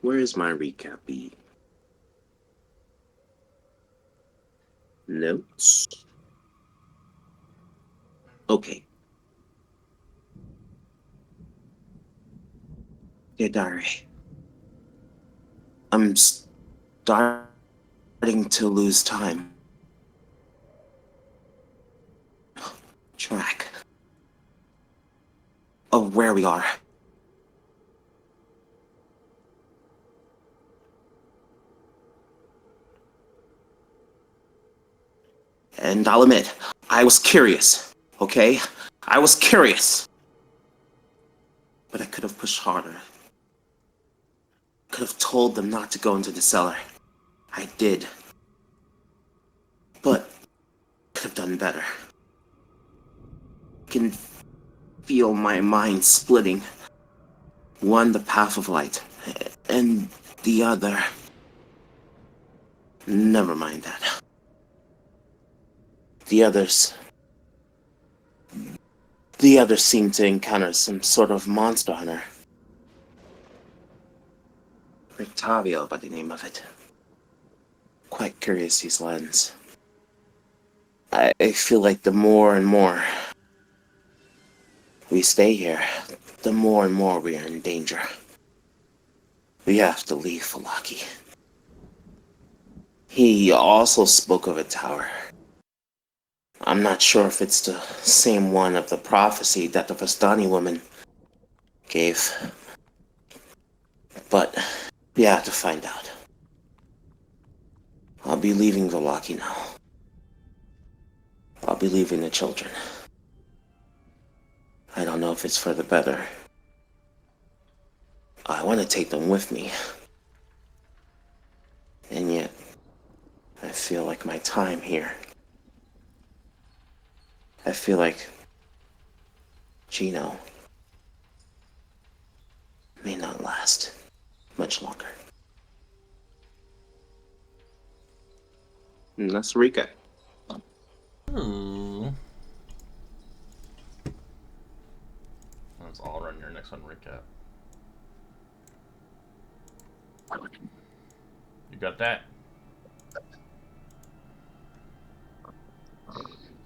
Where's my recap be? Notes? Okay. Dear diary. I'm starting to lose track of where we are. And I'll admit, I was curious, okay? I was curious. But I could have pushed harder. Could have told them not to go into the cellar. I did. But could have done better. I can feel my mind splitting. One, the path of light, and the other... Never mind that. The others... The others seem to encounter some sort of monster hunter. Rictavio by the name of it. Quite curious, these lens. I feel like the more and more we stay here, the more and more we are in danger. We have to leave Falaki. He also spoke of a tower. I'm not sure if it's the same one of the prophecy that the Vastani woman gave. But we have to find out. I'll be leaving Falaki now. I'll be leaving the children. I don't know if it's for the better. I want to take them with me. And yet, I feel like my time here. I feel like Gino may not last much longer. And that's Rika. Ooh. That's all run your next one recap. You got that?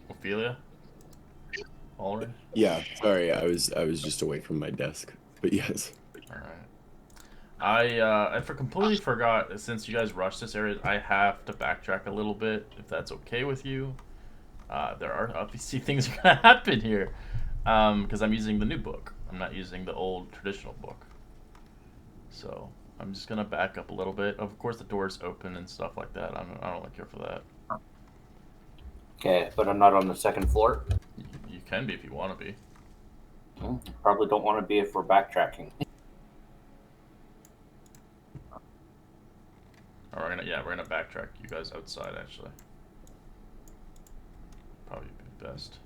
Ophelia? Already? Yeah, sorry, I was just away from my desk. But yes. Alright. I completely forgot, since you guys rushed this area, I have to backtrack a little bit, if that's okay with you. There are obviously things are gonna happen here. Because I'm using the new book. I'm not using the old traditional book. So I'm just gonna back up a little bit. Of course, the door's open and stuff like that. I don't really care for that. Okay, but I'm not on the second floor. You can be if you want to be. Probably don't want to be if we're backtracking. Or we're gonna backtrack you guys outside actually. Probably be best.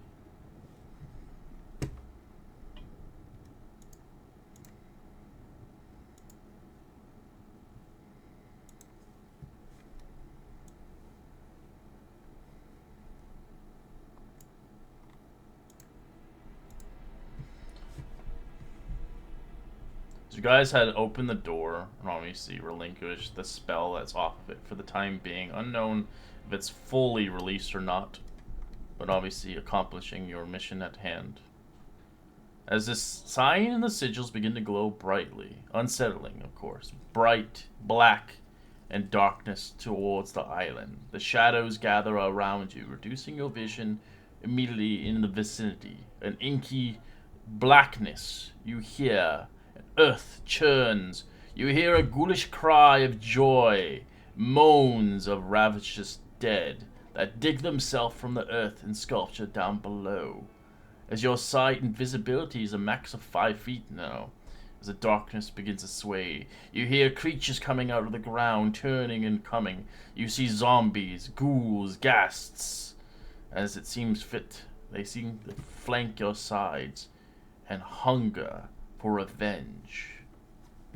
So you guys had opened the door and obviously relinquished the spell that's off of it for the time being. Unknown if it's fully released or not, but obviously accomplishing your mission at hand. As this sign and the sigils begin to glow brightly, unsettling, of course, bright, black, and darkness towards the island. The shadows gather around you, reducing your vision immediately in the vicinity. An inky blackness you hear. Earth churns. You hear a ghoulish cry of joy, moans of ravished dead that dig themselves from the earth and sculpture down below. As your sight and visibility is a max of 5 feet now, as the darkness begins to sway, you hear creatures coming out of the ground, turning and coming. You see zombies, ghouls, ghasts. As it seems fit, they seem to flank your sides and hunger for revenge.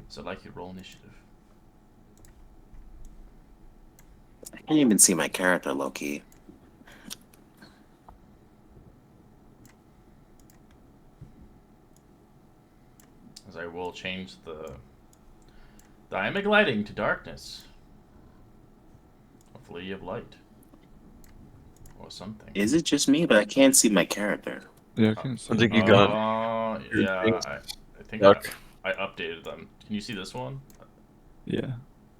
So I'd like you to roll initiative. I can't even see my character, low-key. As I will change the Dynamic lighting to darkness. Hopefully you have light. Or something. Is it just me, but I can't see my character? Yeah, I can see. I think you got Yeah, things I think stuck. I updated them. Can you see this one? Yeah.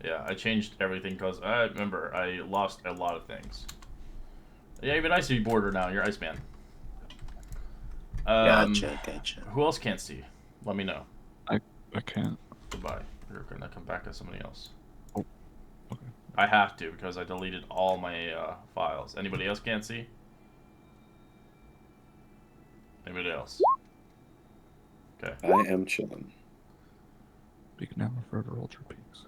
Yeah, I changed everything because I remember I lost a lot of things. Yeah, even I see border now. You're Iceman. Gotcha. Who else can't see? Let me know. I can't. Goodbye. You're gonna come back as somebody else. Oh, okay. I have to because I deleted all my files. Anybody else can't see? Anybody else? Okay. I am chilling. Peak now refer to ultra peaks.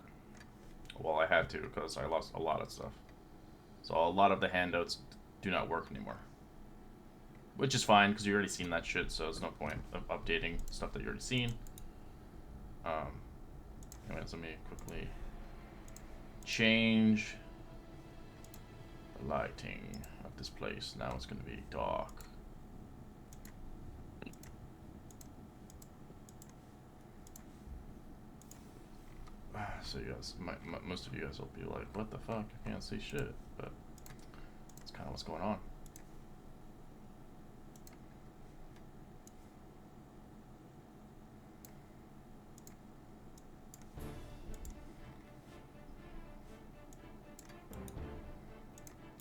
Well, I had to because I lost a lot of stuff. So a lot of the handouts do not work anymore. Which is fine because you already seen that shit, so there's no point of updating stuff that you already seen. Anyways, let me quickly change the lighting of this place. Now it's going to be dark. So you guys, most of you guys will be like, what the fuck, I can't see shit, but that's kind of what's going on.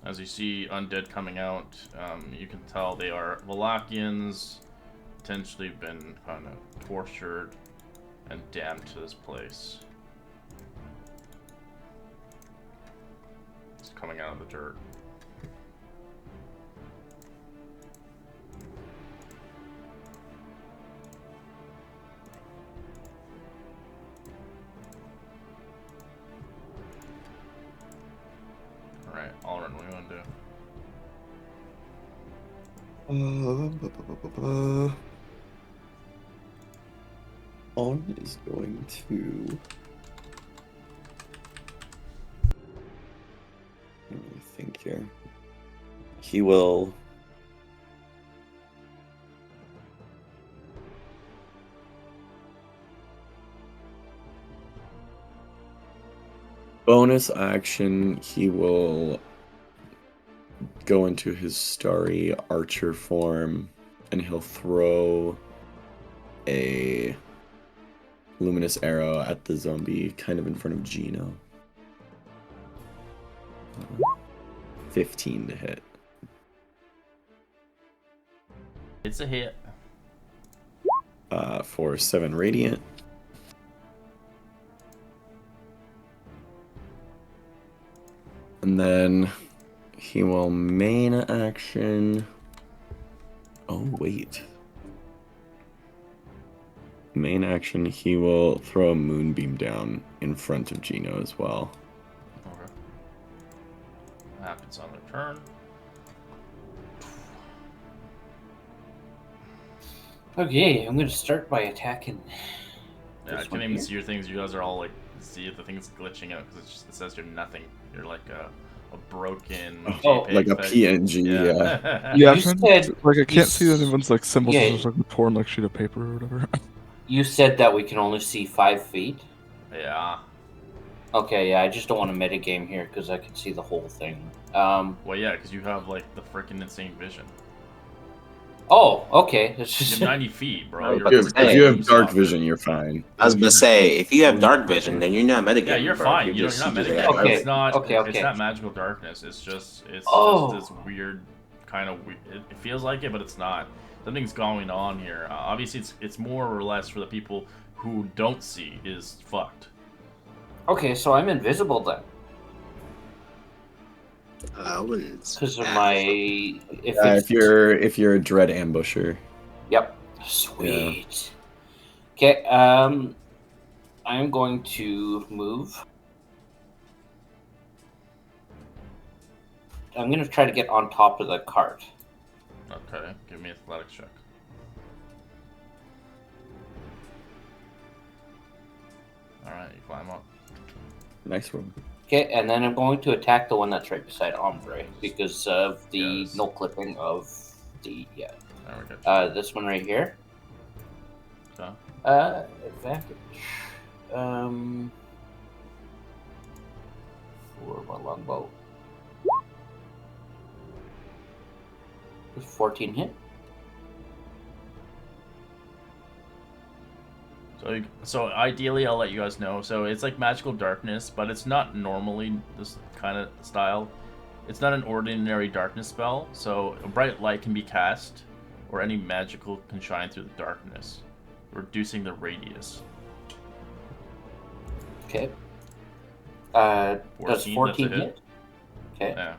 As you see undead coming out, you can tell they are Wallachians, potentially been kind of tortured and damned to this place. It's coming out of the dirt. Alright, Alrin, what do you want to do? On is going to. Let me think here. He will. Bonus action, he will go into his starry archer form and he'll throw a luminous arrow at the zombie kind of in front of Gino. 15 to hit. It's a hit. For 7 radiant. And then he will main action. Oh, wait. Main action, he will throw a moonbeam down in front of Gino as well. Okay. Happens on their turn. Okay, I'm gonna start by attacking. Yeah, I This can't one even here? see your things. You guys are all like, see if the thing's glitching out because it says you're nothing. You're like a broken Oh, JPEG Like a type. PNG, yeah. Yeah. Yeah, I'm You trying said- to, like I you can't see s- anyone's like symbols. Yeah. It's just like a torn like sheet of paper or whatever. You said that we can only see 5 feet. Yeah. Okay, yeah, I just don't want to metagame here because I can see the whole thing. Well, yeah, because you have like the freaking insane vision. Oh, okay. It's You just have 90 feet, bro. Oh, You're if you have- freaking If you have game dark stopper. vision, you're fine. I was gonna say, if you have dark vision, then you're not metagaming. Yeah, you're bro. fine. You're just- not you just metagaming. have Okay. It's not. Okay, It's okay. not magical darkness. It's just. It's Oh. just this weird kind of. It feels like it, but it's not. Something's going on here. Obviously, it's more or less for the people who don't see is fucked. okay. So I'm invisible then I wouldn't. because of my. If you're a dread ambusher. Yep. Sweet. Okay. I'm going to move. I'm gonna try to get on top of the cart. Okay, give me athletics check. All right, you climb up. Nice one. Okay, and then I'm going to attack the one that's right beside Ombre because of the Yes. no clipping of the There we go. this one right here. Okay. Advantage. my longbow. Does 14 hit? So ideally, I'll let you guys know. So it's like magical darkness, but it's not normally this kind of style. It's not an ordinary darkness spell. So a bright light can be cast, or any magical can shine through the darkness, reducing the radius. Okay. Does 14, 14 that's a hit. hit? Okay. Yeah.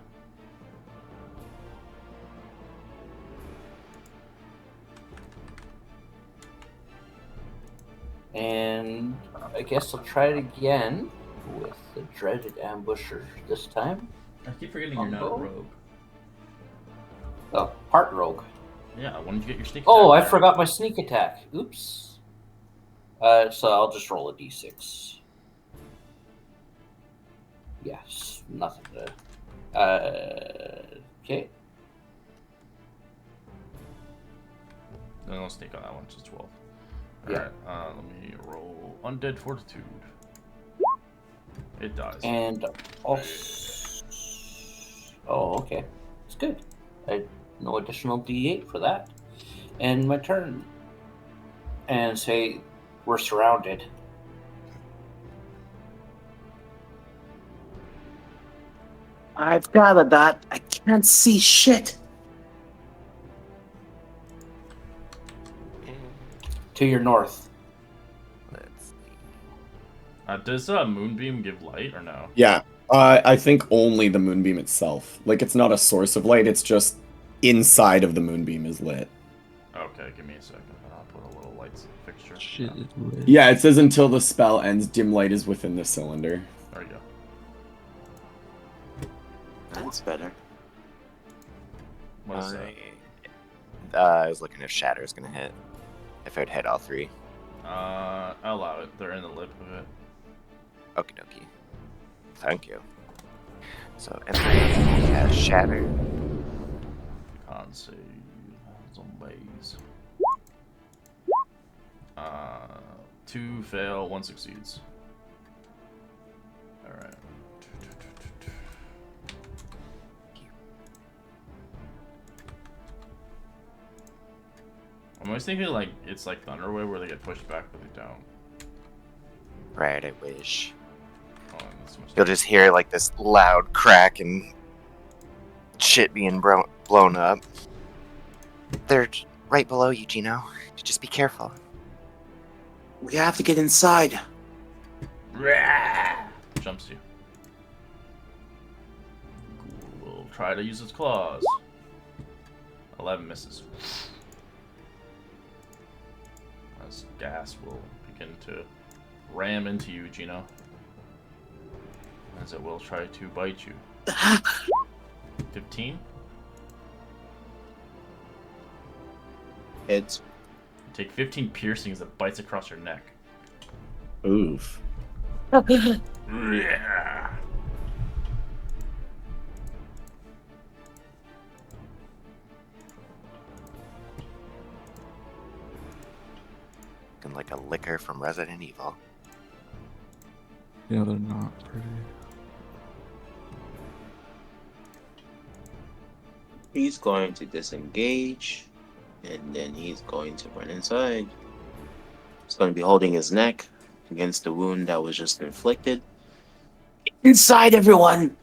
And I guess I'll try it again with the dreaded ambusher this time. I keep forgetting you're not a rogue. Oh, part rogue. Yeah, when did you get your sneak Oh, I attack? forgot my sneak attack. Oops. So I'll just roll a d6. Yes, nothing to. Okay. No sneak on that one, just 12. Yeah. Alright, let me roll Undead Fortitude. It dies. And also. Oh, okay. It's good. No additional d8 for that. And my turn. And say we're surrounded. I've gathered that. I can't see shit. To your north. Let's see. Does Moonbeam give light or no? Yeah. I think only the moonbeam itself. Like, it's not a source of light, it's just inside of the moonbeam is lit. Okay, give me a second. I'll put a little light fixture. Shit, Yeah, it lit. Yeah, it says until the spell ends, dim light is within the cylinder. there you go. That's better. What is that? I was looking if Shatter's gonna hit. If it would hit all three. I'll allow it. They're in the lip of it. Okie dokie. Thank you. So, M3 has Shatter. Can't see zombies. 2 fail, 1 succeeds. Alright. I'm always thinking like it's like Thunderwave where they get pushed back but they don't. Right, I wish. Oh, and that's so much You'll just hear like this loud crack and shit being blown up. They're right below you, Gino. Just be careful. We have to get inside. jumps you. We'll try to use its claws. 11 misses. As gas will begin to ram into you, Gino. As it will try to bite you. 15? It's You take 15 piercings that bites across your neck. Oof. Looking like a liquor from Resident Evil. Yeah, they're not pretty. He's going to disengage, and then he's going to run inside. He's going to be holding his neck against the wound that was just inflicted. Inside, everyone!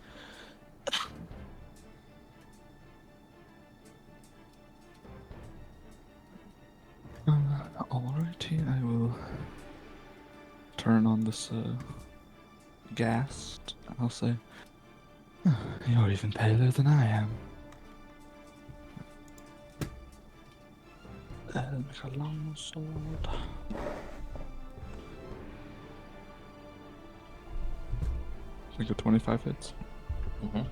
Alrighty, I will turn on this gas. I'll say, "Oh, you're even paler than I am. Make a long sword. I think a 25 hits. Mm-hmm.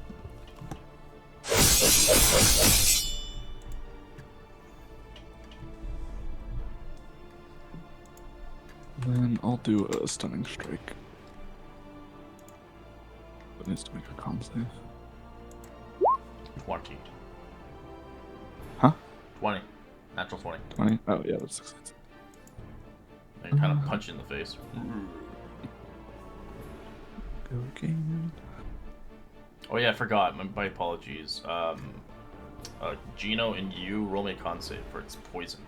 Then I'll do a stunning strike. It needs to make a con save. 20. Huh? 20. Natural 20. 20? Oh, yeah, that succeeds. And kind of punch you in the face. Go again. Oh yeah, I forgot. My apologies. Gino and you roll me a con save for its poison.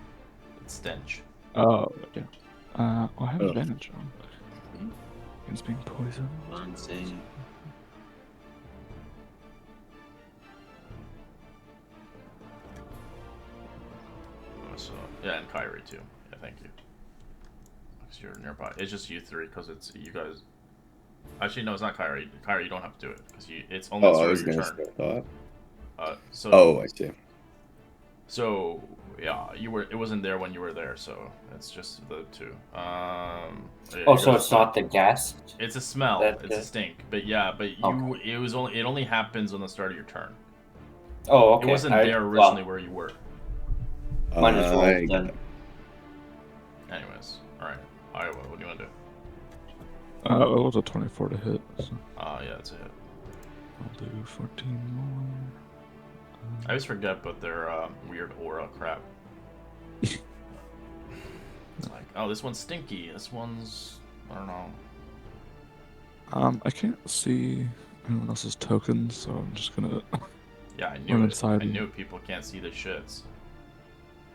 Its stench. Oh, yeah. I have Oh. advantage on against being poisoned. Con save. So yeah, and Kyrie too. Yeah, thank you. Because you're nearby. It's just you three. Because it's you guys. Actually, no, it's not Kyrie. Kyrie, you don't have to do it because it's only the Oh, I start was of your gonna turn. say that. So. Oh, I see. So yeah, it wasn't there when you were there, so it's just the two. Yeah, Oh, you so guys- it's not the gas? It's a smell. that, It's a stink. But yeah, but Okay. it only happens on the start of your turn. Oh, okay. It wasn't there originally where you were. Mine is rolled I get then. it. Anyways, all right. Iowa, what do you want to do? It was a 24 to hit, so Yeah, that's it. I'll do 14 more. I always forget, but their weird aura crap. It's like, oh, this one's stinky. This one's I don't know. I can't see anyone else's tokens, so I'm just gonna Yeah, I run knew it. inside I and knew people can't see the shits.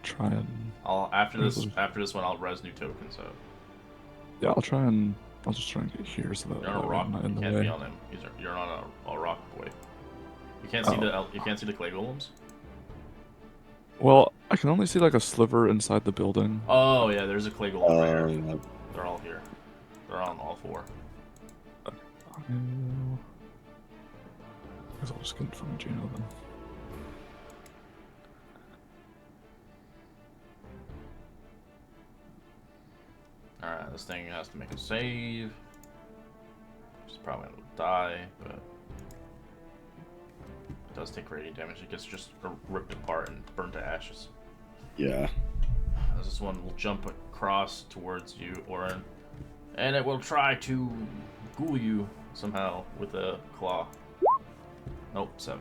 try and After this one, I'll res new tokens out. yeah, I'll just try and get here so that You're on a way rock. I'm not in You the can't way. be on him. You're on a rock boy. You can't see the clay golems. Well, I can only see like a sliver inside the building. Oh yeah, there's a clay golem right here. Yeah. They're all here. They're on all four. I guess I'll just get from Gino then. Alright, this thing has to make a save. She's probably gonna die, but it does take radiant damage. It gets just ripped apart and burned to ashes. Yeah. This one will jump across towards you, Orin, and it will try to ghoul you somehow with a claw. Nope, 7.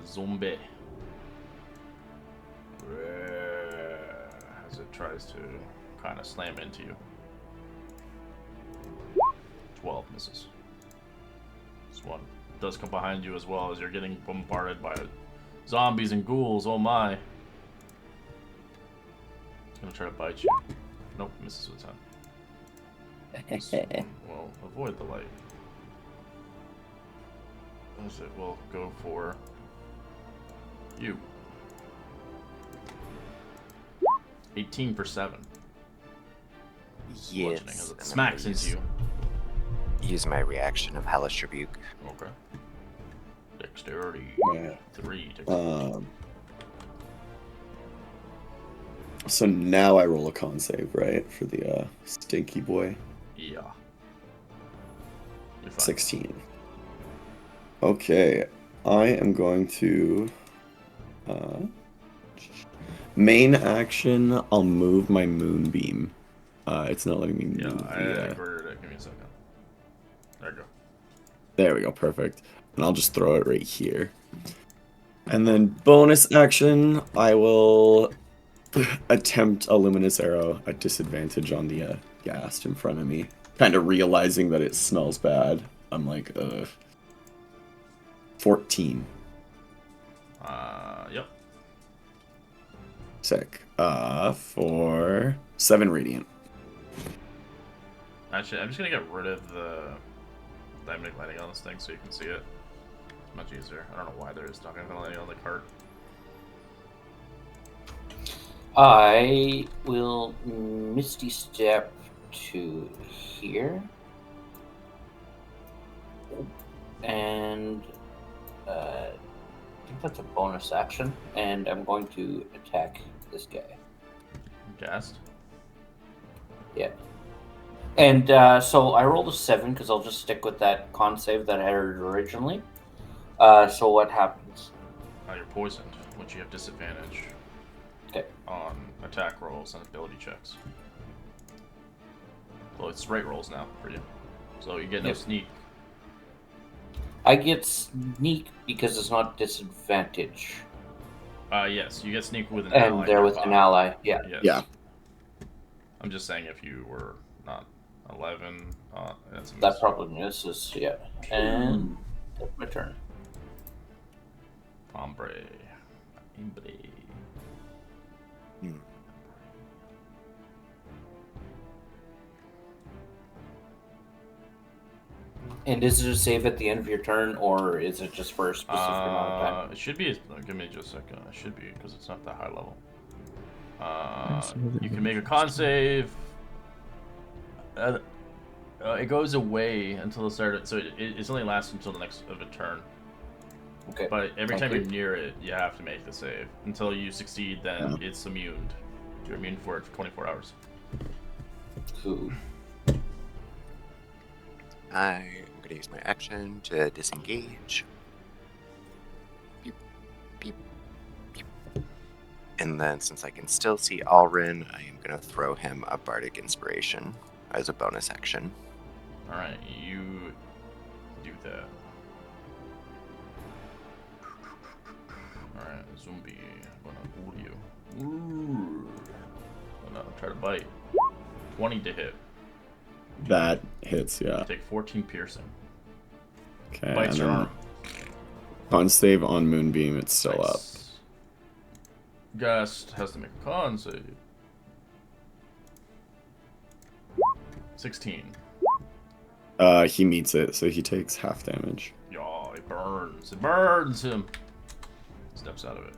Zombie. As it tries to kind of slam into you. 12 misses. This one does come behind you as well as you're getting bombarded by zombies and ghouls. Oh my. It's gonna try to bite you. Nope, misses with 10. This one will avoid the light. As it will go for you. 18 for 7. Bludgeoning Yes. as it and I'm smacks gonna into you. Use my reaction of Hellish Rebuke. Okay. Dexterity. Yeah. 3. So now I roll a con save, right? For the stinky boy. Yeah. You're fine. 16. Okay. I am going to main action, I'll move my moonbeam. It's not letting me Yeah, move I the converted it. Give me a second. There you go. There we go, perfect. And I'll just throw it right here. And then bonus action, I will attempt a luminous arrow at disadvantage on the ghast in front of me. Kind of realizing that it smells bad. I'm like, 14. Yep. Sick. For 7 radiant. Actually, I'm just gonna get rid of the dynamic lighting on this thing so you can see it. It's much easier. I don't know why there's not gonna lighting on the cart. I will Misty Step to here. And I think that's a bonus action. And I'm going to attack this guy. Gassed. Yeah. And so I rolled a 7 because I'll just stick with that con save that I had originally. So what happens? You're poisoned, which you have disadvantage Okay. on attack rolls and ability checks. Well, it's straight rolls now for you. So you get no Yep. sneak. I get sneak because it's not disadvantage. Yes, you get sneak with an ally. And they're with an ally. Yeah. Yes. Yeah. I'm just saying if you were not 11. That's a miss. That probably misses, yeah. And that's my turn. Hombre. Hmm. And is it a save at the end of your turn, or is it just for a specific amount of time? It should be. Give me just a second. It should be because it's not that high level. You can make a con save. It goes away until the start. So it's only lasts until the next of a turn. Okay. But every Thank time you. you're near it, you have to make the save. Until you succeed, then it's immune. You're immune for it for 24 hours. Cool. I'm gonna use my action to disengage. Beep, beep, beep. And then, since I can still see Alrin, I am gonna throw him a Bardic Inspiration as a bonus action. Alright, you do that. Alright, zombie. I'm gonna pull you. Ooh. Gonna try to bite. 20 to hit. That hits, yeah. You take 14 piercing. Okay, Bites and your then arm. con save on Moonbeam, it's still up. Nice. Gast has to make a con save. 16. He meets it, so he takes half damage. Yeah, it burns. It burns him. Steps out of it.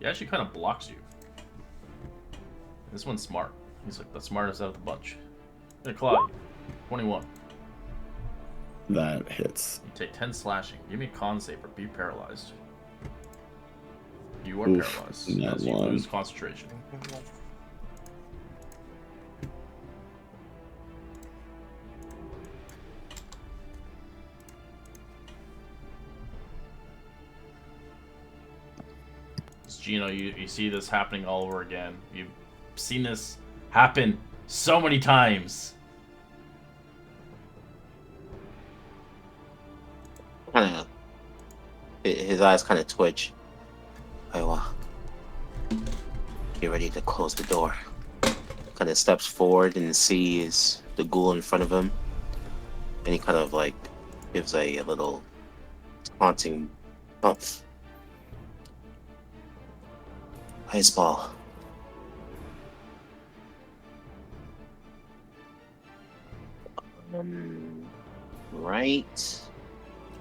He actually kind of blocks you. This one's smart. He's like the smartest out of the bunch. Gonna claw you. 21. That hits. You take 10 slashing. Give me a con save or be paralyzed. You are Oof, paralyzed not as you one. lose concentration. Gino, you see this happening all over again. You've seen this happen so many times. Kind of, his eyes kind of twitch. Iowa, get ready to close the door. Kind of steps forward and sees the ghoul in front of him, and he kind of like gives a little taunting bump. Ice ball. Right.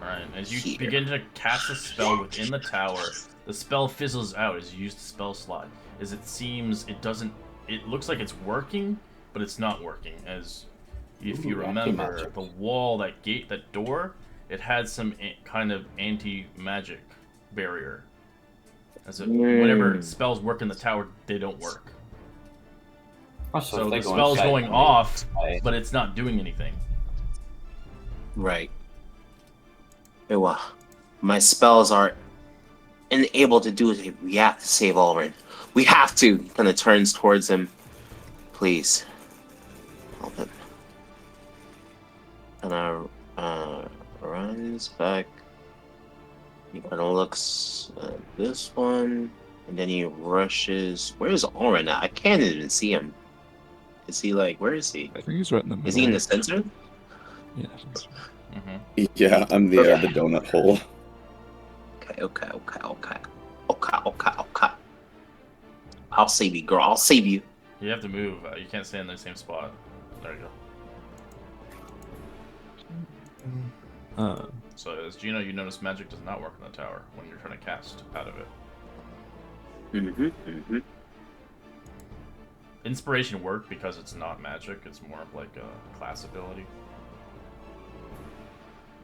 Alright, as you Here. begin to cast a spell within the tower, the spell fizzles out as you use the spell slot. As it seems, it looks like it's working, but it's not working. As if you Ooh, remember, anti-magic. the wall, that gate, that door, it had some kind of anti-magic barrier. As if whenever spells work in the tower, they don't work. Oh, So if they the go spell's inside, going then off, they- but it's not doing anything. Right. Iowa, my spells are unable to do it. We have to save Alrin. We have to. He kind of turns towards him. Please. Help him. And runs back. He kind of looks at this one. And then he rushes. Where's Alrin at? I can't even see him. Is he like, where is he? I think he's right in the middle. Is he in the center? Yeah. I think so. Yeah, I'm the Okay. donut hole. Okay. I'll save you, girl. I'll save you. You have to move. You can't stay in the same spot. There you go. So as Gino, you notice magic does not work in the tower when you're trying to cast out of it. Inspiration worked because it's not magic. It's more of like a class ability.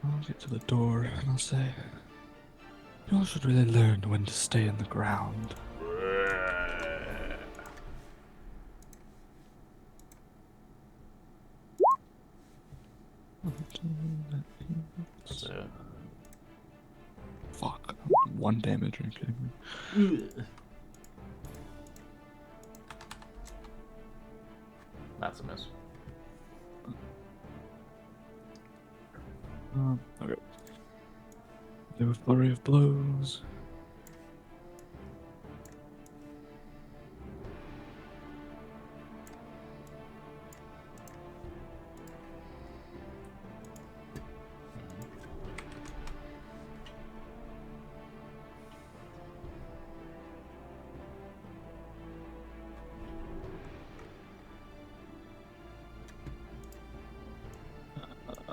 I'll get to the door and I'll say, you all should really learn when to stay in the ground. That's it. Fuck. 1 damage, are you kidding me? That's a miss. Okay. Do a flurry of blows.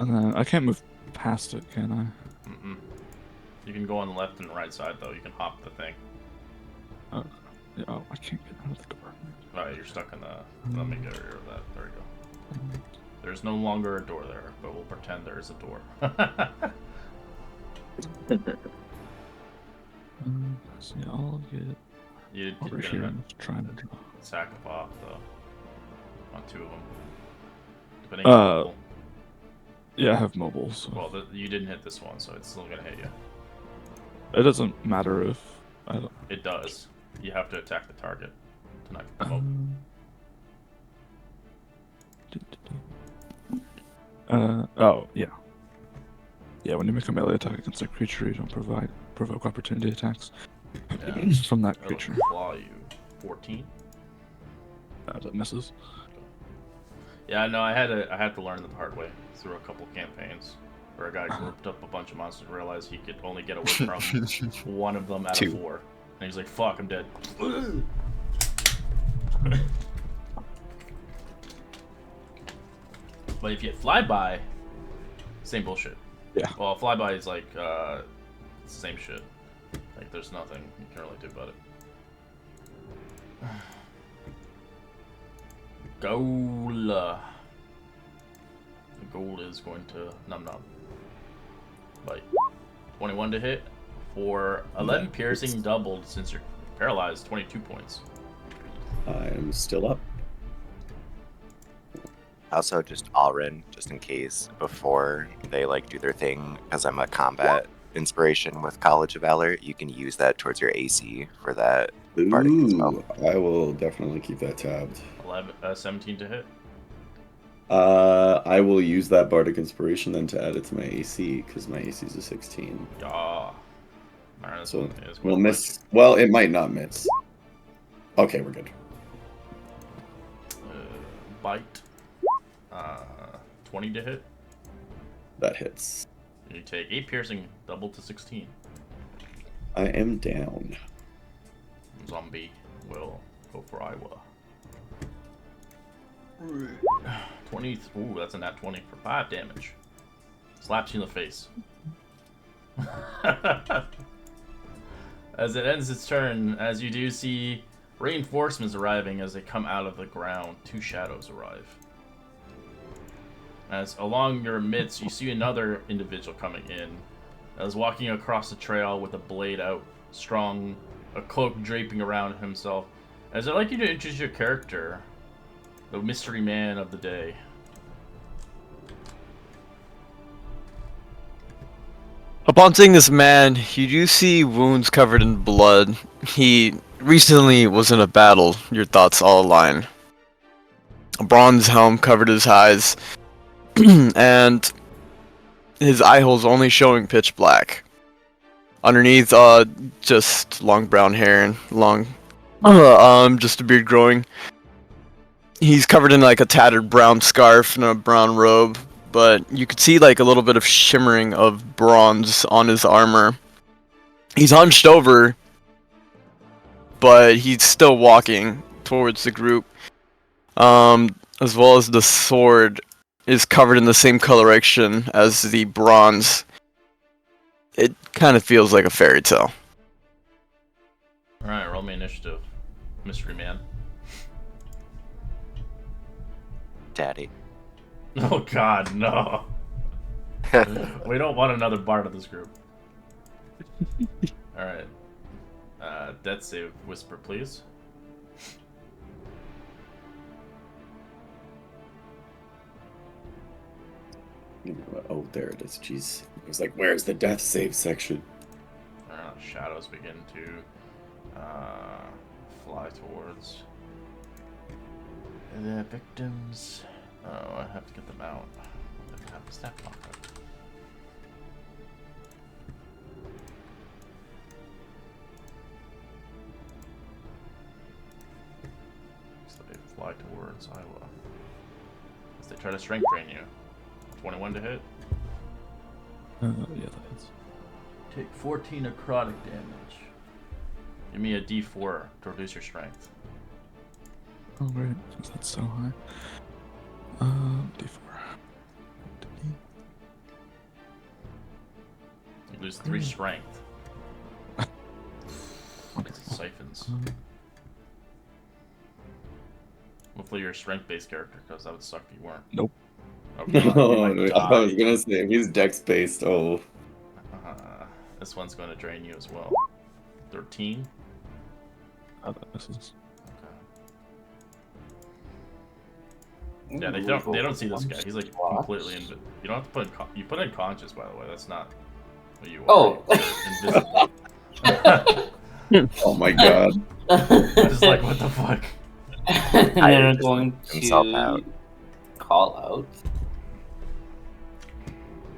And then I can't move past it, can I? Mm-mm. You can go on the left and right side, though. You can hop the thing. Oh, yeah, oh, I can't get out of the door. Oh, you're stuck in the... Let me get rid of that. There we go. There's no longer a door there, but we'll pretend there is a door. So yeah, I'll get You over did here and try and draw. sack of off, though. On 2 of them. Depending on the level. Yeah, I have mobile, so Well, you didn't hit this one, so it's still gonna hit you. it doesn't matter if I don't. It does. You have to attack the target to not get the mobile. Oh, yeah. Yeah, when you make a melee attack against a creature, you don't provoke opportunity attacks from that creature. Claw you. 14. That misses. Yeah, no, I had to learn the hard way through a couple campaigns where a guy grouped up a bunch of monsters and realized he could only get away from one of them out of 4. And he's like, fuck, I'm dead. But if you hit flyby, same bullshit. Yeah. Well, flyby is like, it's the same shit. Like, there's nothing you can really do about it. Goal. The goal is going to num num. Bite. 21 to hit for 11 piercing, doubled since you're paralyzed. 22 points. I am still up. Also, just Alrin, just in case, before they like do their thing, because I'm a combat inspiration with College of Valor, you can use that towards your AC for that bardic as well. I will definitely keep that tabbed. 17 to hit. I will use that bardic inspiration then to add it to my AC because my AC is a 16. Yeah. Alright, So we'll miss. Well, it might not miss. Okay, we're good. Bite. 20 to hit. That hits. You take 8 piercing, double to 16. I am down. Zombie will go for Iowa. 20. Ooh, that's a nat 20 for 5 damage. Slaps you in the face. As it ends its turn, as you do see reinforcements arriving as they come out of the ground, 2 shadows arrive. As along your midst, you see another individual coming in. As walking across the trail with a blade out, strong, a cloak draping around himself. As I'd like you to introduce your character, the mystery man of the day. Upon seeing this man, you do see wounds covered in blood. He recently was in a battle. Your thoughts all align. A bronze helm covered his eyes, and his eye holes only showing pitch black. Underneath, just long brown hair and long, just a beard growing. He's covered in like a tattered brown scarf and a brown robe, but you could see like a little bit of shimmering of bronze on his armor. He's hunched over, but he's still walking towards the group. As well as the sword is covered in the same coloration as the bronze. It kind of feels like a fairy tale. Alright, roll me initiative. Mystery man. Daddy. Oh god, no. We don't want another bard of this group. Alright. Death save whisper, please. Oh, there it is. Jeez. I was like, where's the death save section? Shadows begin to fly towards the victims. Oh, I have to get them out. I have the snap pocket. So they fly towards Iowa. As they try to strength drain you. 21 to hit. Yeah, that hits. Take 14 necrotic damage. Give me a d4 to reduce your strength. Oh, great. Since that's so high. D4. lose 3 strength. Siphons. Hopefully you're a strength-based character, because that would suck if you weren't. Nope. Oh, God, Oh, you might I was die. gonna say he's dex-based. Oh, This one's going to drain you as well. 13. Oh, that misses. Okay. Yeah, they don't see this guy. He's like completely invisible. You don't have to put in you put in conscious, by the way. That's not what you are. Oh. You're invisible. oh my god. I'm just like, what the fuck? And then I'm going himself to out. call out.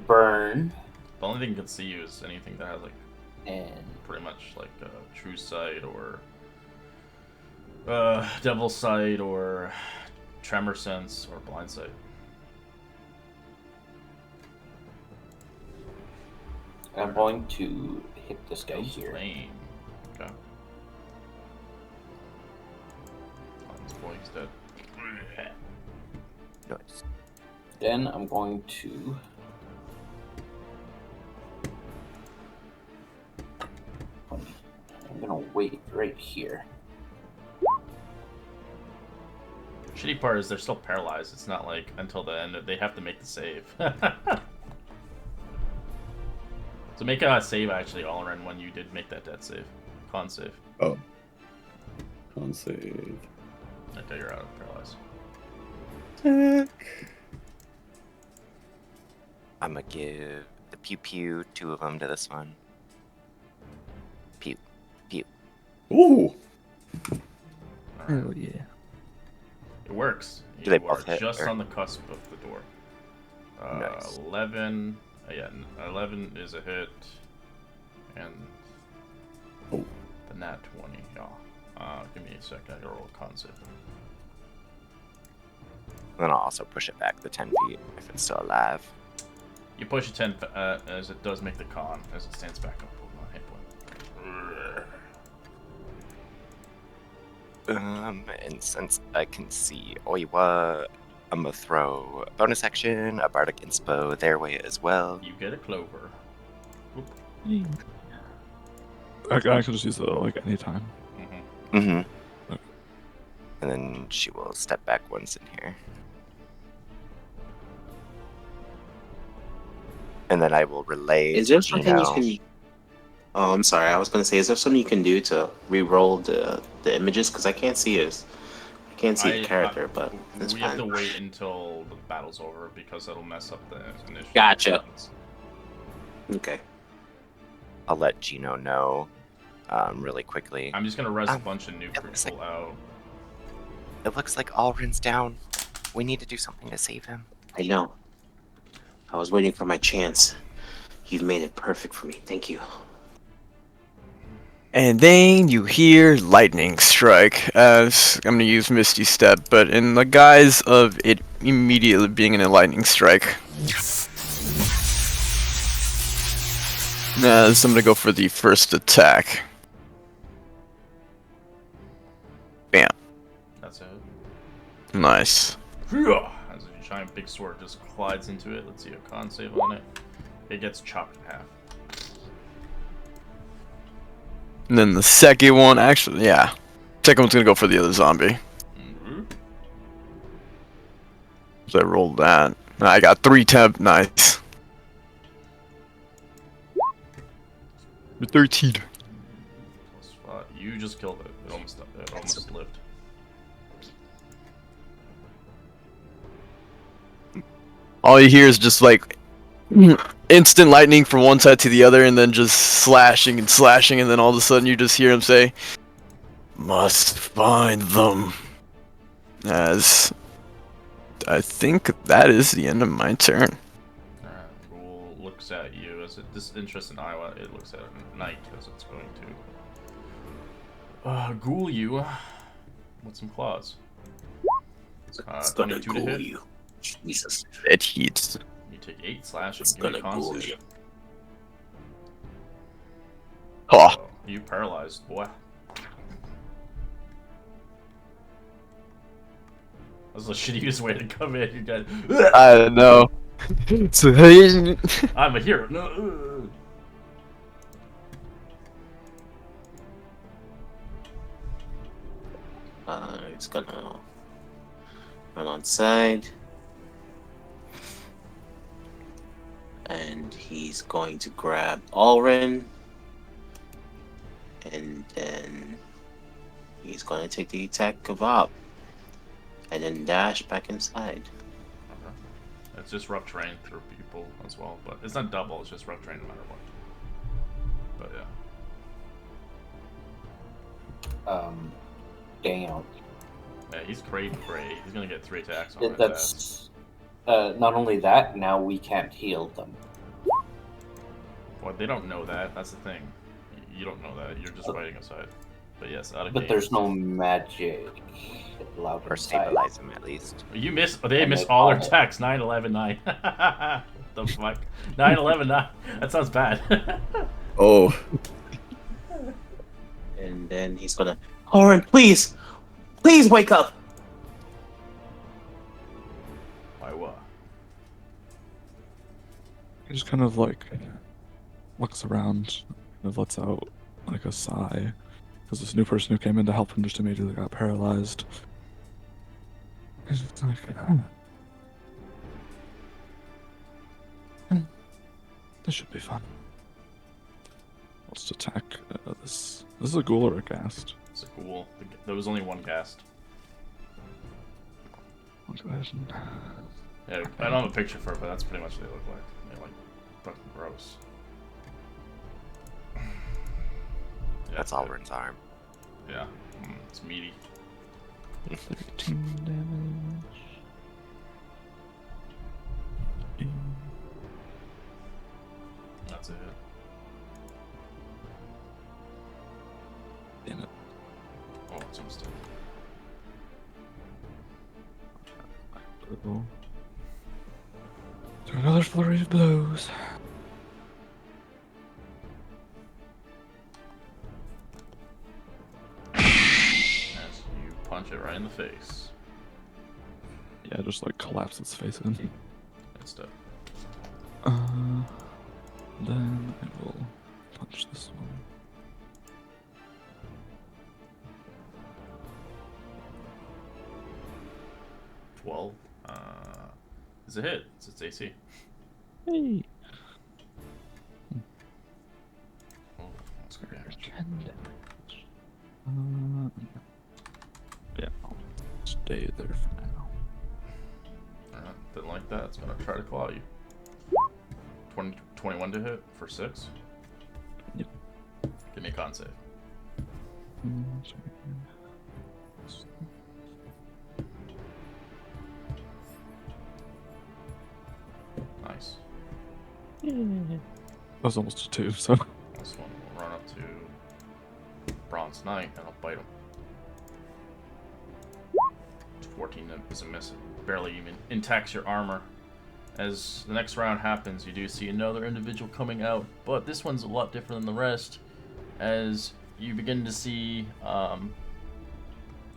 Burn. The only thing you can see you is anything that has like And pretty much like true sight or devil sight or tremor sense or blind sight. I'm going to hit this guy Goes here. lame. Okay. Oh, this boy's dead. Nice. Then I'm going to wait right here. Shitty part is they're still paralyzed. It's not like until the end they have to make the save. So make a save actually, Allren, when you did make that death save. Con save. Oh. Con save. Okay, you're out of paralyzed. I'm gonna give the pew pew 2 of them to this one. Pew. Pew. Ooh. Alright. Oh yeah. It works. Do they You are both hit, just or- on the cusp of the door. Nice. 11. Yeah, 11 is a hit. And Oh. the nat 20. Yeah. Give me a second. I gotta roll a con save. Then I'll also push it back the 10 feet if it's still alive. You push it 10 as it does make the con as it stands back up with 1 hit point. And since I can see Oiwa, I'm gonna throw a bonus action, a bardic inspo their way as well. You get a clover. Oop. I can just use it like anytime. Mm-hmm. Mm-hmm. Okay. And then she will step back once in here. And then I will relay. Is there to something you Gino- can? Oh, I'm sorry. I was gonna say, is there something you can do to re-roll the images? Because I can't see his, I can't see the character, but it's we have fine. to wait until the battle's over because that'll mess up the initial. Gotcha. sequence. Okay. I'll let Gino know really quickly. I'm just gonna res a Um, bunch of new it looks people out. It looks like Alrin's down. We need to do something to save him. I know. I was waiting for my chance. You've made it perfect for me. Thank you. And then you hear lightning strike as I'm gonna use Misty Step, but in the guise of it immediately being a lightning strike. As I'm gonna go for the first attack. Bam. That's it. Nice. As a giant big sword just glides into it. Let's see a con save on it. It gets chopped in half. And then the second one, actually, yeah. Second one's gonna go for the other zombie. Mm-hmm. So I rolled that. I got 3 temp. Nice. 13. Plus 5. You just killed it. It almost lived. All you hear is just like instant lightning from one side to the other, and then just slashing and slashing, and then all of a sudden you just hear him say, "Must find them." As I think that is the end of my turn. Alright, Ghoul looks at you as it this interest in Iowa. It looks at Knight as it's going to ghoul you with some claws. It's gonna 22 to ghoul hit. you. Jesus. It hits. You take 8 slashing. It's Give me a gonna con ghoul save. you. Oh, You paralyzed, boy. That's the shittiest way to come in. You got. I don't know. So, I'm a hero. No. He's gonna run on side. And he's going to grab Alrin. And then he's going to take the attack of Bob. And then dash back inside. Okay. It's just rough terrain through people as well, but it's not double, it's just rough terrain no matter what. But yeah. Damn. Yeah, he's great for 8. He's gonna get 3 attacks on it. That's not only that. Now we can't heal them. Well, they don't know that. That's the thing. You don't know that. You're just fighting aside. But yes, out of But game. there's no magic allowed Or inside. stabilize them at least. You missed. They And missed they all their follow. attacks. 9, 11, 9. The fuck? 9, 11, 9. That sounds bad. Oh, And then he's gonna... Alrin, please! Please wake up! Why what? He just kind of like looks around, kind of lets out like a sigh, because this new person who came in to help him just immediately got paralyzed. He's just like, this should be fun. Let's attack this. This is a ghoul or a ghast. It's a ghoul. There was only one cast. I'll go ahead and... Yeah, I don't have a picture for it, but that's pretty much what they look like. They're like fucking gross. Yeah, That's Alrin's arm. Yeah, it's meaty. 13 damage. That's a hit. Damn it. Oh, it's almost dead. Do another flurry of blows. As you punch it right in the face. Yeah, just like collapse its face in. It's dead. Then I will punch this one. It's a hit. It's its AC. Hey! Oh, that's good damage. 10 damage. Yeah, I'll stay there for now. Alright, didn't like that. It's gonna try to claw you. 21 to hit for 6. Yep. Give me a con save. Nice. That was almost a 2, so. This one will run up to Bronze Knight and I'll bite him. 14 is a miss. It barely even intacts your armor. As the next round happens, you do see another individual coming out, but this one's a lot different than the rest. As you begin to see the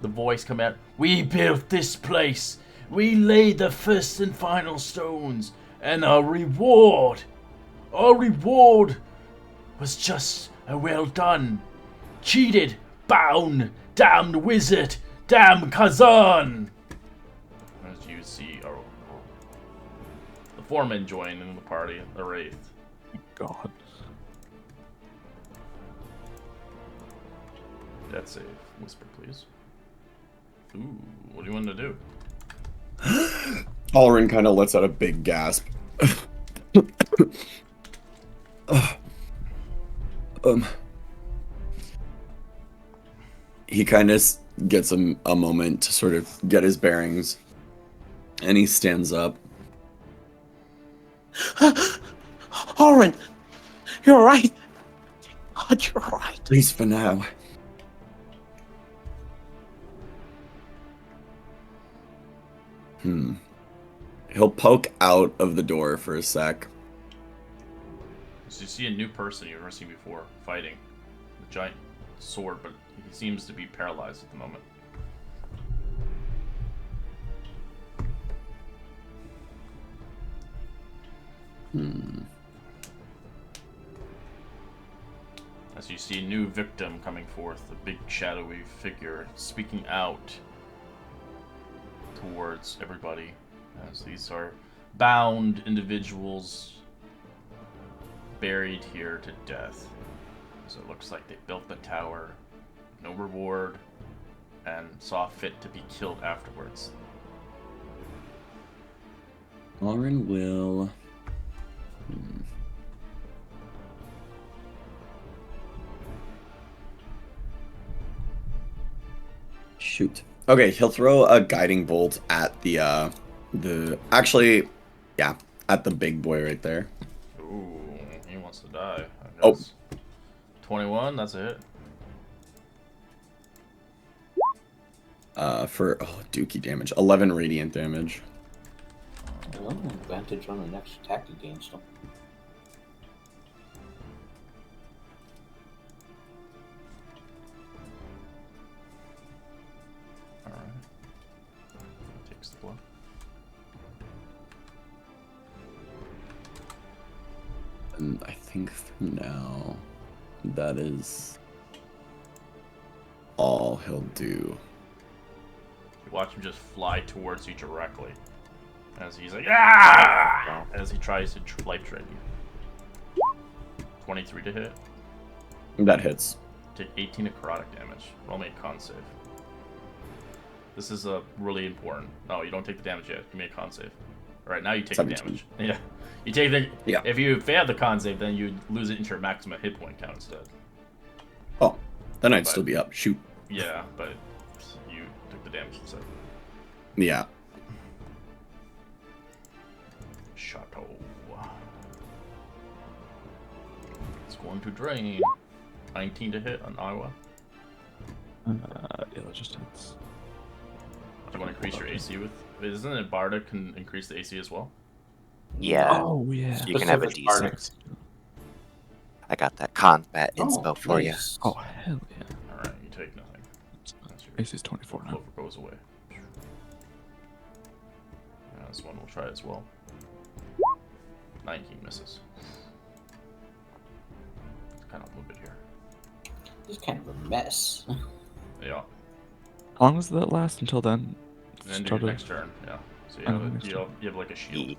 voice come out, "We built this place. We laid the first and final stones, and our reward was just a well done. Cheated, bound, damned wizard, damn Kazan." As you see the foreman join in the party, the Wraith. God. Death save. Whisper, please. Ooh, what do you want to do? Alrin kind of lets out a big gasp. He kind of gets a moment to sort of get his bearings, and he stands up. Alrin, you're right. God, you're right. At least for now. He'll poke out of the door for a sec. So you see a new person you've never seen before fighting. A giant sword, but he seems to be paralyzed at the moment. As you see a new victim coming forth, a big shadowy figure speaking out towards everybody, as these are bound individuals buried here to death. So it looks like they built the tower, no reward, and saw fit to be killed afterwards. Lauren will. Shoot. Okay, he'll throw a guiding bolt at the actually, yeah, at the big boy right there. Ooh, he wants to die. I Oh. guess. 21, that's a hit. For dookie damage, 11 radiant damage. Oh, advantage on the next attack against him. Alright. Takes the blow. And I think for now, that is all he'll do. You watch him just fly towards you directly. As he's like, ah! As he tries to life drain you. 23 to hit. That hits. Take 18 necrotic damage. Roll me a con save. This is really important. No, you don't take the damage yet. Give me a con save. Alright, now you take the 17. damage. Yeah. You take the. Yeah. If you fail the con save, then you lose it into your maximum hit point count instead. Oh, then I'd But- still be up. Shoot. Yeah, but you took the damage instead. Yeah. Chateau. It's going to drain. 19 to hit on Iowa. Yeah, that just hits. Do you want to increase your AC with? Isn't it Barda can increase the AC as well? Yeah. Oh yeah. You can have a Specific Bardic. D6. I got that combat Oh, inspo for you. nice. Oh hell yeah. Alright, you take nothing. That's your AC's 24 now. clover goes away. This one we'll try as well. 19 misses. Kind of a little bit here. This is kind of a mess. Yeah. How long does that last until then? And then do Start your of- next turn. Yeah. So you Oh, have, next turn. you have like a shield. E.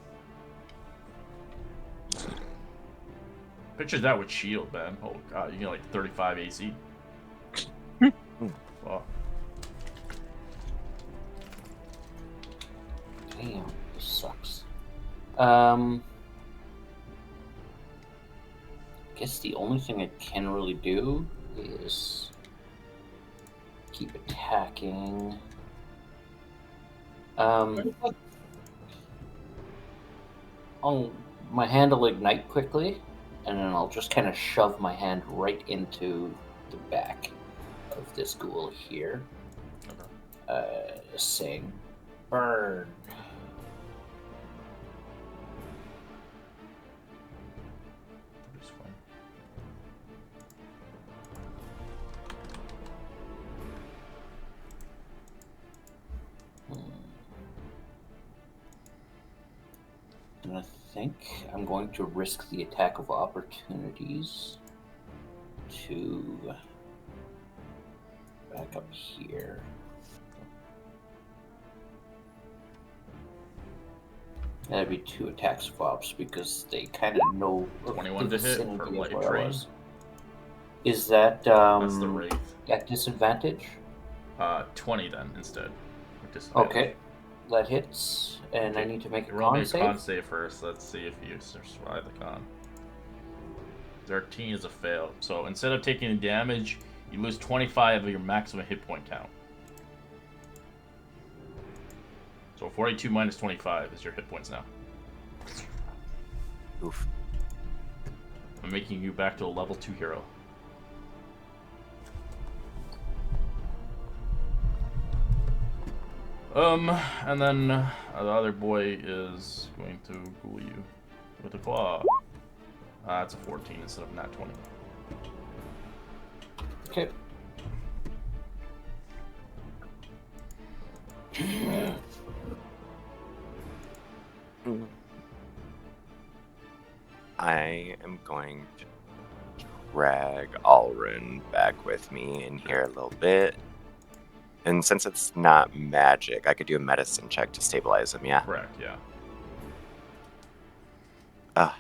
Picture that with shield, man. Oh god, you get like 35 AC. Fuck. Damn, this sucks. Guess the only thing I can really do is keep attacking. My hand will ignite quickly, and then I'll just kind of shove my hand right into the back of this ghoul here, Okay. saying, "Burn." It's fine. And I think I'm going to risk the attack of opportunities to back up here. That'd be 2 attacks of ops because they kind of know of 21 the to hit vicinity for of light where I drain. was. Is that That's the wraith. at disadvantage? 20 then instead. With disadvantage. Okay, that hits, and I need to make a Roll me con a save. con save first. Let's see if you survive the con. 13 is a fail. So instead of taking the damage, you lose 25 of your maximum hit point count. So 42 minus 25 is your hit points now. Oof. I'm making you back to a level 2 hero. And then the other boy is going to ghoul you with a claw. It's a 14 instead of nat 20. Okay. I am going to drag Alrin back with me in here a little bit. And since it's not magic, I could do a medicine check to stabilize him, yeah? Correct, yeah. Ah.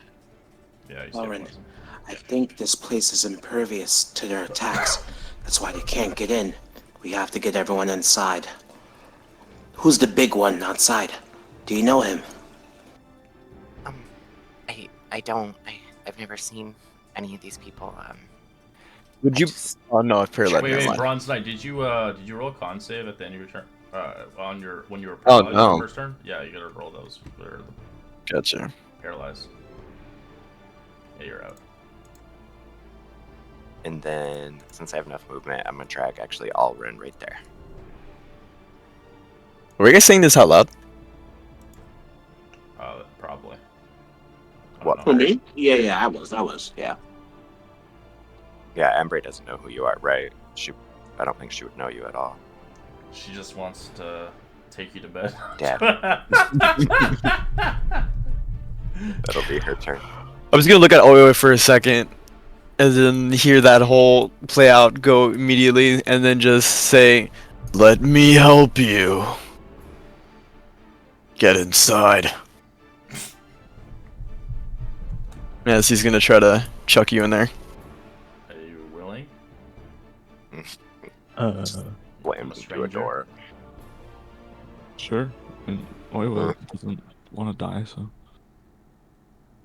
Yeah, you Lauren, stabilize him. I think this place is impervious to their attacks. That's why they can't get in. We have to get everyone inside. Who's the big one outside? Do you know him? I don't. I've never seen any of these people. Would I you? just- Oh no, it's paralyzed. Wait, Never wait, mind. Bronze Knight, did you roll a con save at the end of your turn? When you were Oh, paralyzed no. your first turn? Yeah, you gotta roll those. They're Gotcha. paralyzed. Yeah, you're out. And then, since I have enough movement, I'm gonna drag actually Alrin right there. Were you guys saying this out loud? Probably. I What? don't For know. me? Yeah, I was, yeah. Yeah, Embry doesn't know who you are, right? I don't think she would know you at all. She just wants to take you to bed. Dad. That'll be her turn. I was gonna look at Oyo for a second, and then hear that whole play out go immediately, and then just say, "Let me help you. Get inside." Yes, he's gonna try to chuck you in there. Are you willing? Slam From a into a stranger? door. Sure. And Oiwa doesn't want to die, so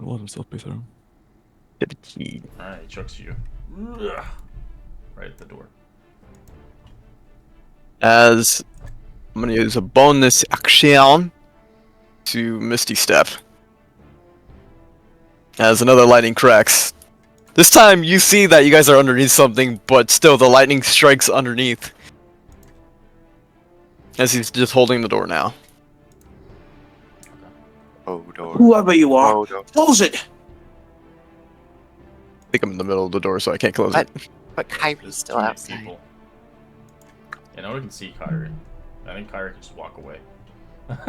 he'll let himself be thrown. Get the key. Alright, he chucks you. Ugh. Right at the door. As I'm gonna use a bonus action to Misty Step. As another lightning cracks. This time you see that you guys are underneath something, but still the lightning strikes underneath. As he's just holding the door now. Oh, door. Whoever you are, Oh, door. close it! I think I'm in the middle of the door, so I can't close What? it. But Kyrie's There's still too many outside. people. Yeah, no one can see Kyrie. I think Kyrie can just walk away. Just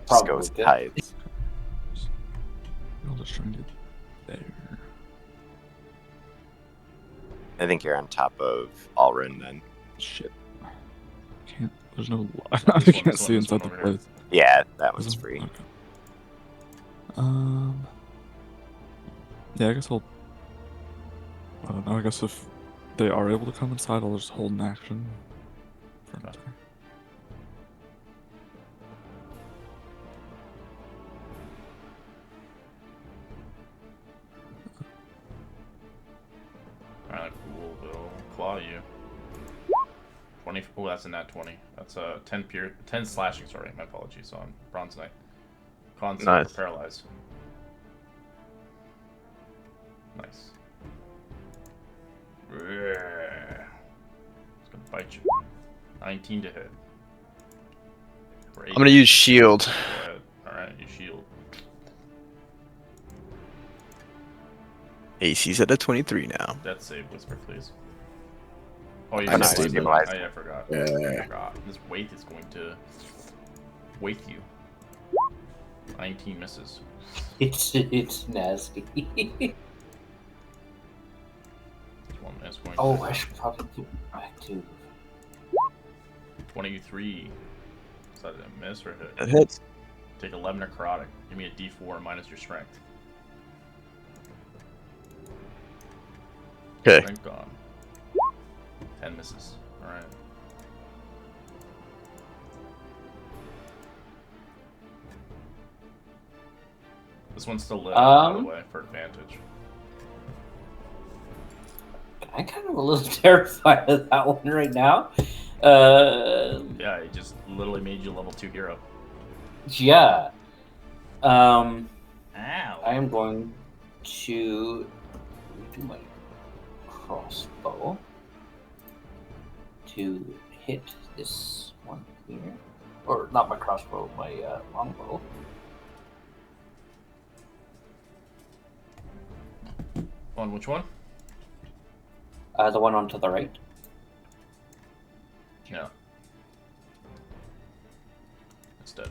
Probably goes good. hides. I'll just try and get there. I think you're on top of Alrin then. Shit. Can't. There's no. I This one, can't this see one, this inside one the over here. place. Yeah, that Is one's it? free. Okay. Yeah, I guess I'll. I don't know. I guess if they are able to come inside, I'll just hold an action. For Okay. Alright, cool. They'll claw you. 20. Oh, that's a nat 20. That's a 10 slashing. Sorry, my apologies on Bronze Knight. Con save Nice. for paralyze. Nice. Yeah. It's gonna bite you. 19 to hit. For I'm gonna use shield. Alright, you shield. AC's at a 23 now. Death save, Whisper, please. Oh, you I'm not stabilized. stabilized. Oh, yeah, I forgot. Yeah. I forgot. This weight is going to weight you. 19 misses. It's nasty. This one is going Oh, to I should probably do back to. 23. Is that a miss or a hit? That hits. Take 11 necrotic. Give me a d4 minus your strength. Okay. Strength gone. 10 misses. Alright. This one's still lit, by the way, for advantage. I'm kind of a little terrified of that one right now. Yeah, he just literally made you a level 2 hero. Yeah. Ow. I am going to do my crossbow to hit this one here. Or not my crossbow, my longbow. On which one? The one on to the right. Yeah. It's dead.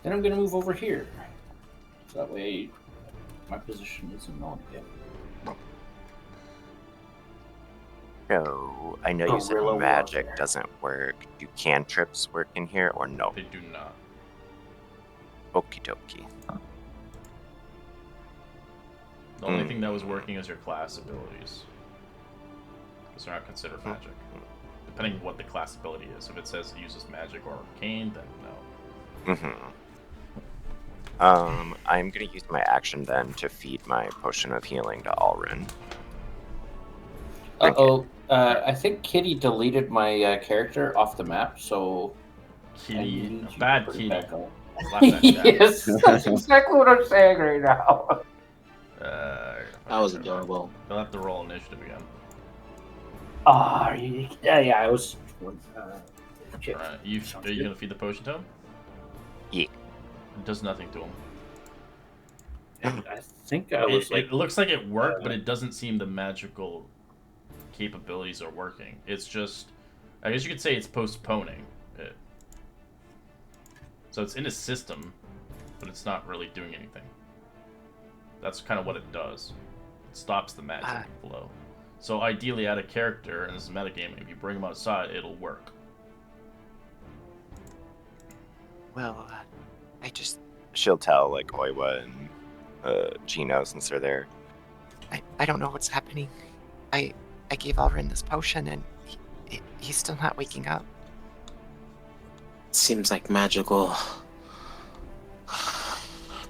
Then I'm going to move over here. So that way my position isn't known again. So, I know you said Guerrilla magic warfare. doesn't work. Do cantrips work in here or no? They do not. Okie dokie. The only thing that was working is your class abilities. Because they're not considered magic. Depending on what the class ability is. If it says it uses magic or arcane, then no. I'm gonna use my action then to feed my potion of healing to Alrin. I think Kitty deleted my character off the map, so I Kitty, need you to bad put it kitty. back on. Slap that down. Yes, that's exactly what I'm saying right now. That was adorable. They'll have to roll initiative again. Yeah, I was. Shit. Alright, are you gonna feed the potion to him? Yeah. It does nothing to him. I think I was It looks like it worked, but it doesn't seem the magical capabilities are working. It's just, I guess you could say it's postponing it. So it's in a system, but it's not really doing anything. That's kind of what it does. It stops the magic flow. So ideally, add a character, and this is metagaming. If you bring him outside, it'll work. Well, she'll tell like Oiwa and Gino since they're there. I don't know what's happening. I gave Alrin this potion and he's still not waking up. Seems like magical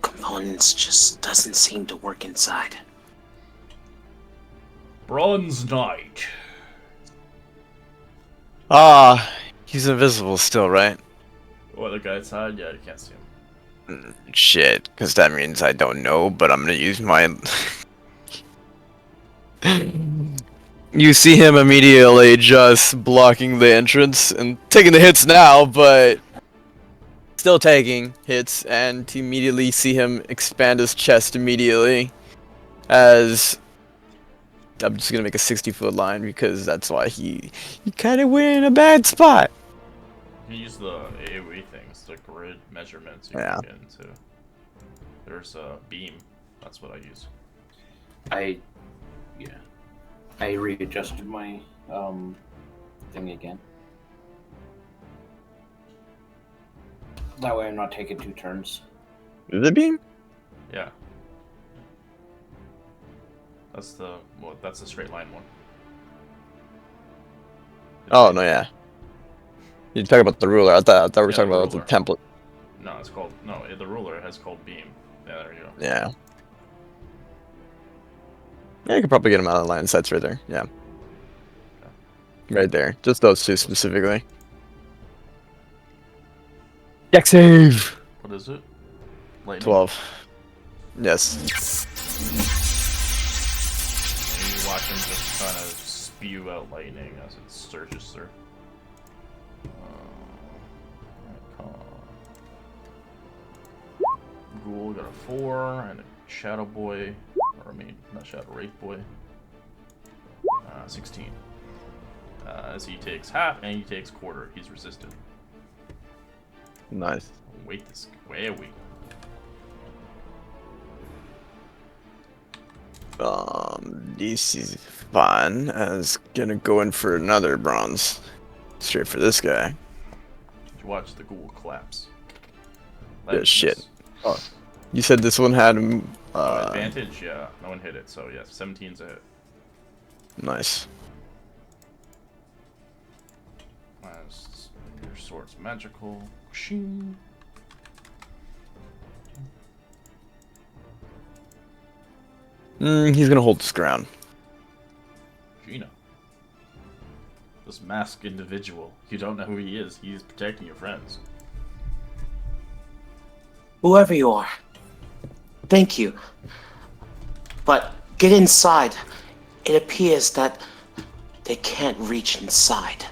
components just doesn't seem to work inside. Bronze Knight. He's invisible still, right? What, the guy outside? Yeah, you can't see him. Shit, because that means I don't know, but I'm gonna use my... You see him immediately just blocking the entrance and taking the hits now, but still taking hits, and immediately see him expand his chest immediately as I'm just gonna make a 60-foot line because that's why he kind of went in a bad spot. You can use the AoE things, the grid measurements you Yeah. can get into. There's a beam. That's what I use. I readjusted my thing again. That way I'm not taking 2 turns. The beam? Yeah. That's the straight line one. Oh no, yeah. You're talking about the ruler. I thought we were Yeah, talking the about the ruler. template. No, it's called the ruler has called beam. Yeah, there you go. Yeah. Yeah, you could probably get him out of the line of sights right there. Yeah. Right there. Just those two specifically. Deck save! What is it? Lightning? 12. Yes. And you watch him just kind of spew out lightning as it surges through. Ghoul got a 4 and a Shadow Boy, or I mean, not Shadow Wraith Boy. 16. As he takes half and he takes quarter. He's resistant. Nice. Wait, this way weak. This is fun. I was gonna go in for another bronze. Straight for this guy. You watch the ghoul collapse. Yeah, shit. Miss. Oh. You said this one had Advantage? Yeah, no one hit it, so yeah, 17's a hit. Nice. Your sword's magical. Shing. He's gonna hold his ground. Gino. This masked individual. You don't know who he is. He's protecting your friends. Whoever you are, thank you. But get inside. It appears that they can't reach inside.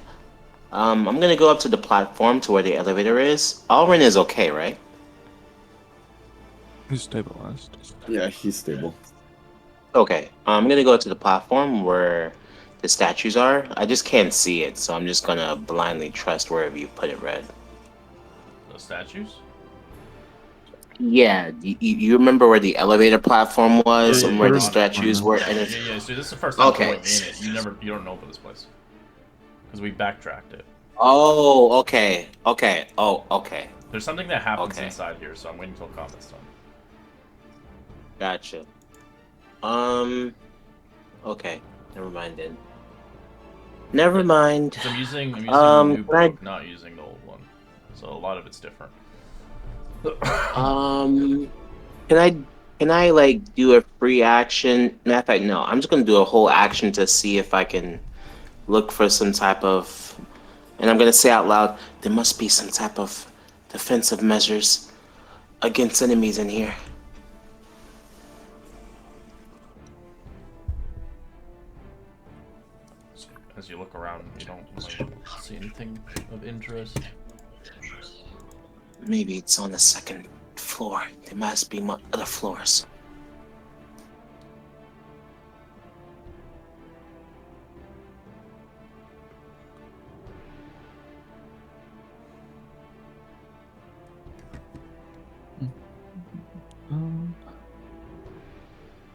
I'm gonna go up to the platform to where the elevator is. Alrin is okay, right? He's stabilized. Yeah, he's stable. Okay, I'm gonna go to the platform where the statues are. I just can't see it, so I'm just gonna blindly trust wherever you put it, Red. The statues? Yeah, you remember where the elevator platform was Yeah, and yeah, where you're the on it. statues were? Yeah, And yeah, it's, yeah. So this is the first time okay. going in it. You don't know about this place because we backtracked it. Oh, okay, okay. Oh, okay. There's something that happens Okay. inside here, so I'm waiting until combat's done. Gotcha. Okay. Never mind then. Never mind. 'Cause I'm using the new can I- book, not using the old one, so a lot of it's different. Um, can I like do a free action? Matter of fact, no. I'm just gonna do a whole action to see if I can look for some type of, and I'm gonna say out loud, there must be some type of defensive measures against enemies in here. As you look around, you don't really see anything of interest. Maybe it's on the second floor. There must be other floors.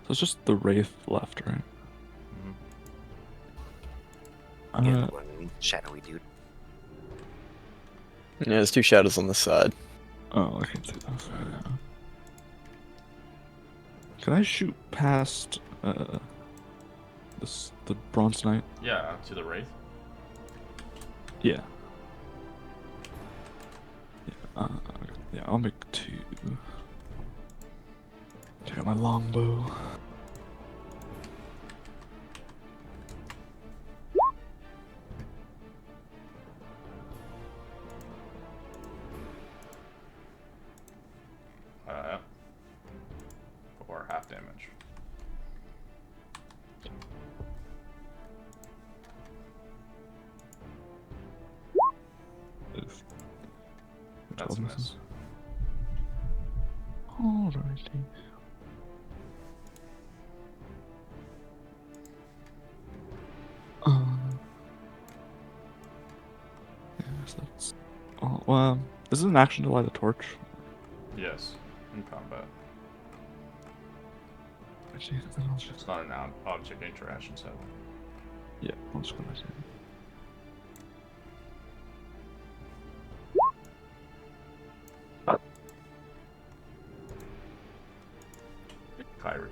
So it's just the Wraith left, right? Yeah, the one shadowy dude. Yeah, there's two shadows on the side. Oh, I can see those. Yeah. Can I shoot past the Bronze Knight? Yeah, to the Wraith. Yeah. Yeah, I'll make 2. Check out my longbow. Or half damage. Oof. That's a miss. Alrighty. Yes, that's. Oh, well, is it an action to light a torch? Yes, in combat. Actually, then I'll It's just. not an object interaction, so. Yeah, I'll just go back to it. Kyrie.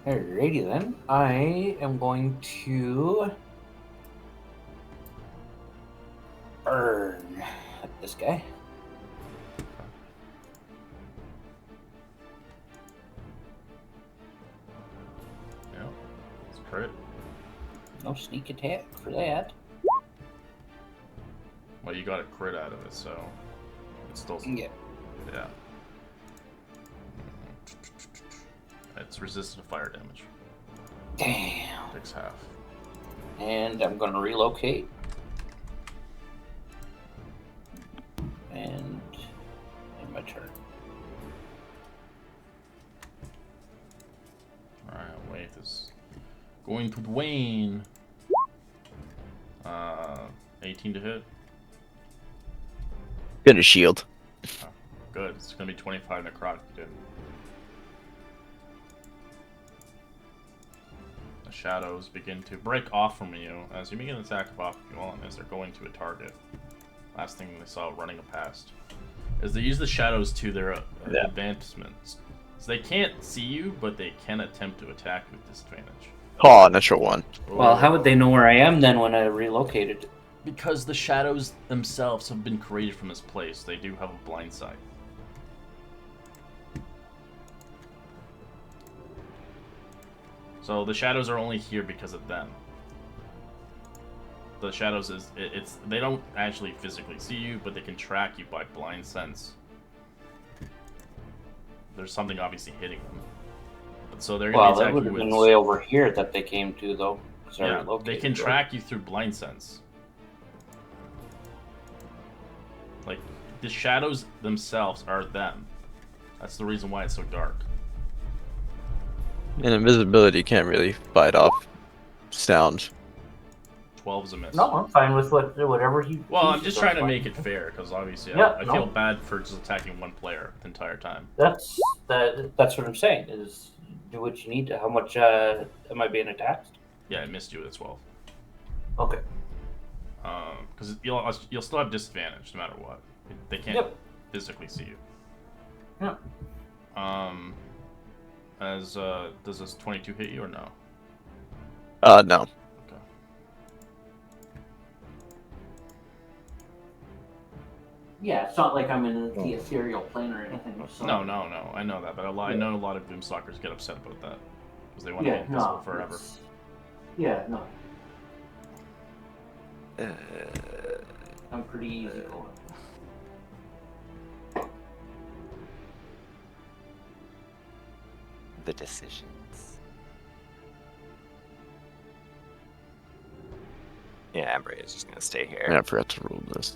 Alrighty then. I am going to burn this guy. Yeah, it's crit. No sneak attack for that. Well, you got a crit out of it, so it's still. Yeah. Yeah. It's resistant to fire damage. Damn. Takes half. And I'm going to relocate. And in my turn. Alright, Wraith is going to Dwayne. 18 to hit. Got a shield. Oh, good. It's gonna be 25 necrotic, dude. The shadows begin to break off from you as you begin an attack of opportunity as they're going to a target. Last thing they saw running past is they use the shadows to their advancements. So they can't see you, but they can attempt to attack with disadvantage. Oh, natural 1. Well, how would they know where I am then when I relocated? Because the shadows themselves have been created from this place. They do have a blind sight. So the shadows are only here because of them. The shadows it's they don't actually physically see you, but they can track you by blind sense. There's something obviously hitting them. But so they're Well, gonna that attack would you have with been way over here that they came to, though. 'Cause I yeah, they relocated, can right? track you through blind sense. Like the shadows themselves are them. That's the reason why it's so dark. And invisibility can't really fight off sound. 12 is a miss. No, I'm fine with whatever he. Well, I'm chooses, just trying to that's make fine. it fair, because obviously Yeah, I no. feel bad for just attacking one player the entire time. That's what I'm saying. Is do what you need to. How much am I being attacked? Yeah, I missed you with a 12. Okay. Because you'll still have disadvantage no matter what. They can't Yep. physically see you. Yeah. Does this 22 hit you or no? No. Okay. Yeah, it's not like I'm in the ethereal plane or anything. So. No. I know that, but I know a lot of Doomstalkers get upset about that because they want to be invisible forever. Yeah, no. Uh, I'm pretty easy going. the decisions. Yeah, Embry is just gonna stay here. I forgot to roll this.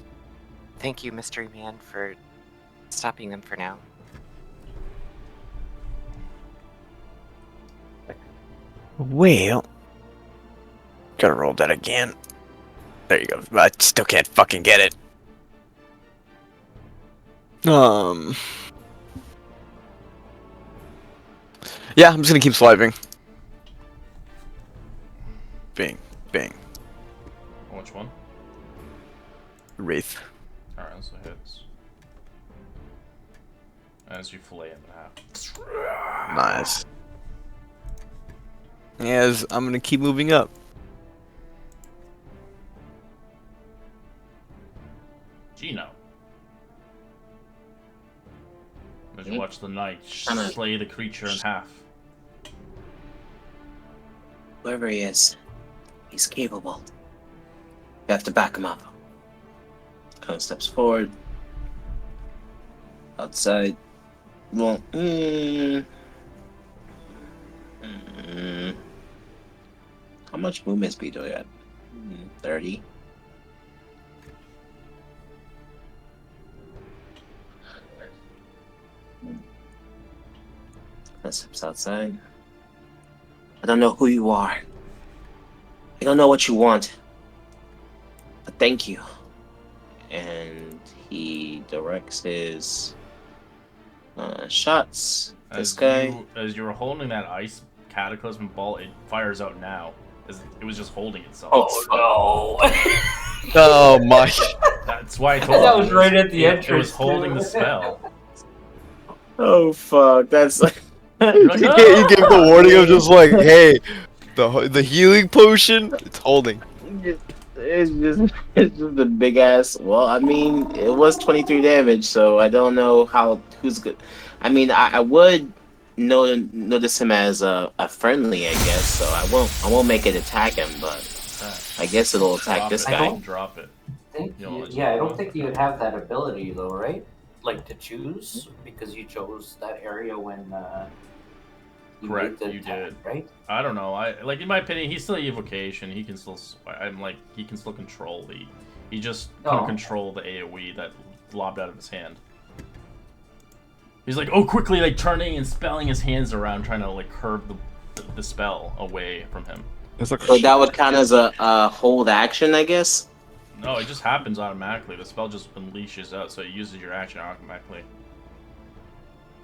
Thank you, Mystery Man, for stopping them for now. Well, gotta roll that again. There you go. I still can't fucking get it. Yeah, I'm just gonna keep swiping. Bing, bing. Which one? Wraith. Alright, so hits. As you fillet him in half. Nice. Yes, I'm gonna keep moving up. Gino. As you watch the knight Kinda- slay the creature in half. Whoever he is, he's capable. You have to back him up. Kind of steps forward. Outside. Well, how much movement speed do I got? 30. That steps outside. I don't know who you are. I don't know what you want. But thank you. And he directs his shots. This guy. As you were holding that ice cataclysm ball, it fires out now. It was just holding itself. Oh no! Oh my. That's why I told you. That was right at the It entrance. was holding too. the spell. Oh fuck! That's like. You're like, You "No!" gave the warning of just like, hey, the healing potion, it's holding. It's just a big ass. Well, I mean, it was 23 damage, so I don't know who's good. I mean, I would notice him as a friendly, I guess. So I won't make it attack him, but I guess it'll attack this Drop it. guy. Don't drop it. I don't think you would have that ability though, right? Like to choose because you chose that area when. Correct, made the you attack, did. right? I don't know. In my opinion, he's still evocation. He can still. He can still control the. He just couldn't control the AOE that lobbed out of his hand. He's like, oh, quickly, like turning and spelling his hands around, trying to like curve the spell away from him. It's like So that would count as a hold action, I guess. No, it just happens automatically. The spell just unleashes out, so it uses your action automatically.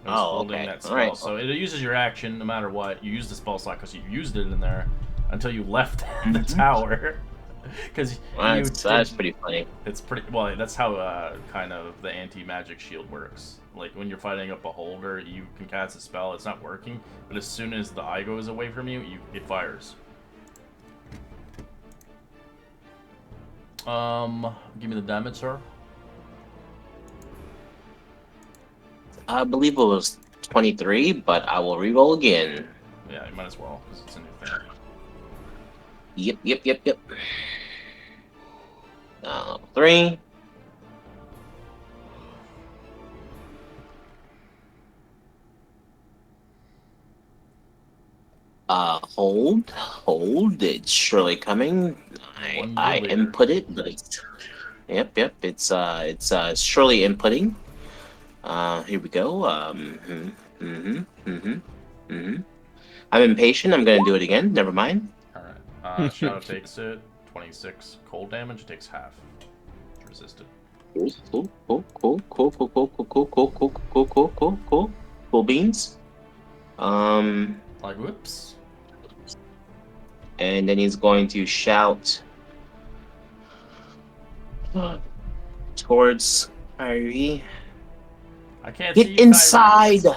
It was holding okay. that spell. Alright. So it uses your action no matter what. You use the spell slot because you used it in there until you left the tower. Because That's pretty funny. it's pretty well. That's how kind of the anti-magic shield works. Like when you're fighting a beholder, you can cast a spell. It's not working, but as soon as the eye goes away from you, it fires. Give me the damage, sir. I believe it was 23, but I will reroll again. Yeah, you might as well because it's a new thing. Yep. 3. Hold. It's surely coming. I input it, but yep. It's surely inputting. Here we go. I'm impatient. I'm gonna do it again. Never mind. All right. Shadow takes it. 26 cold damage. It takes half. It's resisted. Cool beans. Like, whoops. And then he's going to shout towards Kyrie. I can't see Get you, inside! Kyrie.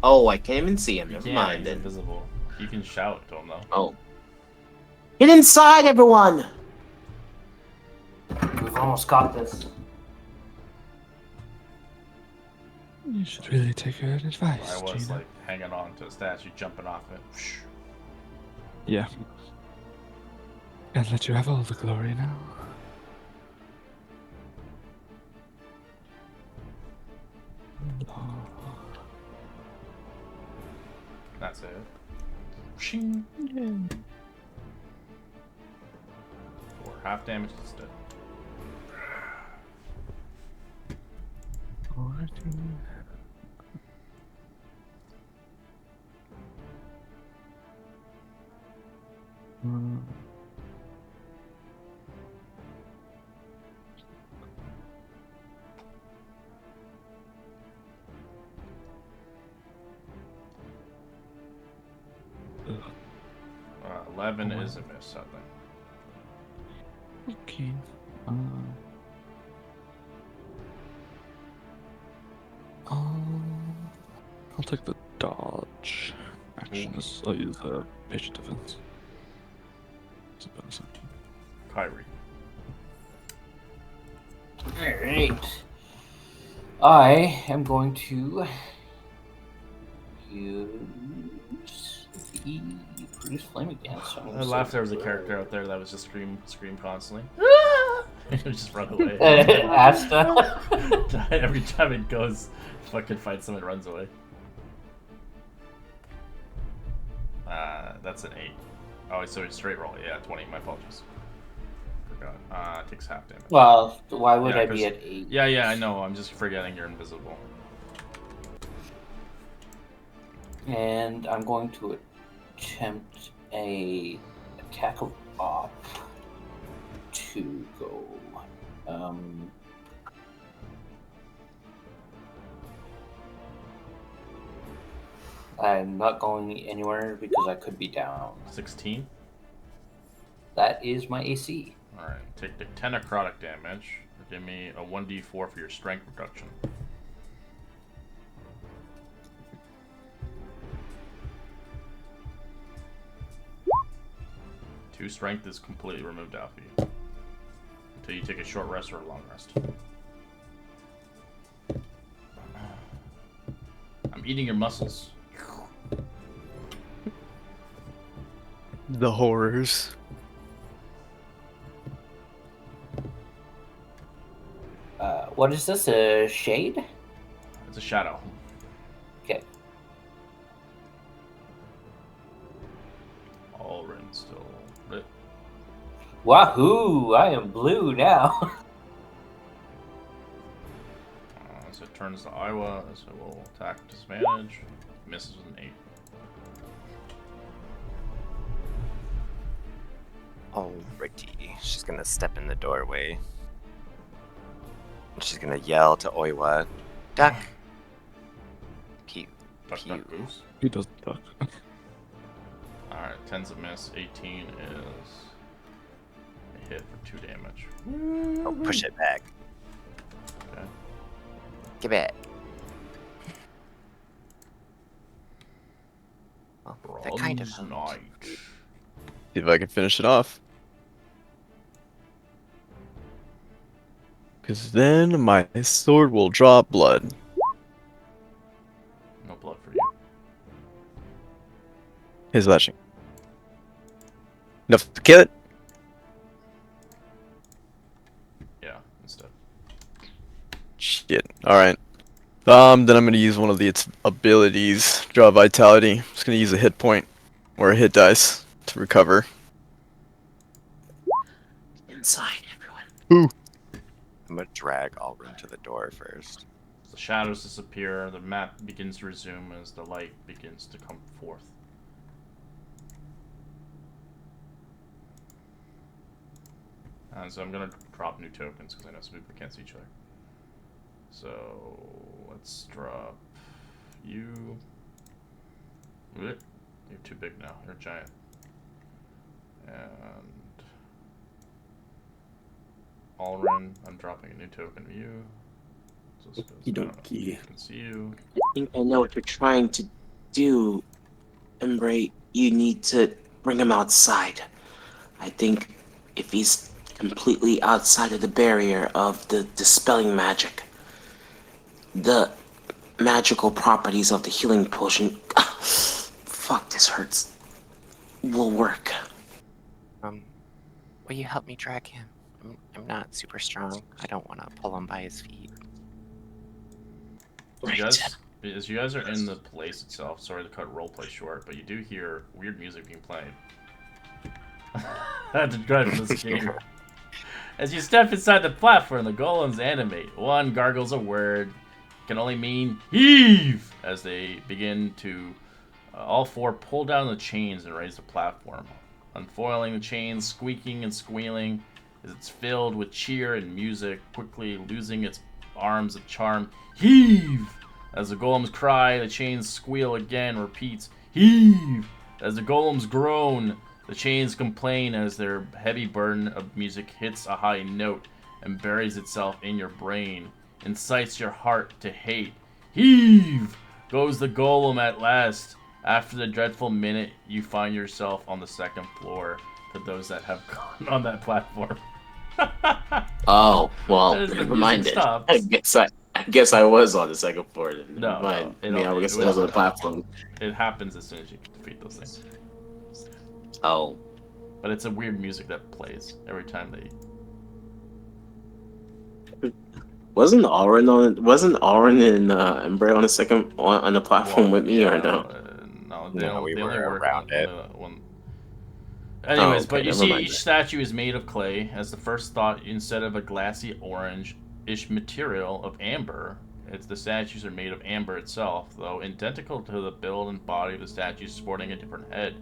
Oh, I can't even see him. You Never can't. mind He's then. invisible. You can shout to him though. Oh. Get inside, everyone! We've almost got this. You should really take her advice, I was Gina. like hanging on to a statue, jumping off it. Yeah. And let you have all the glory now. That's it. Shing. For half damage instead. Ugh. 11 is a miss, I think. Okay. I'll take the dodge action. I'll use patient defense. It's a bonus action. Kyrie. Alright. I am going to use the produce flame again. So I laughed there was a character out there that was just scream constantly. It would just run away. Asta. Every time it goes, fucking fights someone, it runs away. That's an 8. Oh, so it's straight roll. Yeah, 20. My apologies. Forgot. Takes half damage. Well, why would Yeah, I be 'cause- at 8? Yeah, I know. I'm just forgetting you're invisible. And I'm going to attempt a attack of op to go. I'm not going anywhere because I could be down. 16. That is my AC. Alright, take the 10 necrotic damage. Give me a 1d4 for your strength reduction. Two strength is completely removed out of you. Until you take a short rest or a long rest. I'm eating your muscles. The horrors. What is this? A shade? It's a shadow. Okay. Alrin still lit. Wahoo! I am blue now. So it turns to Iowa, so we'll attack with disadvantage. Misses with an 8. Alrighty. She's gonna step in the doorway. And she's gonna yell to Oiwa, "Duck!" Pew. Duck, Pew. duck, goose. He doesn't duck. Alright, 10's a miss. 18 is a hit for 2 damage. Oh, push it back. Okay. Give it. Well, that kind of Bronze Knight. See if I can finish it off. Because then my sword will draw blood. No blood for you. His slashing. Enough to kill it? Yeah, instead. Shit. Alright. Then I'm gonna use one of its abilities. Draw Vitality. Just gonna use a hit point. Or a hit dice to recover. Inside, everyone. I'm gonna drag Alrin to the door first. The shadows disappear, the map begins to resume as the light begins to come forth. So I'm gonna drop new tokens because I know some people can't see each other. So let's drop you. You're too big now. You're a giant. And Alrin, I'm dropping a new token to you. So You don't. I can see you. I think I know what you're trying to do, Embray. You need to bring him outside. I think if he's completely outside of the barrier of the dispelling magic, the magical properties of the healing potion, fuck, this hurts, will work. Will you help me drag him? I'm not super strong. I don't want to pull him by his feet. Right. As you guys are in the place itself, sorry to cut roleplay short, but you do hear weird music being played. I had to drive this game. As you step inside the platform, the golems animate. One gargles a word, can only mean heave, as they begin to, all four pull down the chains and raise the platform. Unfoiling the chains, squeaking and squealing, as it's filled with cheer and music, quickly losing its arms of charm. Heave! As the golems cry, the chains squeal again, repeats, heave! As the golems groan, the chains complain as their heavy burden of music hits a high note and buries itself in your brain, incites your heart to hate. Heave! Goes the golem at last. After the dreadful minute, you find yourself on the second floor for those that have gone on that platform. Oh, well, As the never music mind it. stops. I guess I was on the second floor then. Never No, mind. no, I mean, I guess I was on the platform. It happens as soon as you defeat those things. Oh. But it's a weird music that plays every time they. Wasn't Auron and Embray on the second on the platform with me or no? No, No, we they were only work around it. when. Anyways, okay, but you never see mind each that. statue is made of clay. As the first thought, instead of a glassy orange-ish material of amber, the statues are made of amber itself, though identical to the build and body of the statues sporting a different head.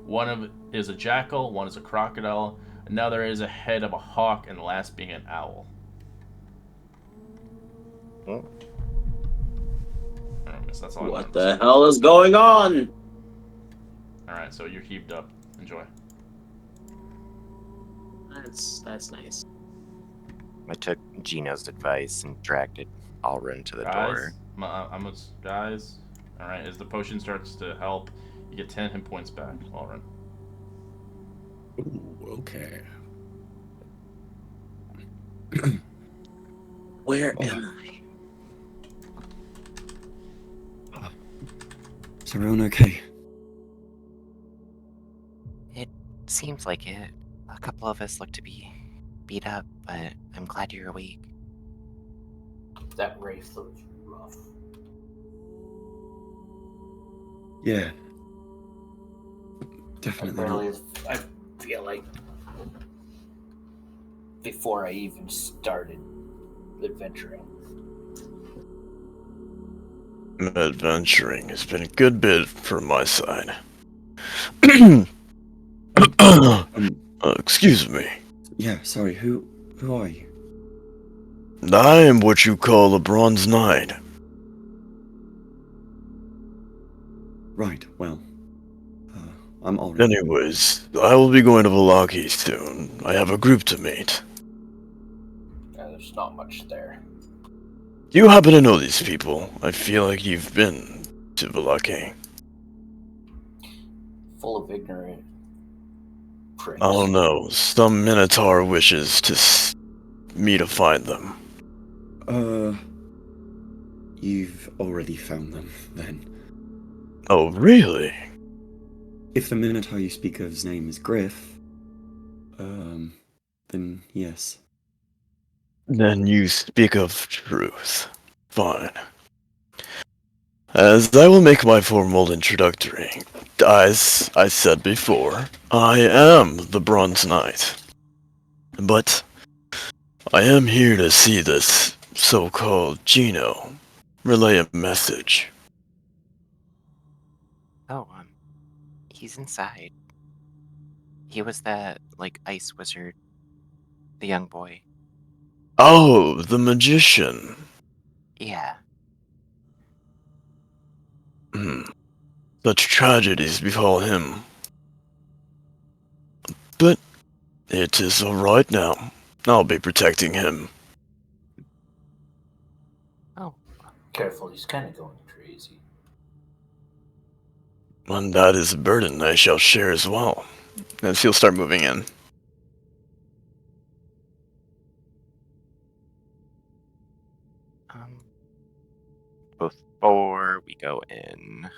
One is a jackal, one is a crocodile, another is a head of a hawk, and the last being an owl. Oh. Anyways, that's all I What wanted to the say. hell is going on? Alright, so you're heaved up. Enjoy. That's nice. I took Gino's advice and dragged it Alrin to the door. Guys. Alright, as the potion starts to help, you get 10 hit points back, Alrin. Ooh, okay. Where Oh. am I? Is everyone okay? It seems like it. A couple of us look to be beat up, but I'm glad you're awake. That race looks rough. Yeah. Definitely not. I feel like before I even started adventuring. Adventuring has been a good bit from my side. Excuse me. Yeah, sorry, who are you? I am what you call a bronze knight. Right, well. I'm Alrin. Anyways, I will be going to Valaki soon. I have a group to meet. There's not much there. Do you happen to know these people? I feel like you've been to Valaki. Full of ignorant pricks. Oh no, some Minotaur wishes to me to find them. You've already found them, then. Oh really? If the Minotaur you speak of's name is Griff, then yes. Then you speak of truth. Fine. As I will make my formal introductory, as I said before, I am the Bronze Knight. But I am here to see this so-called Gino relay a message. Oh, he's inside. He was that, ice wizard The young boy. Oh, the magician. Yeah. Such tragedies befall him. But it is alright now. I'll be protecting him. Oh. Careful, he's kind of going crazy. And that is a burden I shall share as well. As he'll start moving in. Before we go in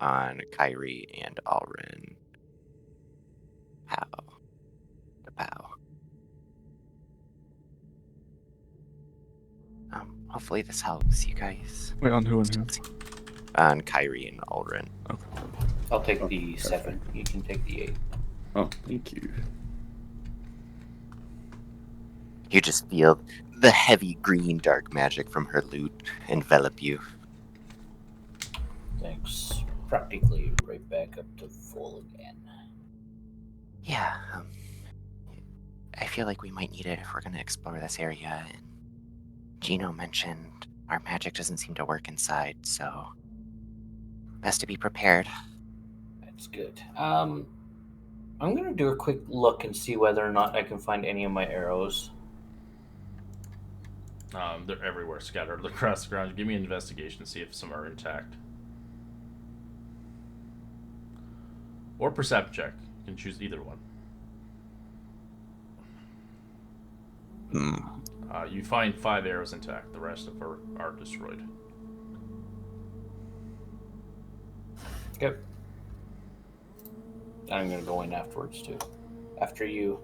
on Kyrie and Alrin. Pow. Pow. Hopefully this helps you guys. Wait, on who and who? On Kyrie and Alrin. Okay. I'll take the 7. You can take the 8. Oh, thank you. You just feel the heavy green dark magic from her loot envelop you. Thanks. Practically right back up to full again. Yeah, I feel like we might need it if we're going to explore this area. And Gino mentioned our magic doesn't seem to work inside, so best to be prepared. That's good. I'm gonna do a quick look and see whether or not I can find any of my arrows. They're everywhere, scattered across the ground. Give me an investigation to see if some are intact. Or perception check. You can choose either one. You find 5 arrows intact. The rest of are destroyed. Yep. I'm gonna go in afterwards too. After you.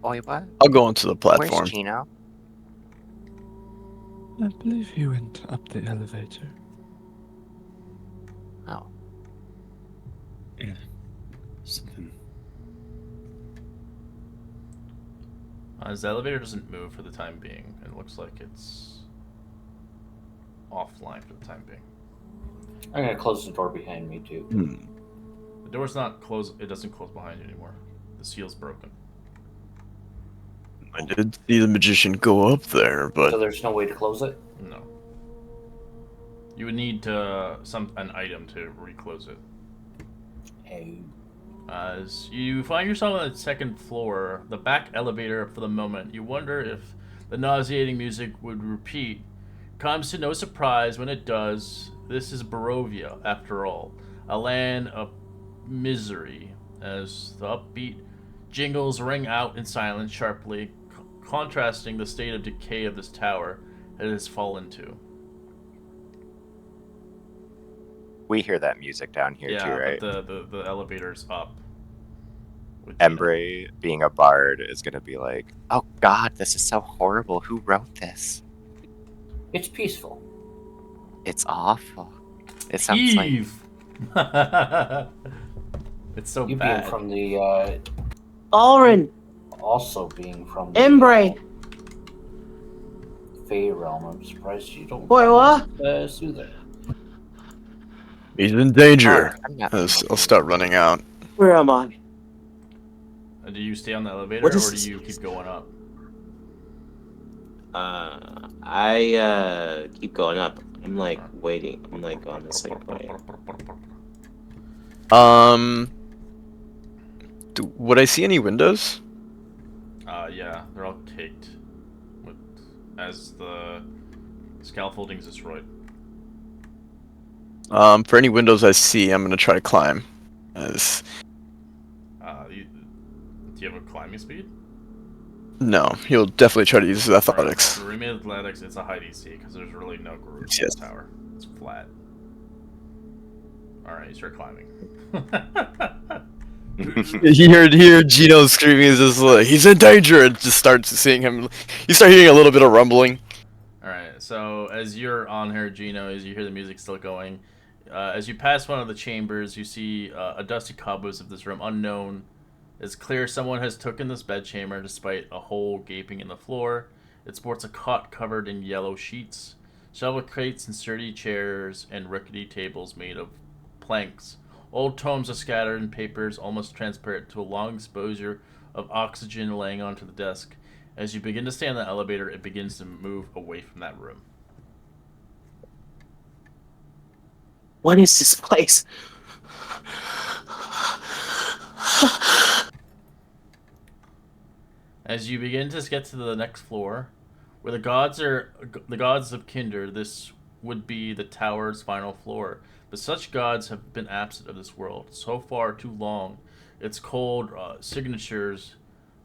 Boy, what? I'll go onto the platform. Where's Gino? I believe he went up the elevator. Oh. Yeah. Something. The elevator doesn't move for the time being. It looks like it's offline for the time being. I'm gonna close the door behind me too. The door's not closed. It doesn't close behind you anymore. The seal's broken. I did see the magician go up there, So but there's no way to close it? No. You would need an item to reclose it. Hey. As you find yourself on the 2nd floor, the back elevator for the moment, you wonder if the nauseating music would repeat. Comes to no surprise when it does. This is Barovia, after all, a land of misery, as the upbeat jingles ring out in silence sharply, contrasting the state of decay of this tower it has fallen to. We hear that music down here too, right? But the elevator's up. Embray, being a bard, is going to be like, oh god, this is so horrible. Who wrote this? It's peaceful. It's awful. It sounds like... Eve! It's so You bad. being from the, Alrin, also being from the Embray. Fey realm, I'm surprised you don't. Boy, what? Soother. he's in danger. I'm not I'll start running out. Where am I? Do you stay on the elevator What or is do you keep going up? I keep going up. I'm like waiting. I'm like on this like way. Would I see any windows? Yeah, they're all caked as the scaffolding's destroyed. For any windows I see, I'm gonna try to climb. As Do you have a climbing speed? no, he'll definitely try to use his athletics. For remaining athletics, it's a high DC because there's really no grooves in Yes. the tower. It's flat. Alright, you start climbing. You hear Gino screaming, is just like, he's in danger, and just starts seeing him. You start hearing a little bit of rumbling. Alright, so as you're on here, Gino, as you hear the music still going, as you pass one of the chambers, you see a dusty cobwebs of this room, unknown. It's clear someone has taken this bedchamber despite a hole gaping in the floor. It sports a cot covered in yellow sheets, shelved crates and sturdy chairs and rickety tables made of planks Old tomes are scattered and papers almost transparent to a long exposure of oxygen laying onto the desk. As you begin to stay in the elevator, it begins to move away from that room. What is this place? As you begin to get to the next floor, where the gods of Kinder, this would be the tower's final floor. But such gods have been absent of this world so far too long. Its cold signatures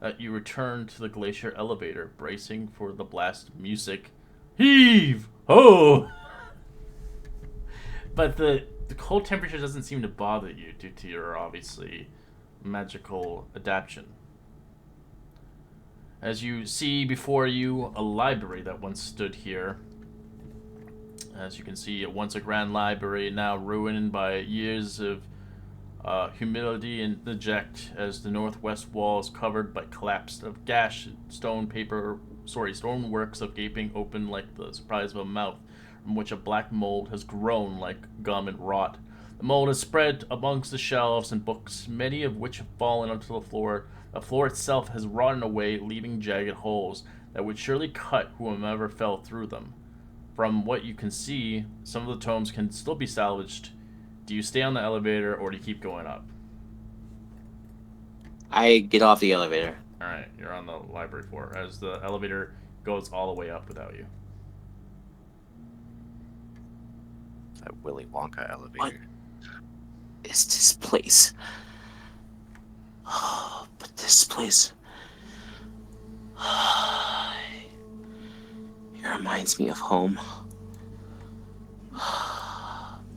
that you return to the glacier elevator, bracing for the blast music. Heave! Ho! But the cold temperature doesn't seem to bother you due to your obviously magical adaptation. As you see before you a library that once stood here. As you can see, once a grand library, now ruined by years of humility and neglect, as the northwest wall is covered by collapsed of gash stoneworks of gaping open like the surprise of a mouth, from which a black mold has grown like gum and rot. The mold has spread amongst the shelves and books, many of which have fallen onto the floor. The floor itself has rotten away, leaving jagged holes that would surely cut whomever fell through them. From what you can see, some of the tomes can still be salvaged. Do you stay on the elevator or do you keep going up? I get off the elevator. Alright, you're on the library floor as the elevator goes all the way up without you. That Willy Wonka elevator. What is this place? Oh, but this place. It reminds me of home.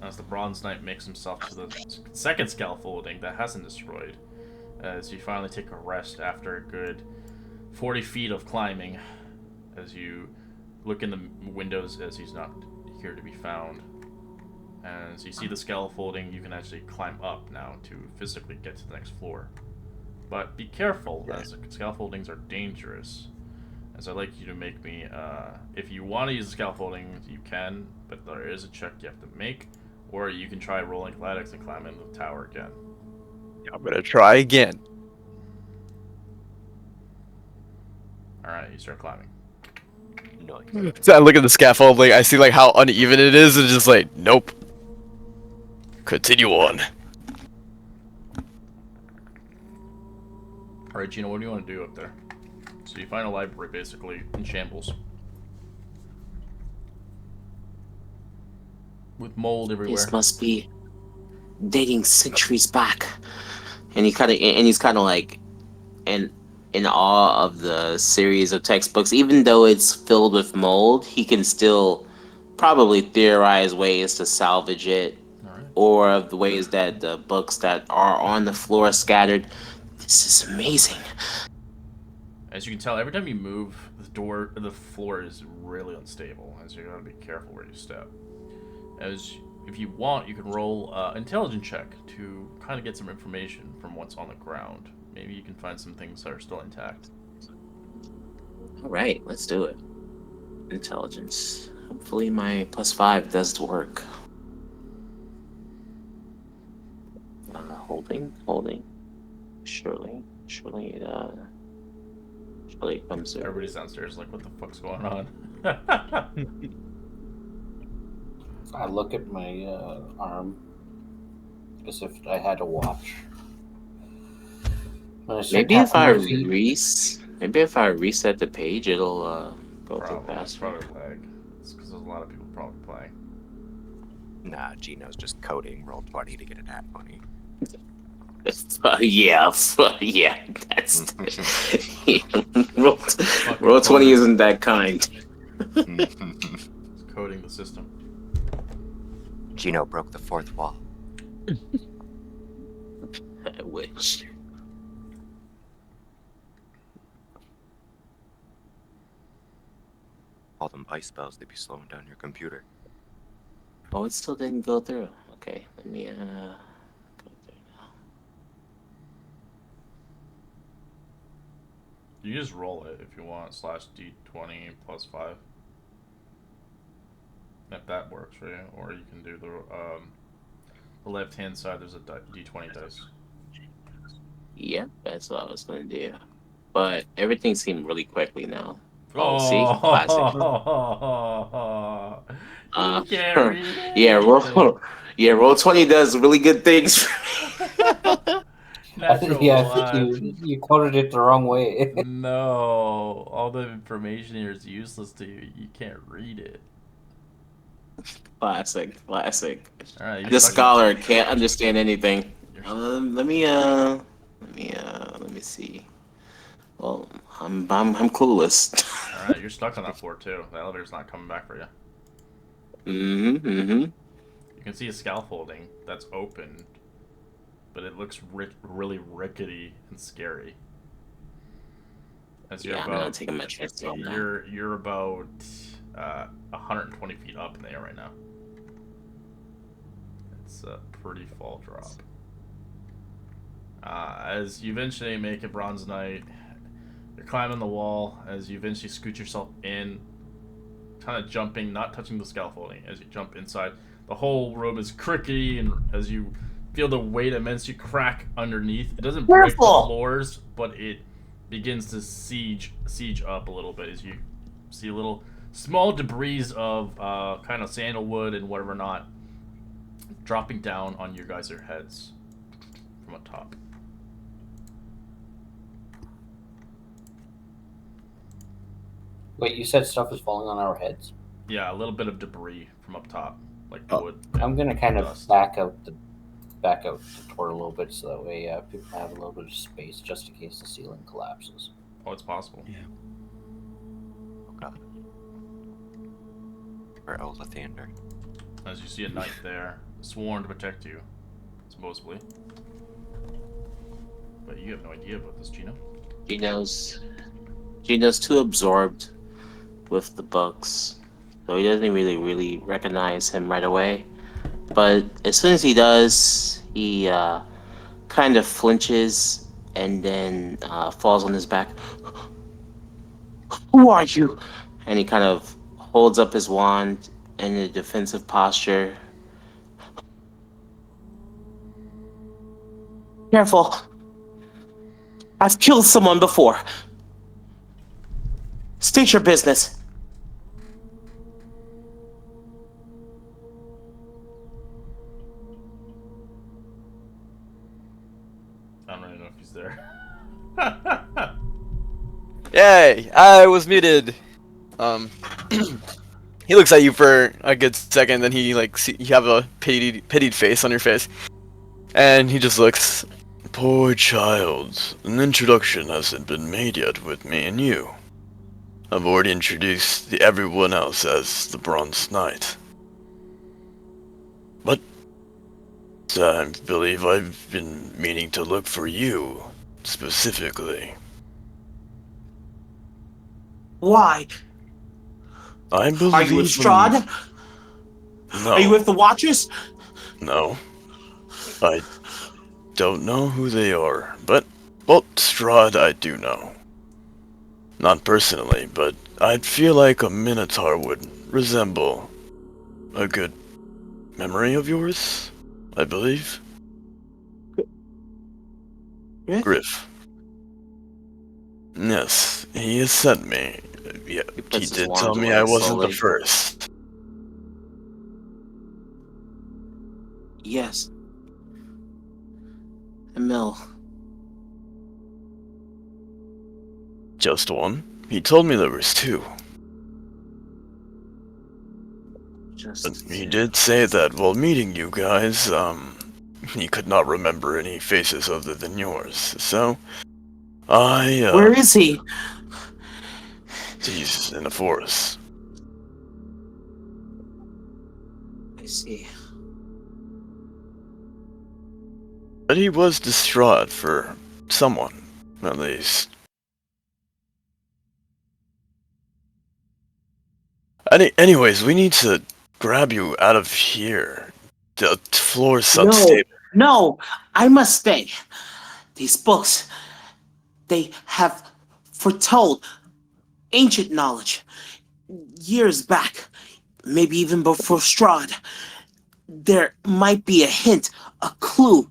As the Bronze Knight makes himself to the second scaffolding that hasn't destroyed, as you finally take a rest after a good 40 feet of climbing, as you look in the windows as he's not here to be found. As you see the scaffolding, you can actually climb up now to physically get to the next floor. But be careful, as the scaffoldings are dangerous. As I'd like you to make me, if you want to use the scaffolding, you can, but there is a check you have to make, or you can try rolling athletics and climb into the tower again. I'm gonna try again. Alright, you start climbing. Nice. So I look at the scaffolding, I see like how uneven it is, and just like, nope. Continue on. Alright, Gina, what do you want to do up there? So you find a library basically in shambles. With mold everywhere. This must be dating centuries back. And he's kind of like in awe of the series of textbooks. Even though it's filled with mold, he can still probably theorize ways to salvage it, Alright. or of the ways that the books that are on the floor scattered. This is amazing. As you can tell, every time you move, the floor is really unstable, as you gotta be careful where you step. As if you want, you can roll intelligence check to kind of get some information from what's on the ground. Maybe you can find some things that are still intact. All right, let's do it. Intelligence. Hopefully my +5 does the work. Holding. Surely it comes through. Everybody's downstairs like, what the fuck's going on? I look at my arm as if I had a watch. Maybe if I reset the page, it'll go through Probably. It's faster. probably lag. It's because there's a lot of people probably playing. Nah, Gino's just coding. Roll 20 to get an at 20. Yeah, that's roll 20 isn't that kind. It's coding the system. Gino broke the fourth wall. I wish. All them ice spells, they'd be slowing down your computer. Oh, it still didn't go through. Okay, let me go through now. You just roll it if you want, /d20 +5. If that works for you, or you can do the The left-hand side, there's a d20 dice. Yep, that's what I was gonna do. But everything seemed really quickly now. Oh, see, classic. Oh, Uh, you can't read yeah, anything. roll 20 does really good things. Natural Yeah, I think one. you coded it the wrong way. No, all the information here is useless to you. You can't read it. Classic. All right, you're The stuck on scholar can't understand anything. You're, Let me see. Well, I'm clueless. all right, you're stuck on that floor too. The elevator's not coming back for you. Mm-hmm. You can see a scaffolding that's open, but it looks really rickety and scary. As you're Yeah, I'm not about, taking my chances on that. you're about 120 feet up in the air right now. It's a pretty fall drop. As you eventually make it Bronze Knight, you're climbing the wall. As you eventually scoot yourself in, kind of jumping, not touching the scaffolding. As you jump inside, the whole room is crickety, and as you feel the weight immensely crack underneath, it doesn't break the Careful! floors, but it begins to siege up a little bit as you see little small debris of kind of sandalwood and whatever not dropping down on your guys' heads from on top. Wait, you said stuff is falling on our heads? Yeah, a little bit of debris from up top, like Oh. wood. I'm gonna kind of dust. back out the door a little bit so that way people have a little bit of space just in case the ceiling collapses. Oh, it's possible. Yeah. Oh god. Or Olathander. As you see a knight there, sworn to protect you, supposedly. But you have no idea about this, Gino. Gino's too absorbed with the books, so he doesn't really recognize him right away. But as soon as he does, he kind of flinches and then falls on his back. Who are you? And he kind of holds up his wand in a defensive posture. Careful. I've killed someone before. State your business. I don't really know if he's there. Yay! I was muted. He looks at you for a good second, then he you have a pitied face on your face, and he just looks. Poor child, an introduction hasn't been made yet with me and you. I've already introduced everyone else as the Bronze Knight. But I believe I've been meaning to look for you, specifically. Why? I believe. Are you with Strahd? No. Are you with the Watchers? No. I don't know who they are, but, well, Strahd I do know. Not personally, but I'd feel like a Minotaur would resemble a good memory of yours, I believe. Griff. Yes, he has sent me. Yeah, he puts his did wand tell me away I wasn't the slowly. first. Yes. Emil. Just one? He told me there was two. But he did say that while meeting you guys, he could not remember any faces other than yours. So, Where is he? He's in the forest. I see. But he was distraught for someone, at least. Anyways, we need to grab you out of here. The floor's unstable. No, I must stay. These books, they have foretold ancient knowledge. Years back, maybe even before Strahd. There might be a hint, a clue,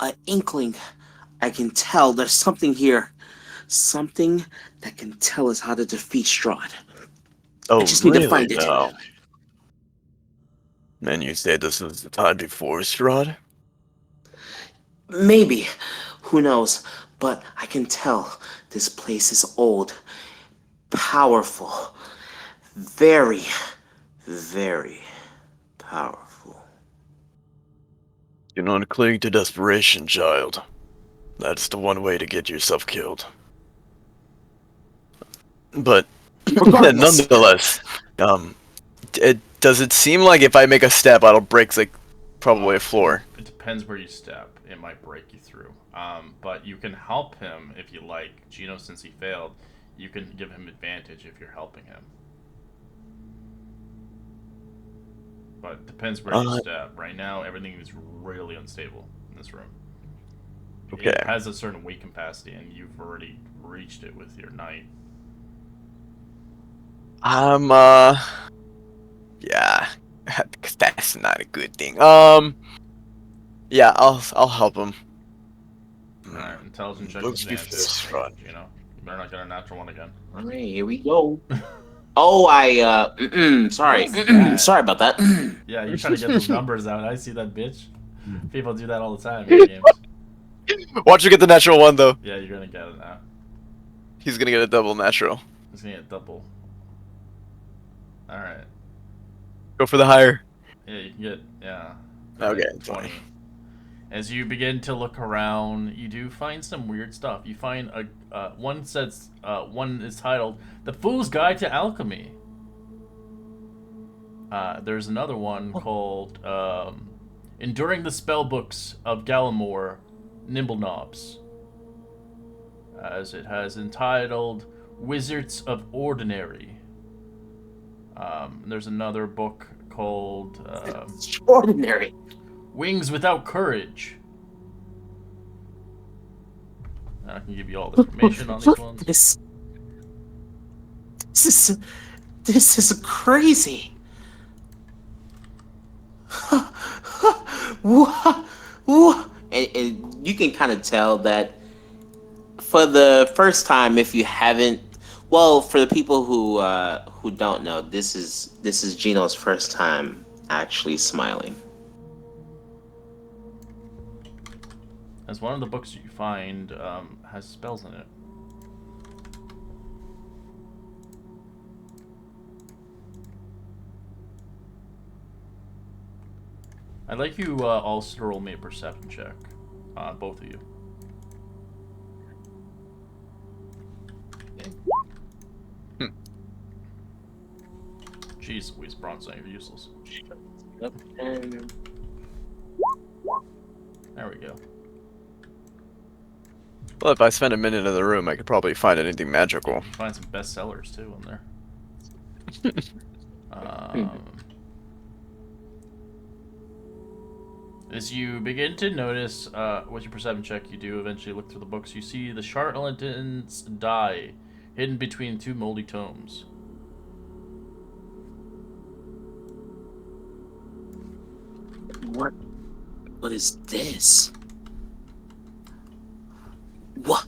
an inkling. I can tell there's something here. Something that can tell us how to defeat Strahd. I Oh, just need to really find it. now? And you say this was the time before Strahd? Maybe. Who knows? But I can tell this place is old, powerful, very, very powerful. Do not cling to desperation, child. That's the one way to get yourself killed. But Regardless, nonetheless, does it seem like if I make a step, it'll break like probably a floor? It depends where you step. It might break you through. But you can help him if you like. Gino, since he failed, you can give him advantage if you're helping him. But it depends where you step. Right now, everything is really unstable in this room. Okay. It has a certain weight capacity, and you've already reached it with your knight. Yeah, because that's not a good thing. Yeah, I'll help him. Alright, intelligence check Looks advantage. fist run. You know, you better not get a natural one again. alright, here we go. Oh, sorry. What's that? Sorry about that. Yeah, you're trying to get those numbers out. I see that, bitch. People do that all the time in games. Watch you get the natural one though. Yeah, you're gonna get it now. He's gonna get a double natural. He's gonna get double. Alright. Go for the higher. Yeah, you can get, yeah. Okay, 20. As you begin to look around, you do find some weird stuff. You find one is titled "The Fool's Guide to Alchemy." There's another one called "Enduring the Spellbooks of Gallimore, Nimble Knobs," as it has entitled "Wizards of Ordinary." There's another book called Extraordinary. Wings Without Courage. I can give you all the information on these ones. This is crazy. And you can kind of tell that for the first time, if you haven't, well, for the people who don't know, this is Gino's first time actually smiling. As one of the books you find has spells in it. I'd like you all to roll me a perception check. Both of you. Jeez, Louise Bronson, you're useless. Yep. And There we go. Well, if I spend a minute in the room, I could probably find anything magical. You find some bestsellers too in there. As you begin to notice, with your perception check, you do eventually look through the books. You see the charlatan's die hidden between two moldy tomes. what is this? What?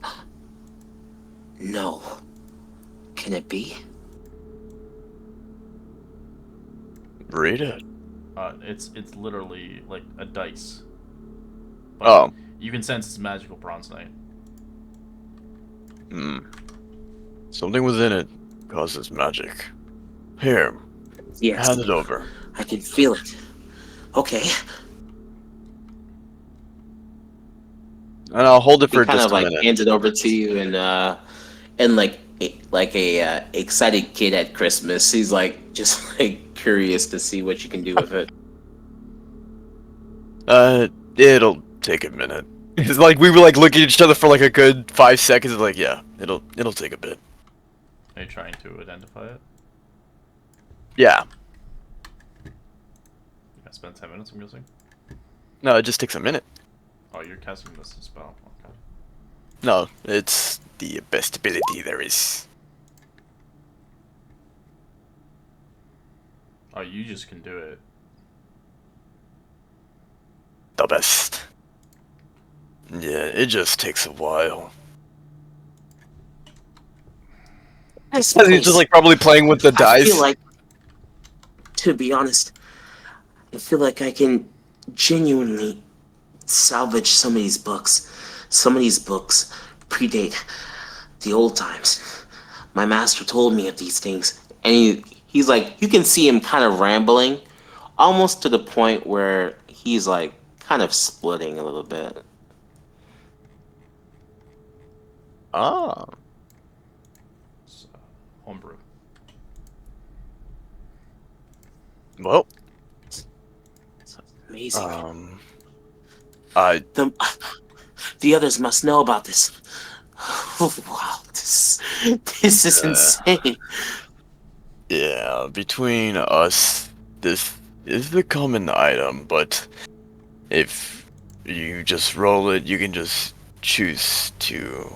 No. Can it be? Read it. It's literally like a dice. Oh. You can sense it's magical bronze knight. Something was in it. Causes magic. Here. Yes. Hand it over. I can feel it. Okay. And I'll hold it He for kind just of a like minute. hands it over to you, and like a excited kid at Christmas. He's like just like curious to see what you can do with it. It'll take a minute. It's like we were like looking at each other for like a good 5 seconds. Like, yeah, it'll take a bit. Are you trying to identify it? Yeah. You gotta spend 10 minutes, I'm guessing? No, it just takes a minute. Oh, you're casting this spell. Okay. No, it's the best ability there is. Oh, you just can do it. that's... Yeah, it just takes a while. This He's just place, like probably playing with the I feel dice. like, to be honest, I feel like I can genuinely salvage some of these books. Some of these books predate the old times. My master told me of these things, and he's like, you can see him kind of rambling, almost to the point where he's like kind of splitting a little bit. Ah. It's, homebrew. Well, It's amazing. I The others must know about this. Wow, this is insane. yeah, between us, this is the common item, but if you just roll it, you can just choose to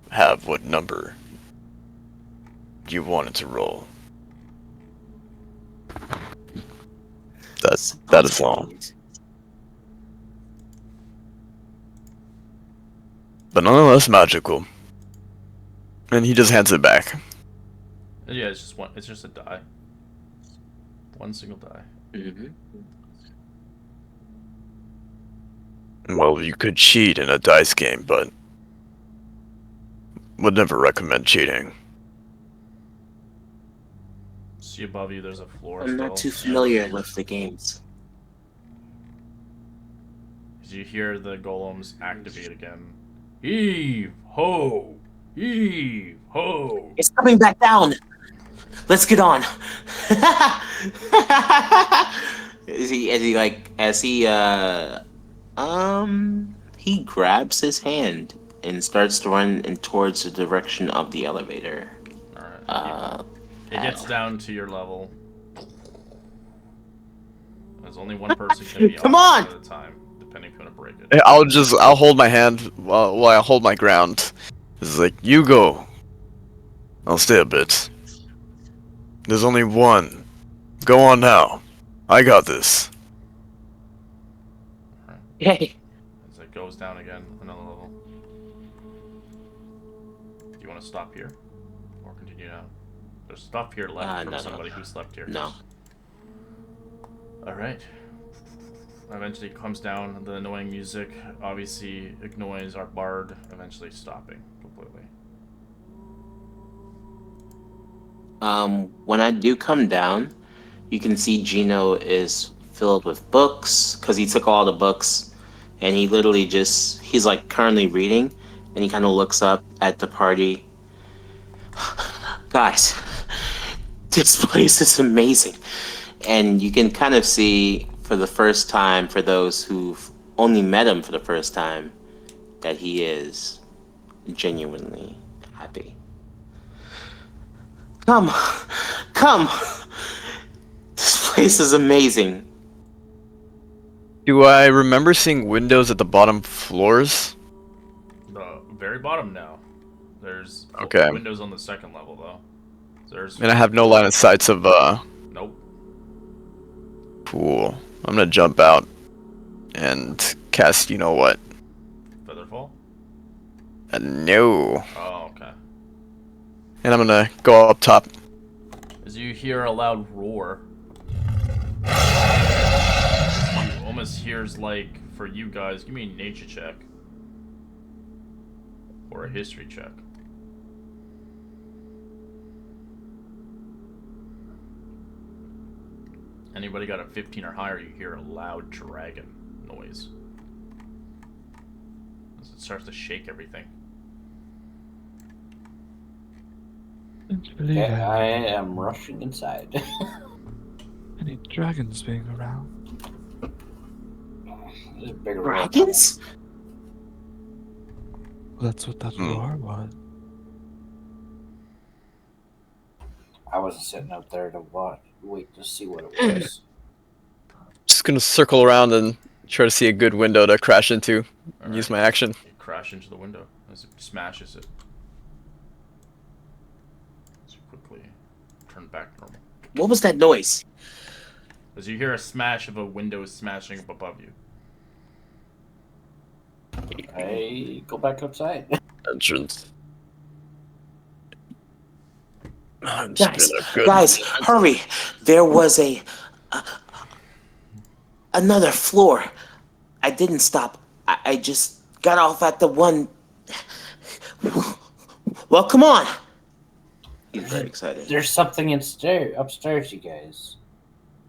have what number you want it to roll. That is all. Brilliant. But nonetheless magical. And he just hands it back. Yeah, it's just one. It's just a die. One single die. Mhm. Well, you could cheat in a dice game, but would never recommend cheating. See above you, there's a floor. I'm not too still. familiar with the games. As you hear the golems activate again. Heave ho! Heave ho! It's coming back down. Let's get on. He grabs his hand and starts to run in towards the direction of the elevator. Alright. It gets down to your level. There's only one person can be Come on on! at a time, depending if you want to break it. I'll hold my hand while I hold my ground. It's like, you go. I'll stay a bit. There's only one. Go on now. I got this. Hey, As it goes down again, another level. Do you want to stop here? Or continue now? There's stuff here left from no. somebody who slept here. no. Alright. Eventually it comes down, the annoying music obviously ignores our bard, eventually stopping completely. When I do come down, you can see Gino is filled with books because he took all the books, and he literally he's like currently reading, and he kind of looks up at the party. Guys, this place is amazing, and you can kind of see for the first time, for those who've only met him for the first time, that he is genuinely happy. Come! This place is amazing. Do I remember seeing windows at the bottom floors? The very bottom now. There's Okay. windows on the second level though. There's And I have no line of sights of, Nope. Cool. I'm gonna jump out and cast you know what. Featherfall? No. Oh, okay. And I'm gonna go up top. As you hear a loud roar, you almost hears like, for you guys, give me a nature check. Or a history check. Anybody got a 15 or higher, you hear a loud dragon noise. As it starts to shake everything. Okay, I am rushing inside. Any dragons being around? There's a bigger Dragons? Well, that's what that roar was. I wasn't sitting out there to wait to see what it was. Just gonna circle around and try to see a good window to crash into. And use my action. You crash into the window as it smashes it. As you quickly turn back to normal. What was that noise? As you hear a smash of a window smashing up above you. I go back outside. Entrance. It's been Guys, a good guys, minute. hurry! There was another floor. I didn't stop. I just got off at the one. Well, come on! He's very excited. There's something upstairs, you guys.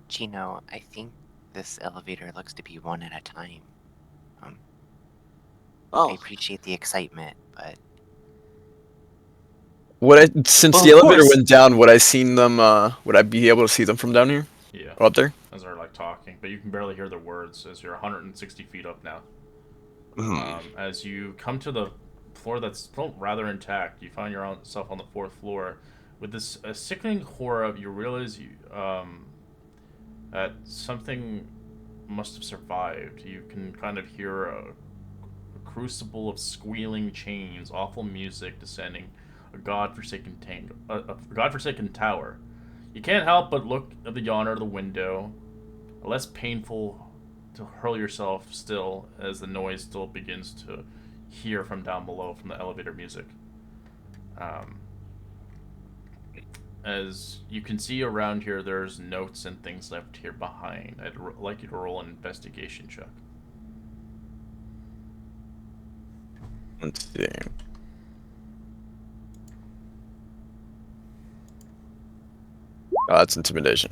Gino, I think this elevator looks to be one at a time. I Oh, appreciate the excitement, but Since Well, the of elevator course. went down, would I seen them? Would I be able to see them from down here Yeah, or up there? as they're like talking, but you can barely hear their words as you're 160 feet up now. As you come to the floor that's still rather intact, you find yourself on the fourth floor. With this sickening horror, you realize that something must have survived. You can kind of hear a crucible of squealing chains, awful music descending, a godforsaken tower. You can't help but look at the yonder of the window, less painful to hurl yourself still as the noise still begins to hear from down below from the elevator music. As you can see around here, there's notes and things left here behind. I'd like you to roll an investigation check. Let's see. That's intimidation.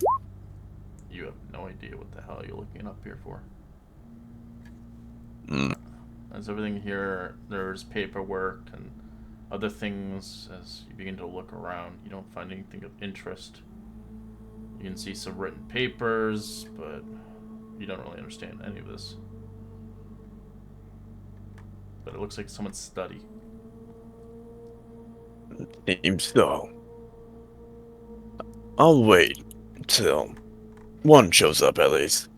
You have no idea what the hell you're looking up here for. Mm. As everything here, there's paperwork and other things. As you begin to look around, you don't find anything of interest. You can see some written papers, but you don't really understand any of this. But it looks like someone's study. Seems so. I'll wait till one shows up at least.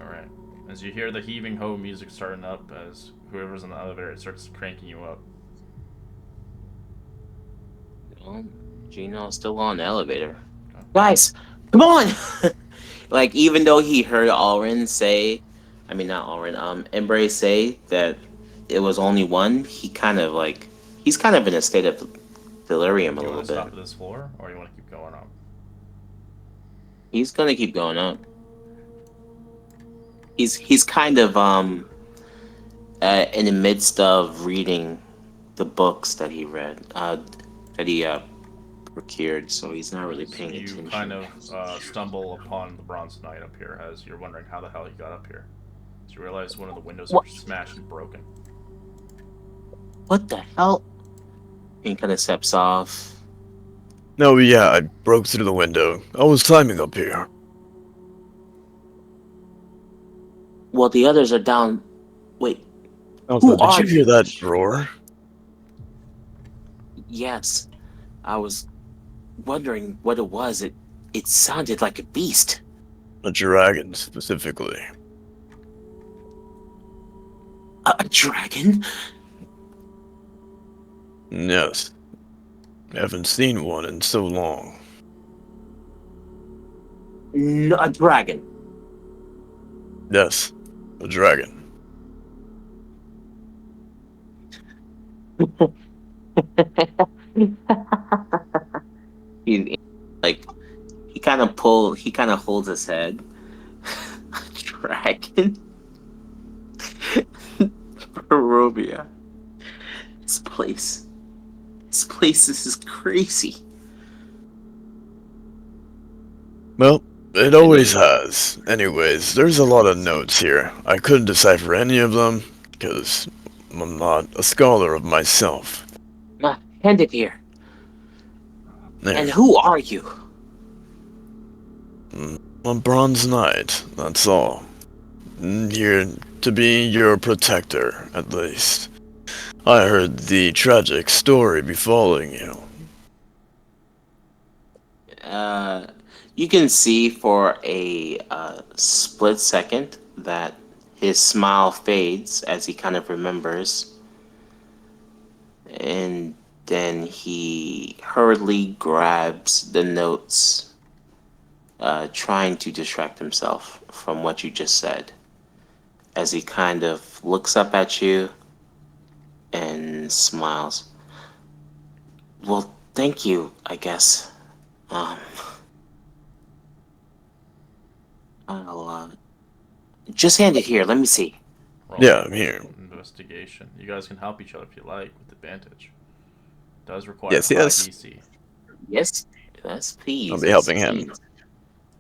Alright. As you hear the heaving ho music starting up, as whoever's in the elevator starts cranking you up. Well, Gino's still on the elevator. Guys, come on! Like, even though he heard Alrin say, I mean, not Alrin, Embrace say that it was only one, he's kind of in a state of delirium a Do you little want to stop bit. at this floor, or you want to keep going up? He's gonna keep going up. He's kind of, in the midst of reading the books that he read, that he, procured, so he's not really paying You attention. kind of stumble upon the Bronze Knight up here as you're wondering how the hell he got up here. So you realize one of the windows are smashed and broken. What the hell? He kind of steps off. No, yeah, I broke through the window. I was climbing up here. Well, the others are down. Wait, Also, Who are did you you? hear that roar? yes. I was wondering what it was. It sounded like a beast. A dragon, specifically. A dragon? Yes. I haven't seen one in so long. No, a dragon. Yes, a dragon. He like he kind of holds his head. A dragon. Barovia. This place. This is crazy. Well, it always has. Anyways, there's a lot of notes here. I couldn't decipher any of them, because I'm not a scholar of myself. Hand it here. There. And who are you? A bronze knight, that's all. Here to be your protector, at least. I heard the tragic story befalling you. You can see for a split second that his smile fades as he kind of remembers. And then he hurriedly grabs the notes, trying to distract himself from what you just said. as he kind of looks up at you and smiles. Well, thank you, I guess. Um, I'll, just hand it here. Let me see. Roll Yeah, I'm here. investigation. You guys can help each other if you like with advantage. Does require Yes, high yes. DC. Yes, please. I'll be Yes, helping him. please.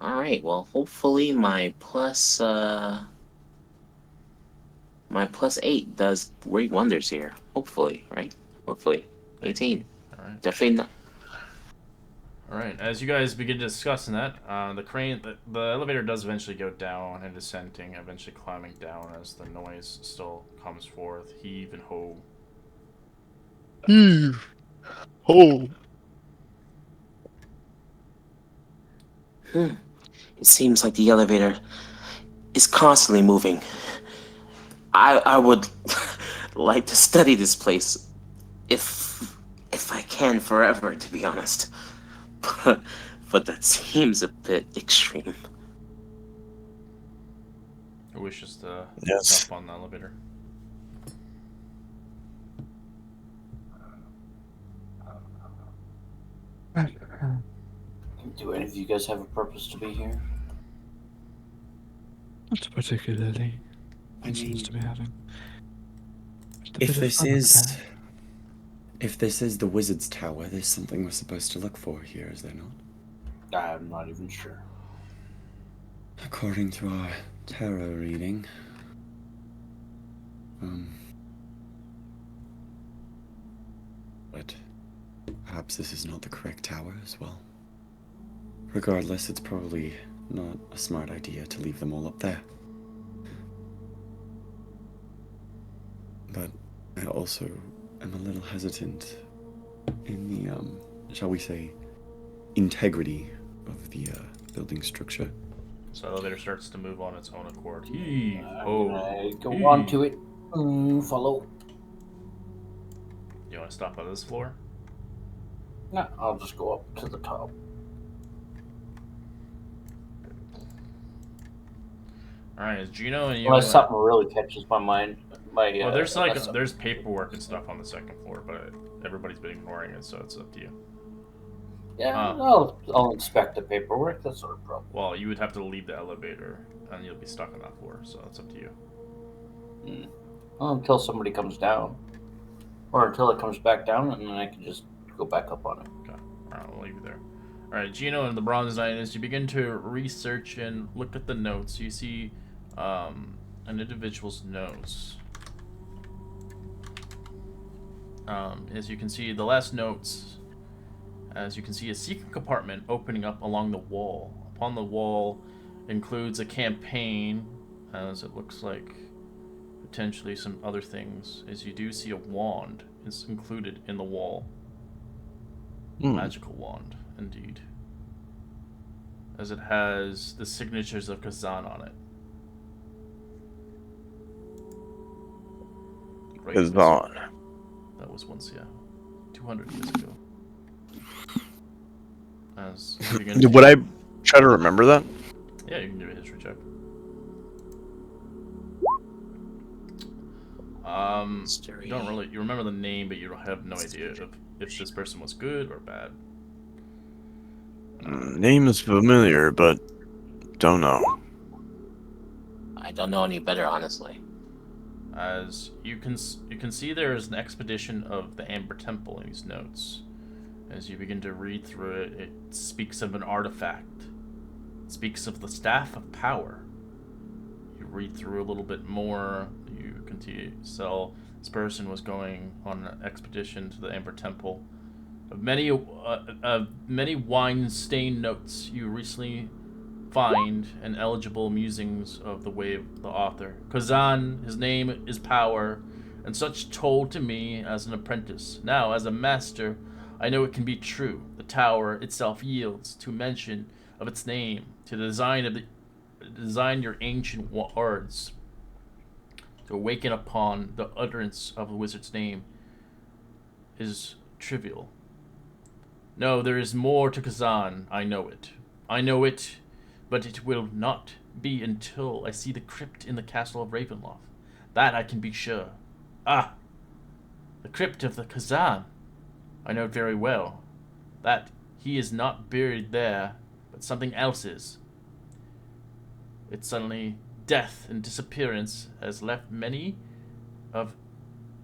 All right. Well, hopefully my +8 does great wonders here. Hopefully, right? Hopefully, 18. All right. Definitely not. All right. As you guys begin discussing that, the elevator does eventually go down and descending, eventually climbing down as the noise still comes forth. Heave and ho. Heave. Oh. It seems like the elevator is constantly moving. I would like to study this place if I can forever, to be honest. But that seems a bit extreme. Who wishes to Yes. jump on the elevator? Do any of you guys have a purpose to be here? Not particularly. I It seems mean, to be having. just a bit if of this fun with is that. if this is the Wizard's Tower, there's something we're supposed to look for here, is there not? I'm not even sure. According to our tarot reading. But perhaps this is not the correct tower as well. Regardless, it's probably not a smart idea to leave them all up there. But I also am a little hesitant in the, shall we say, integrity of the building structure. So the elevator starts to move on its own accord. Heave I'm ho. gonna go heave. on to it. Follow. You want to stop on this floor? No, I'll just go up to the top. All right, is Gino and you? Unless something really catches my mind. Well, there's unless- there's paperwork and stuff on the second floor, but everybody's been ignoring it, so it's up to you. Yeah, Ah. I'll inspect the paperwork. That's not a problem. Well, you would have to leave the elevator, and you'll be stuck on that floor, so it's up to you. Well, until somebody comes down, or until it comes back down, and then I can just go back up on it. Okay. All right, we'll leave you there. All right, Gino and the Bronze Knight, as you begin to research and look at the notes, you see an individual's nose. As you can see, the last notes, as you can see, a secret compartment opening up along the wall. Upon the wall includes a campaign, as it looks like potentially some other things, as you do see a wand is included in the wall. Magical wand, indeed. As it has the signatures of Kazan on it. Great wizard. Kazan. That was once, 200 years ago. As you begin to- Would I try to remember that? Yeah, you can do a history check. You don't really, you remember the name, but you don't have no idea if this person was good or bad. Name is familiar, but don't know. I don't know any better, honestly. As you can see, there is an expedition of the Amber Temple in these notes. As you begin to read through it, it speaks of an artifact. It speaks of the Staff of Power. You read through a little bit more. You continue. So this person was going on an expedition to the Amber Temple. Of many wine-stained notes you recently find and eligible musings of the way of the author. Kazan, his name is power, and such told to me as an apprentice. Now, as a master, I know it can be true. The tower itself yields to mention of its name, to the design your ancient words, to awaken upon the utterance of the wizard's name is trivial. No, there is more to Kazan. I know it. I know it, but it will not be until I see the crypt in the castle of Ravenloft. That I can be sure. Ah! The crypt of the Khazan. I know very well that he is not buried there, but something else is. It's suddenly death and disappearance has left many of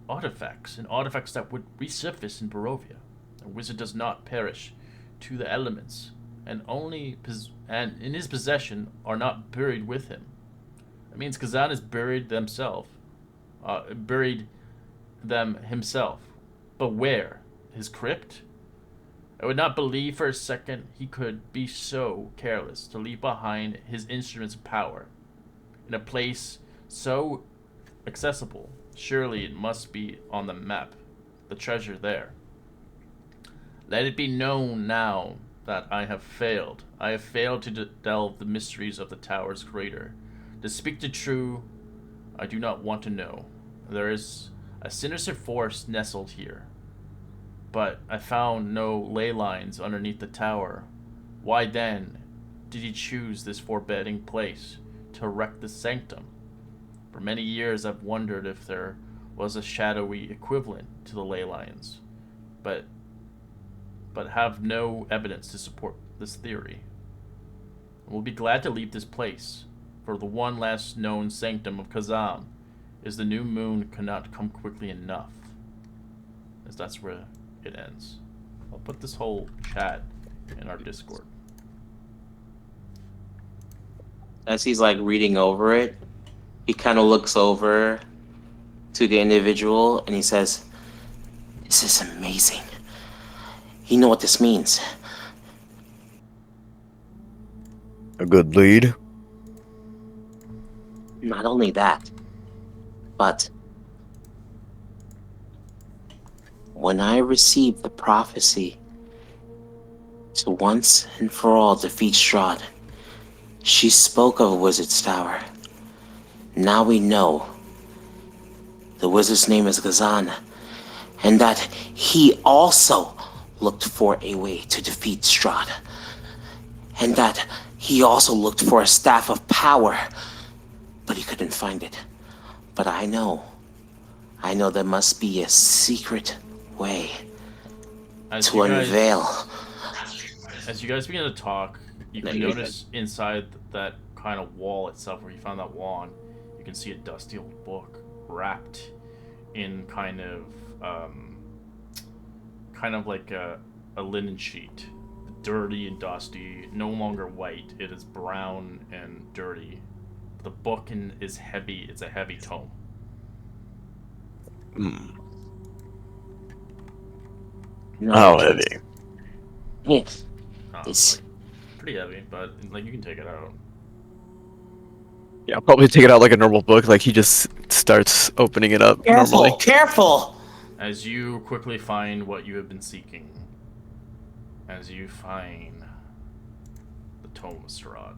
artifacts, and artifacts that would resurface in Barovia. A wizard does not perish to the elements, and and in his possession are not buried with him. That means Khazan has buried them himself. But where? His crypt? I would not believe for a second he could be so careless to leave behind his instruments of power in a place so accessible. Surely it must be on the map, the treasure there. Let it be known now that I have failed. I have failed to delve the mysteries of the tower's crater. To speak the true, I do not want to know. There is a sinister force nestled here, but I found no ley lines underneath the tower. Why then did he choose this forbidding place to erect the sanctum? For many years I've wondered if there was a shadowy equivalent to the ley lines, but have no evidence to support this theory. I will be glad to leave this place, for the one last known sanctum of Khazan is the new moon cannot come quickly enough. As that's where it ends. I'll put this whole chat in our Discord. As he's like reading over it, he kind of looks over to the individual and he says, "This is amazing. You know what this means?" A good lead. Not only that, but when I received the prophecy to once and for all defeat Strahd, she spoke of a wizard's tower. Now we know the wizard's name is Khazan, and that he also looked for a way to defeat Strahd, and that he also looked for a staff of power, but he couldn't find it. But I know there must be a secret way to unveil. As you guys begin to talk, you can notice inside that kind of wall itself, where you found that wall on, you can see a dusty old book wrapped in kind of like a linen sheet, dirty and dusty, no longer white. It is brown and dirty. The book is heavy. It's a heavy tome. How heavy? Yes. It's pretty heavy, but like you can take it out. Yeah, I'll probably take it out like a normal book. Like he just starts opening it up normally. Careful! As you quickly find what you have been seeking. As you find the Tome of Strahd.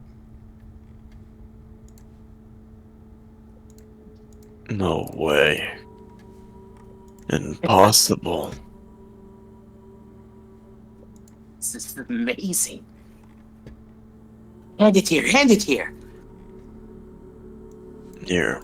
No way. Impossible. This is amazing. Hand it here, hand it here. Here.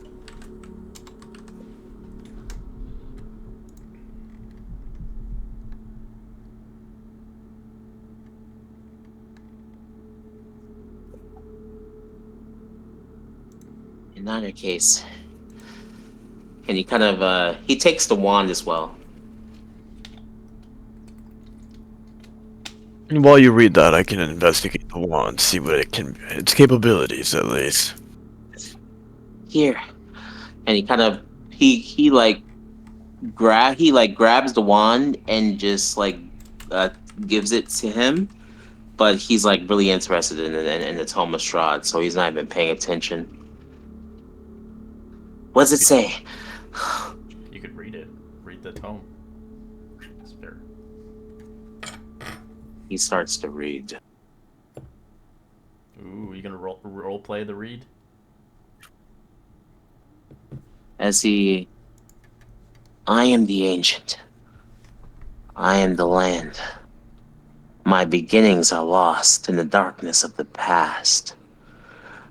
In either case. And he kind of, he takes the wand as well. While you read that, I can investigate the wand, see what its capabilities at least. Here. And he kind of, he grabs the wand and just like gives it to him, but he's like really interested in the Tome of Strahd, so he's not even paying attention. What does it say? You could read it. Read the tome. It's fair. He starts to read. Ooh, you gonna role play the read? I am the ancient. I am the land. My beginnings are lost in the darkness of the past.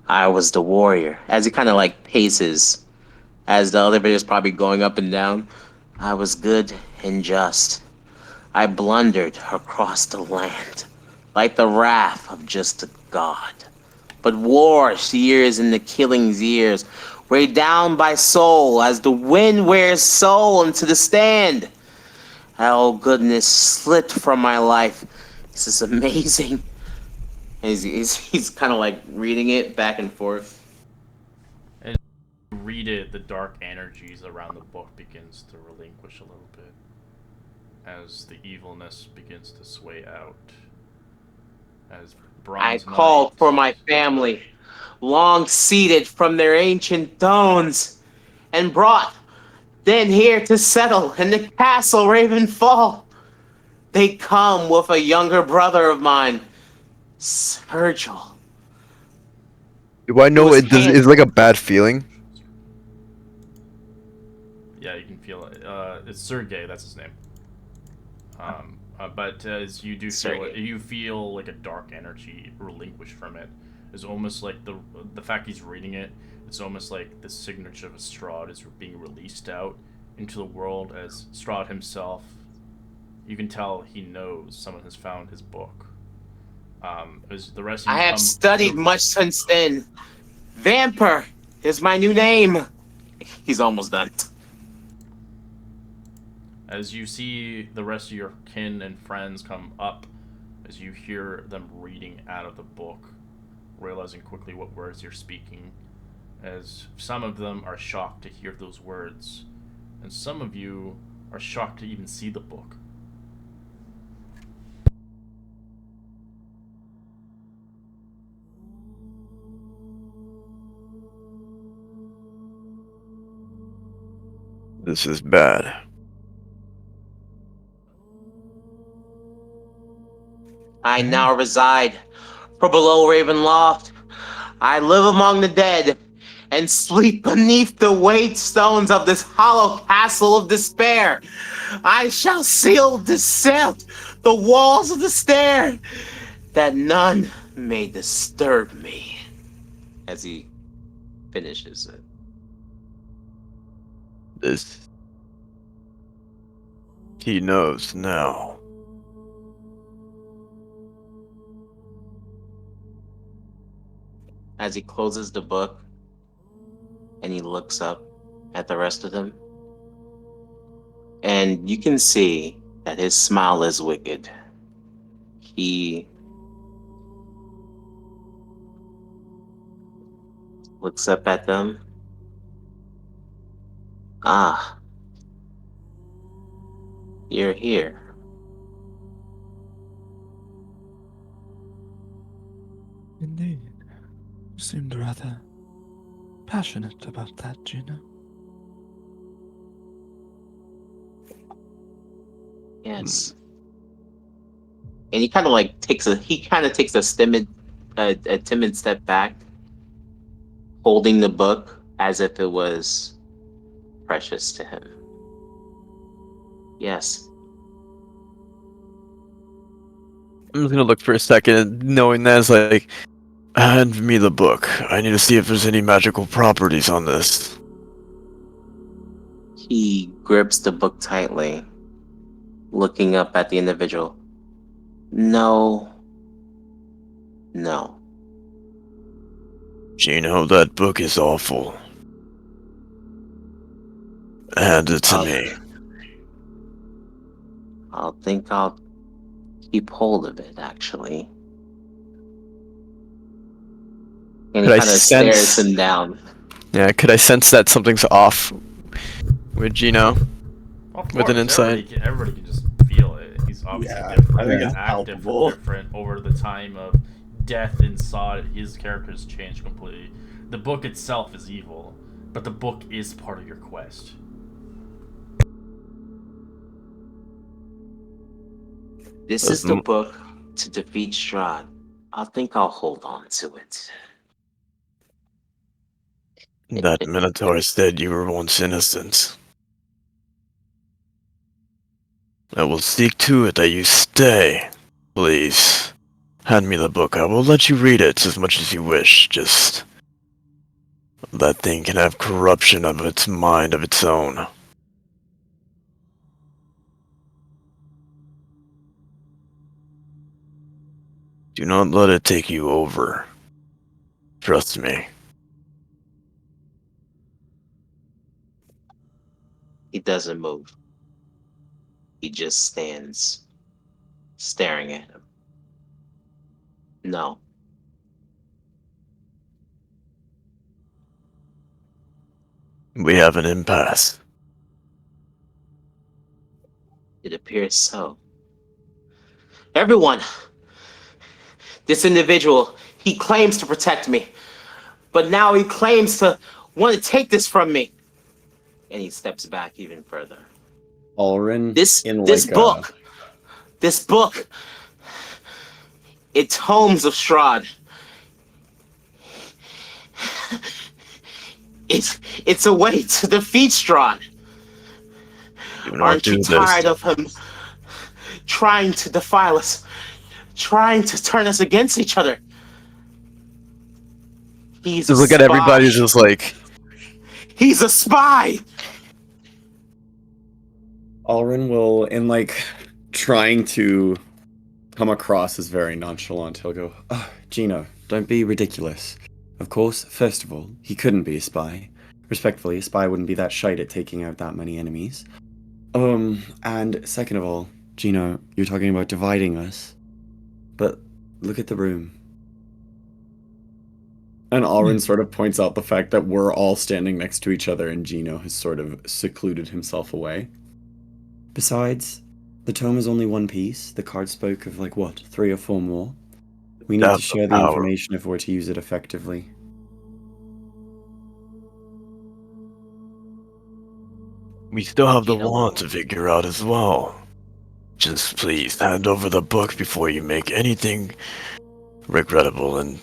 I was the warrior. As he kind of like paces, as the elevator is probably going up and down, I was good and just. I blundered across the land, like the wrath of just a god. But war's years and the killing's years, weighed down by soul as the wind wears soul into the stand. Oh, goodness slipped from my life. This is amazing. He's kind of like reading it back and forth. As you read it, the dark energies around the book begins to relinquish a little bit as the evilness begins to sway out. As I Bronze called Knight, for my family, long seated from their ancient thrones, and brought them here to settle in the castle Ravenfall. They come with a younger brother of mine, Sergil. Do I know was it does? Is like a bad feeling? yeah, you can feel it. It's Sergey, that's his name. But as you do feel it, Sergey. you feel like a dark energy relinquish from it. It's almost like the fact he's reading it. It's almost like the signature of a Strahd is being released out into the world as Strahd himself. You can tell he knows someone has found his book. As the rest of you I have studied much since then. Vamper is my new name. He's almost done. As you see the rest of your kin and friends come up, as you hear them reading out of the book, realizing quickly what words you're speaking, as some of them are shocked to hear those words, and some of you are shocked to even see the book. This is bad. I now reside for below Ravenloft. I live among the dead and sleep beneath the weight stones of this hollow castle of despair. I shall seal the walls of the stair, that none may disturb me. As he finishes it. This. He knows now. As he closes the book and he looks up at the rest of them, and you can see that his smile is wicked. He looks up at them. Ah, you're here. Indeed. You seemed rather passionate about that, Gina. Yes. And he kind of like takes a timid step back, holding the book as if it was precious to him. Yes. I'm just gonna look for a second, knowing that it's like, hand me the book. I need to see if there's any magical properties on this. He grips the book tightly, looking up at the individual. No. No. Gino, that book is awful. Hand it to me. I'll keep hold of it, actually. And he Could I kind of sense- stares him down. Yeah, could I sense that something's off with Gino? Of With an course, insight. everybody can just feel it. He's obviously Yeah, different. I think He's it's active palpable. and different over the time of death inside. His character's changed completely. The book itself is evil, but the book is part of your quest. This is the book to defeat Strahd. I think I'll hold on to it. That Minotaur said you were once innocent. I will seek to it that you stay. Please, hand me the book. I will let you read it as much as you wish. Just That thing can have corruption of its mind of its own. Do not let it take you over. Trust me. He doesn't move. He just stands staring at him. No. We have an impasse. It appears so. Everyone! This individual, he claims to protect me. But now he claims to want to take this from me. And he steps back even further. Alrin, This in this like a, book, it's Tomes of Strahd. It's a way to defeat Strahd. Do not Aren't you do tired this. of him trying to defile us, trying to turn us against each other? He's Just a look at spy. everybody just like, He's a spy. Alrin will, in like trying to come across as very nonchalant, he'll go, "Oh, Gino, don't be ridiculous. Of course, first of all, he couldn't be a spy. Respectfully, a spy wouldn't be that shite at taking out that many enemies. And second of all, Gino, you're talking about dividing us. But look at the room." And Alrin sort of points out the fact that we're all standing next to each other and Gino has sort of secluded himself away. Besides, the tome is only one piece. The card spoke of like what, 3 or 4 more? We need Have to the share the power. information if we're to use it effectively. we still have the You know- wand to figure out as well. Just please hand over the book before you make anything regrettable. And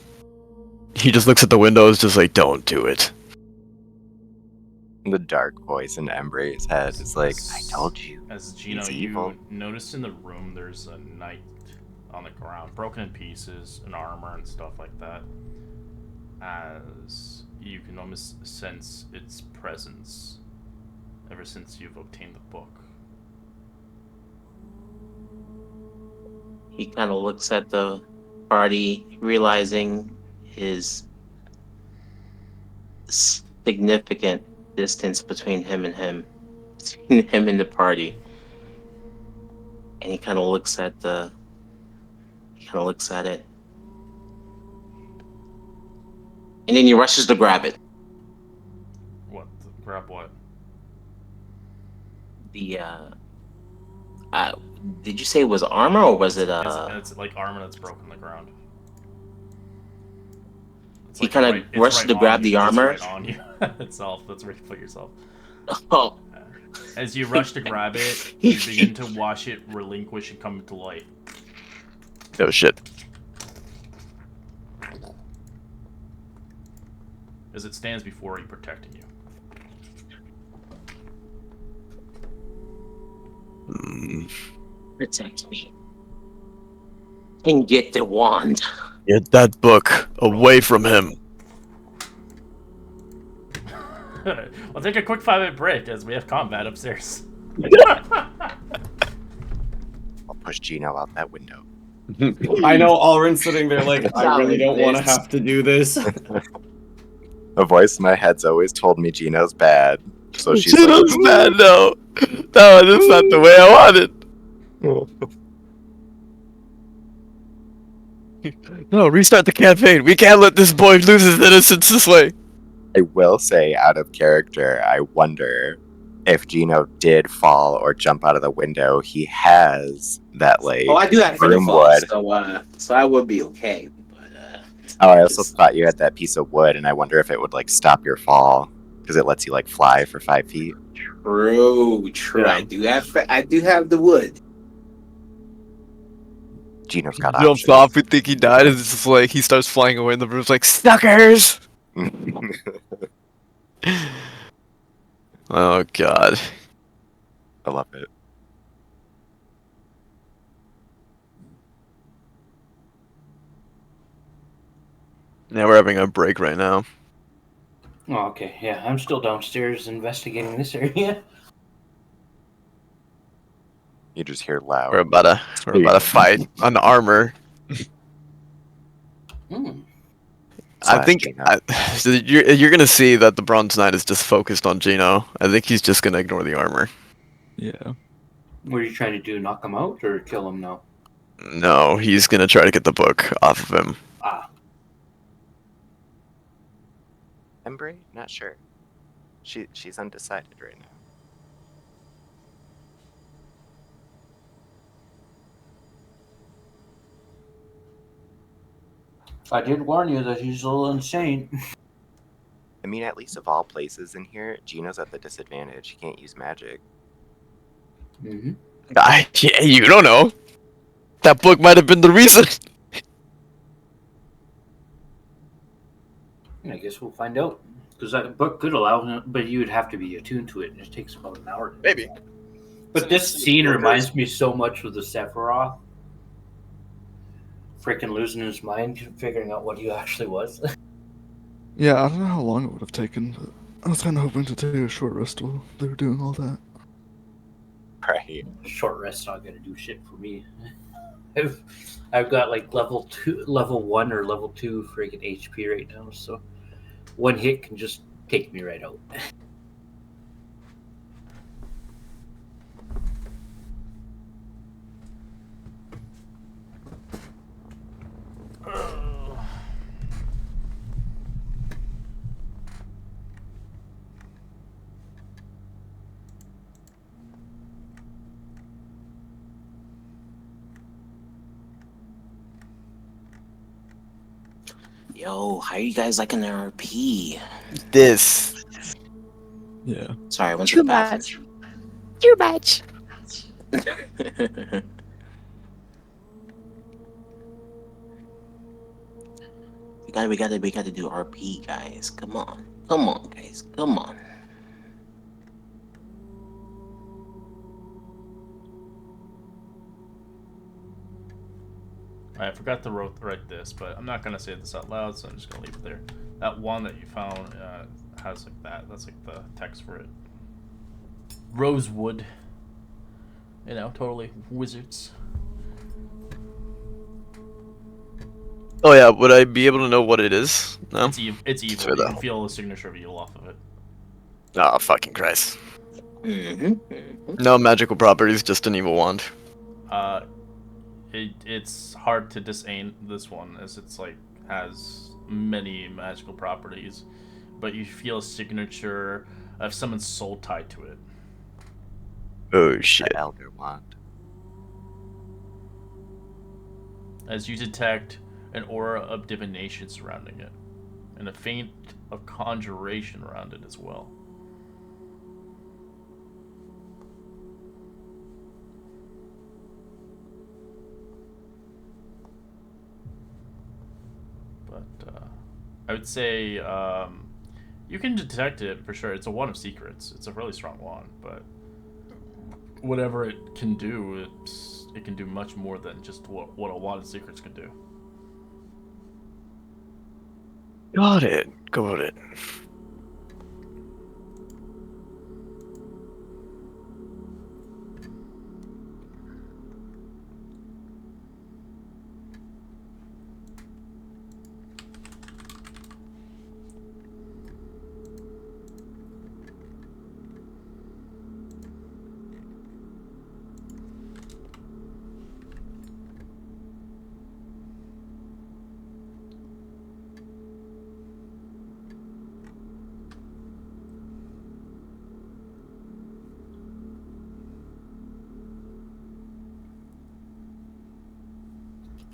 he just looks at the windows, just like, don't do it. The dark voice in Embre's head is like, I told you. As Gino, He's you evil. notice in the room there's a knight on the ground, broken in pieces, and armor and stuff like that. As you can almost sense its presence ever since you've obtained the book. He kind of looks at the party, realizing his significant distance between him and the party. And he kind of looks at it. And then he rushes to grab it. What? Grab what? The did you say it was armor or was it It's like armor that's broken on the ground. It's He kinda it's rushed to on grab you, the it's armor? right on you itself. That's where you put yourself. Oh, As you rush to grab it, you begin to watch it relinquish and come to life. Oh shit. As it stands before you, protecting you. protect me. And get the wand. Get that book away from him. We'll take a quick 5-minute break as we have combat upstairs. I'll push Gino out that window. I know Alrin's sitting there like, I really don't want to This. have to do this. A voice in my head's always told me Gino's bad. So she's Gino's bad, no. No, that's not the way I want it. No, restart the campaign. We can't let this boy lose his innocence this way. I will say, out of character, I wonder if Gino did fall or jump out of the window. He has that, like, Oh, I do have broom falls, wood. so I would be okay. But Oh, I also thought you had that piece of wood, and I wonder if it would, like, stop your fall. Because it lets you, like, fly for 5 feet. true. Yeah. I do have the wood. Gino's got Jumps options. off, we think he died, and it's just like he starts flying away, and the room's like, suckers! Oh god. I love it. Now we're having a break right now. Oh, okay. Yeah, I'm still downstairs investigating this area. You just hear loud. We're about to fight on armor. Hmm. I Slash think Gino. so you're gonna see that the Bronze Knight is just focused on Gino. I think he's just gonna ignore the armor. Yeah. What are you trying to do? Knock him out or kill him now? No, he's gonna try to get the book off of him. Ah, Embry? Not sure. She's undecided right now. I did warn you that he's a little insane. I mean, at least of all places in here, Gino's at the disadvantage. He can't use magic. Mm-hmm. Yeah, you don't know. That book might have been the reason. I guess we'll find out. Because that book could allow him, but you would have to be attuned to it, and it takes about an hour. Maybe. But this scene reminds me so much of the Sephiroth. Freaking losing his mind, figuring out what he actually was. Yeah, I don't know how long it would have taken, but I was kind of hoping to take a short rest while they were doing all that. Right. Short rest's not gonna do shit for me. I've got like level 1 or level 2 freaking HP right now, so one hit can just take me right out. Yo, how you guys liking an RP? This. Yeah. Sorry, I went to the bathroom. Too much. we gotta do RP, guys. Come on, guys, come on. I forgot to write this, but I'm not gonna say this out loud, so I'm just gonna leave it there. That one that you found has like that. That's like the text for it. Rosewood. You know, totally wizards. Oh yeah, would I be able to know what it is? No. It's evil. Sure, You though. can feel the signature of evil off of it. Oh fucking Christ! Mm-hmm. No magical properties, just an evil wand. It's hard to disaim this one as it's like has many magical properties, but you feel a signature of someone's soul tied to it. Oh shit! The Elder Wand. As you detect an aura of divination surrounding it, and a feint of conjuration around it as well. But I would say you can detect it for sure. It's a wand of secrets. It's a really strong wand, but whatever it can do, it can do much more than just what a wand of secrets can do. Got it. Got it.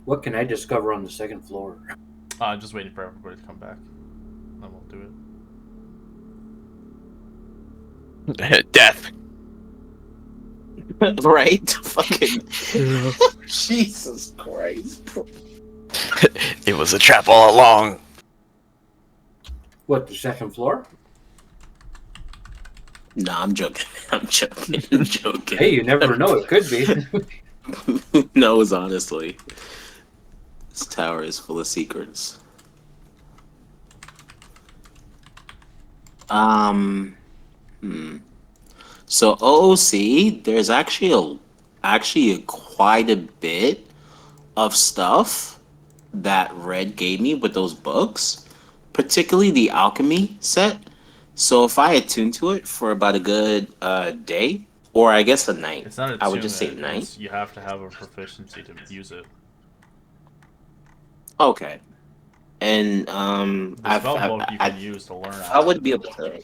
What can I discover on the second floor? Just waiting for everybody to come back. Then we'll do it. Death. Right? Fucking Yeah. Jesus Christ. It was a trap all along. What, the second floor? Nah, I'm joking. I'm joking. Hey, you never know. It could be. Who knows, honestly? This tower is full of secrets. Um. So OOC, there's actually quite a bit of stuff that Red gave me with those books, particularly the alchemy set. So if I attune to it for about a good day, or I guess a night, It's not I would just say attunement. night. It's you have to have a proficiency to use it. Okay. And The spell book you can use to learn. I would be able to.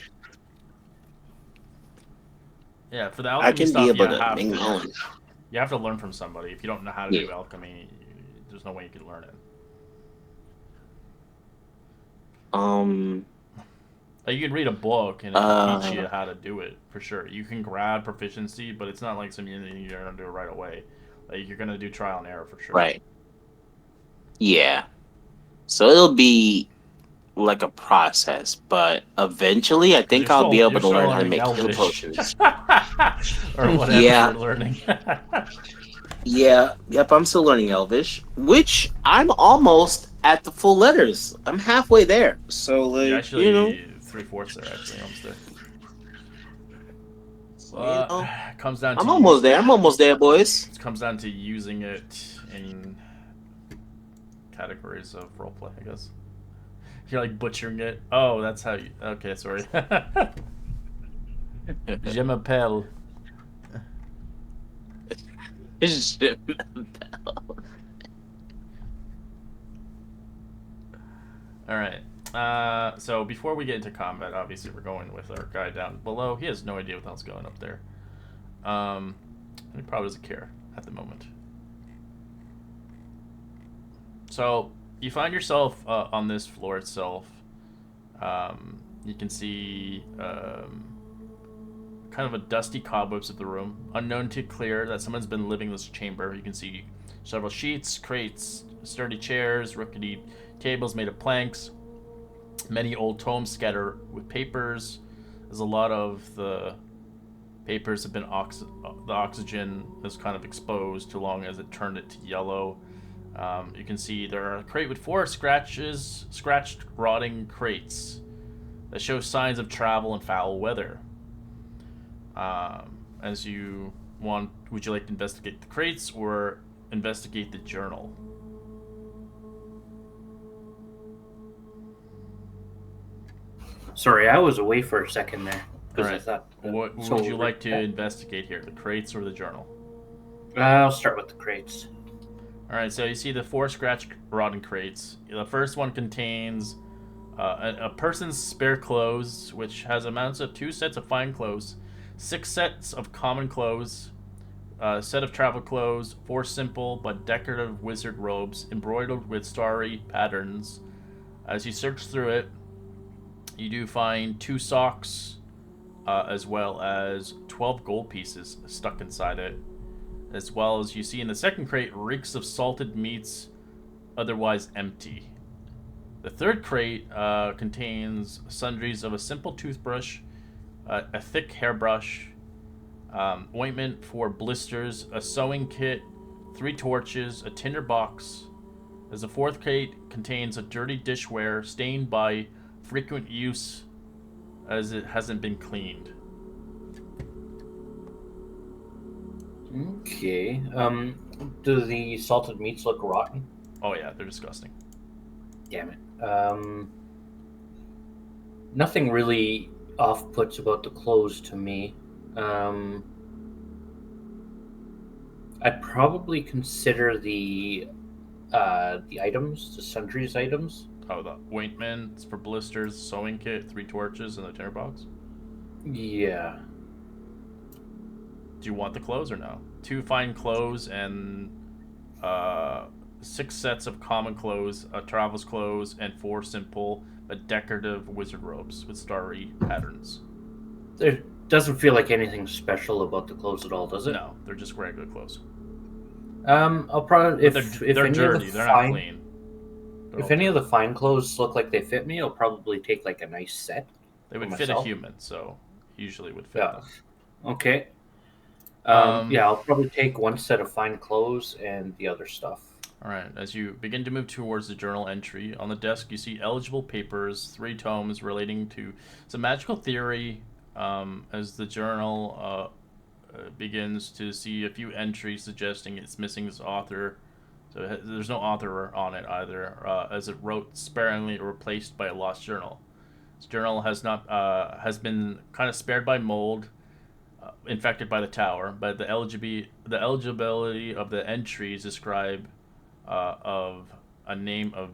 Yeah, for the I alchemy can stuff, be able you to have make to. my own. You have to learn from somebody. If you don't know how to do alchemy, there's no way you can learn it. Like, you can read a book and it can teach you how to do it for sure. You can grab proficiency, but it's not like something you're gonna do right away. Like, you're gonna do trial and error for sure. Right. Yeah. So it'll be like a process, but eventually I think I'll be able to learn how to make heal potions. Or whatever Yeah. you're learning. Yeah, yep, I'm still learning Elvish, which I'm almost at the full letters. I'm halfway there. So, like, You're actually you know, 3/4 there, actually, almost there. know, Comes down to I'm almost there. I'm almost there, boys. It comes down to using it in categories of roleplay, I guess. You're like butchering it. Oh, that's how you. Okay, sorry. Je m'appelle. All right. So before we get into combat, obviously we're going with our guy down below. He has no idea what the hell's going up there. And he probably doesn't care at the moment. So you find yourself on this floor itself. You can see kind of a dusty cobwebs of the room. Unknown to clear that someone's been living in this chamber. You can see several sheets, crates, sturdy chairs, rickety tables made of planks, many old tomes scattered with papers. There's a lot of the papers have been the oxygen is kind of exposed too long as it turned it to yellow. You can see there are a crate with 4 scratched, rotting crates that show signs of travel and foul weather. As you want, would you like to investigate the crates or investigate the journal? Sorry, I was away for a second there. All right. I thought, What would you like to investigate here, the crates or the journal? I'll start with the crates. All right, so you see the 4 scratched, rotten crates. The first one contains a person's spare clothes, which has amounts of 2 sets of fine clothes, 6 sets of common clothes, a set of travel clothes, 4 simple but decorative wizard robes embroidered with starry patterns. As you search through it, you do find 2 socks, as well as 12 gold pieces stuck inside it. As well as you see in the second crate, reeks of salted meats, otherwise empty. The third crate contains sundries of a simple toothbrush, a thick hairbrush, ointment for blisters, a sewing kit, 3 torches, a tinder box. As the fourth crate contains a dirty dishware stained by frequent use as it hasn't been cleaned. Okay. Do the salted meats look rotten? Oh yeah, they're disgusting. Damn it. Nothing really off-puts about the clothes to me. I'd probably consider the items, the sundries items. Oh, the ointments for blisters, sewing kit, 3 torches, and the tinder box. Yeah. Do you want the clothes or no? 2 fine clothes and 6 sets of common clothes, travel's clothes, and 4 simple but decorative wizard robes with starry patterns. There doesn't feel like anything special about the clothes at all, does it? No, they're just regular clothes. I'll probably if They're any dirty. of the They're fine, not clean. if any of the fine clothes look like they fit me, I'll probably take like a nice set. They would for fit a myself. human, so usually would fit Yeah. them. Okay. Yeah, I'll probably take 1 set of fine clothes and the other stuff. Alright, as you begin to move towards the journal entry, on the desk you see eligible papers, 3 tomes relating to some magical theory, as the journal begins to see a few entries suggesting it's missing its author. So there's no author on it either, as it wrote sparingly or replaced by a lost journal. This journal has been kind of spared by mold, infected by the tower, but the eligibility of the entries describe of a name of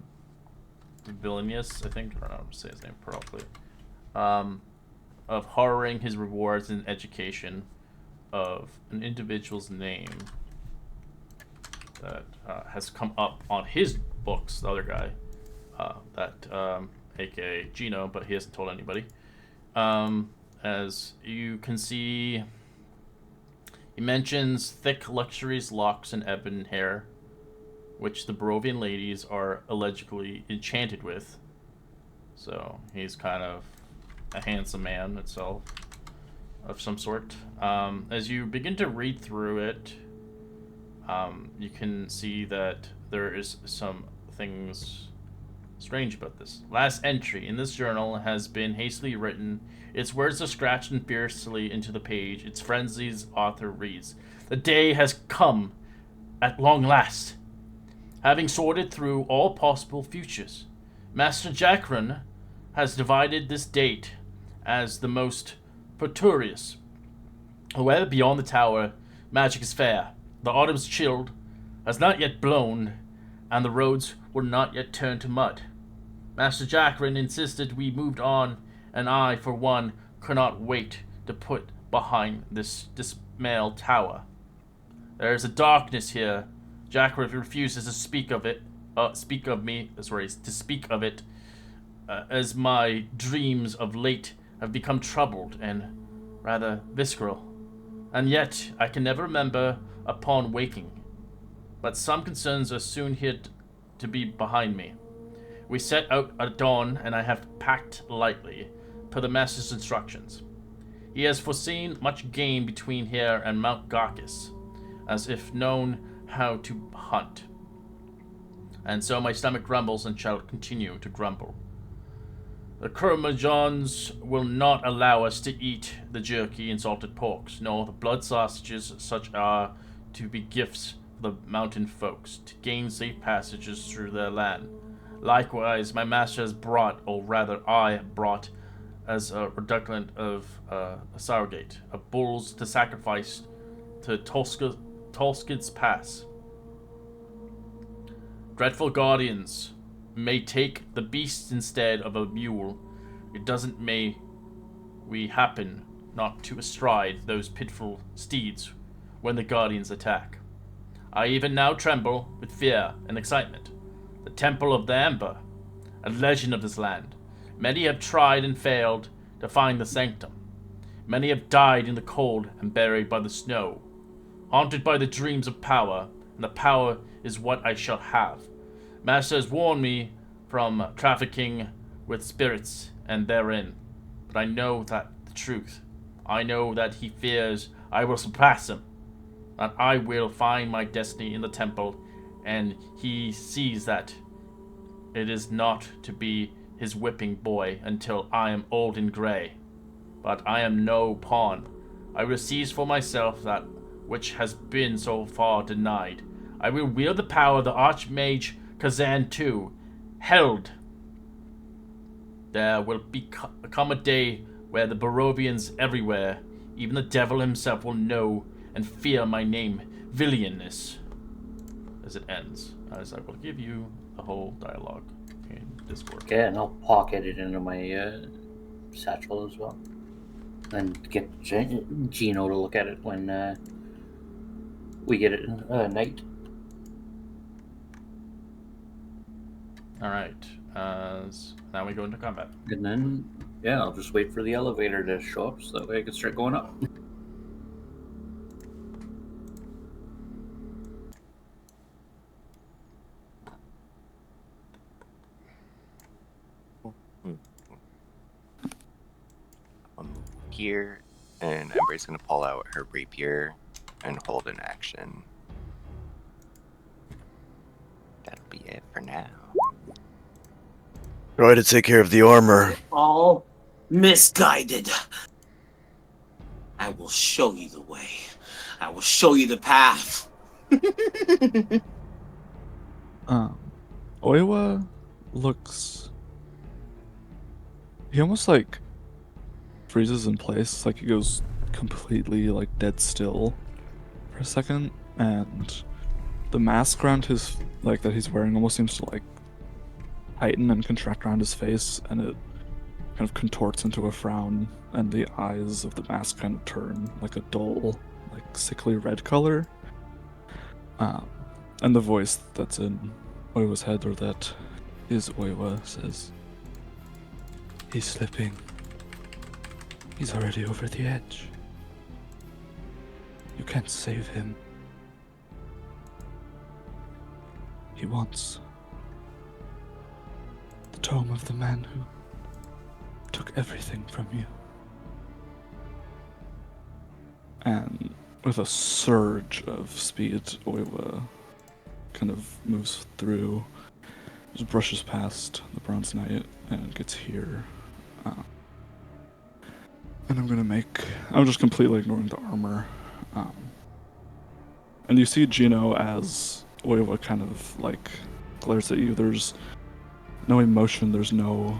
Vilnius, I think. I don't know how to say his name properly. Of horroring his rewards in education, of an individual's name that has come up on his books, the other guy, aka Gino, but he hasn't told anybody. As you can see, he mentions thick luxuries, locks, and ebon hair, which the Barovian ladies are allegedly enchanted with. So he's kind of a handsome man itself, of some sort. As you begin to read through it, you can see that there is some things strange about this. Last entry in this journal has been hastily written. Its words are scratched and fiercely into the page. Its frenzies author reads, "The day has come at long last. Having sorted through all possible futures, Master Jackron has divided this date as the most perturious. However, beyond the tower, magic is fair. The autumn's chilled, has not yet blown, and the roads were not yet turned to mud. Master Jackron insisted we moved on, and I, for one, could not wait to put behind this dismal tower. There is a darkness here. Jackron refuses to speak of it, as my dreams of late have become troubled and rather visceral. And yet, I can never remember upon waking. But some concerns are soon here to be behind me. We set out at dawn, and I have packed lightly, per the master's instructions. He has foreseen much game between here and Mount Garcus, as if known how to hunt. And so my stomach grumbles and shall continue to grumble. The Kurmajans will not allow us to eat the jerky and salted porks, nor the blood sausages such are to be gifts for the mountain folks, to gain safe passages through their land. Likewise, my master has brought, or rather I brought, as a reductant of a surrogate, of bulls to sacrifice to Tolskid's Pass. Dreadful guardians may take the beast instead of a mule. It doesn't may we happen not to astride those pitiful steeds when the guardians attack. I even now tremble with fear and excitement. The Temple of the Amber, a legend of this land. Many have tried and failed to find the sanctum. Many have died in the cold and buried by the snow, haunted by the dreams of power, and the power is what I shall have. Master has warned me from trafficking with spirits and therein, but I know that the truth. I know that he fears I will surpass him, that I will find my destiny in the temple, and he sees that it is not to be his whipping boy until I am old and grey. But I am no pawn. I will seize for myself that which has been so far denied. I will wield the power the Archmage Kazan too held. There will come a day where the Barovians everywhere, even the devil himself, will know and fear my name, Villianness. As it ends, as I will give you the whole dialogue in Discord. Okay, and I'll pocket it into my satchel as well. And get Gino to look at it when we get it night. Alright, now we go into combat. And then, yeah, I'll just wait for the elevator to show up so that way I can start going up. Here, and Ember's gonna pull out her rapier and hold an action. For now. Try to take care of the armor. All misguided. I will show you the way. I will show you the path. Oiwa looks. He almost like freezes in place, like he goes completely like dead still for a second, and the mask around his like that he's wearing almost seems to like tighten and contract around his face, and it kind of contorts into a frown, and the eyes of the mask kind of turn like a dull, like sickly red color. And the voice that's in Oiwa's head, or that is Oiwa, says, "He's slipping. He's already over the edge. You can't save him. He wants the tome of the man who took everything from you." And with a surge of speed, Oiwa kind of moves through, just brushes past the Bronze Knight, and gets here. And I'm just completely ignoring the armor. And you see Gino as Oiwa kind of like glares at you. There's no emotion, there's no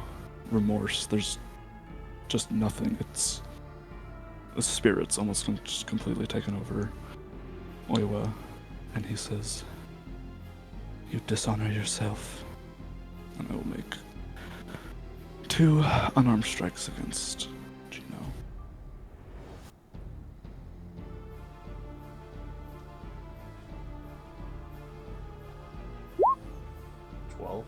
remorse, there's just nothing. It's the spirit's almost just completely taken over Oiwa, and he says, "You dishonor yourself, and I will make 2 unarmed strikes against Gino." 12.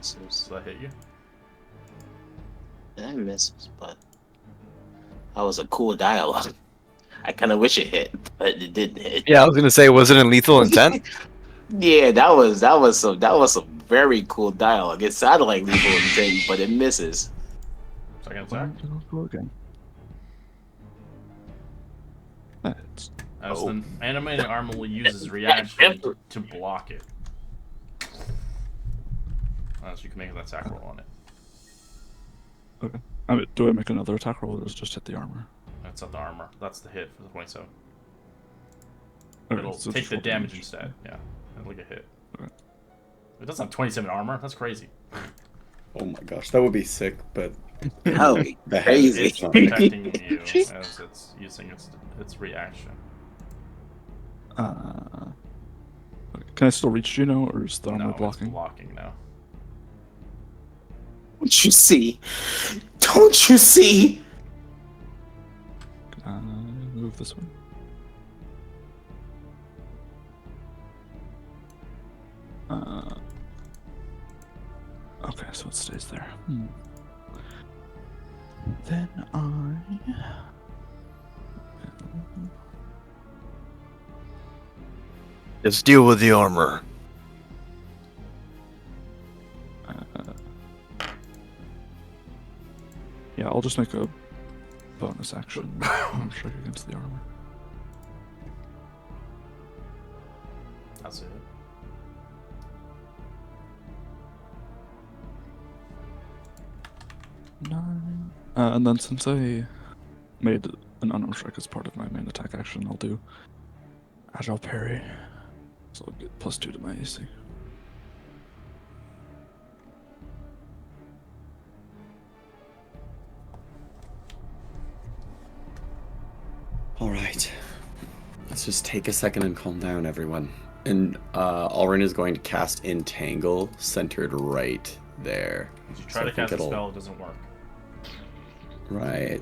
Does that hit you? That misses, but that was a cool dialogue. I kind of wish it hit, but it didn't hit. Yeah, I was gonna say, was it in Lethal Intent? Yeah, that was some very cool dialogue. It sounded like Lethal Intent, but it misses. Second attack. Go again. That's As the animated armor will use his reaction to block it. So you can make an attack roll on it. okay. I mean, do I make another attack roll, or does it just hit the armor? That's not the armor. That's the hit for the 27. Okay, It'll so take just the roll damage instead. Yeah, it'll get hit. Okay. It doesn't have 27 armor. That's crazy. Oh my gosh, that would be sick, but Oh, the head crazy. It's protecting you as it's using its reaction. Okay. Can I still reach Gino, or is the armor No, it's blocking? blocking now. Don't you see? Don't you see? Can I move this way? Okay, so it stays there. Then Just deal with the armor. yeah, I'll just make a bonus action strike against the armor. That's it. Nine. And then since I made an unarmed strike as part of my main attack action, I'll do agile parry. So I'll get +2 to my AC. Alright. Let's just take a second and calm down, everyone. And Alrin is going to cast Entangle, centered right there. If you So try I to think cast a it'll- spell, it doesn't work. Right.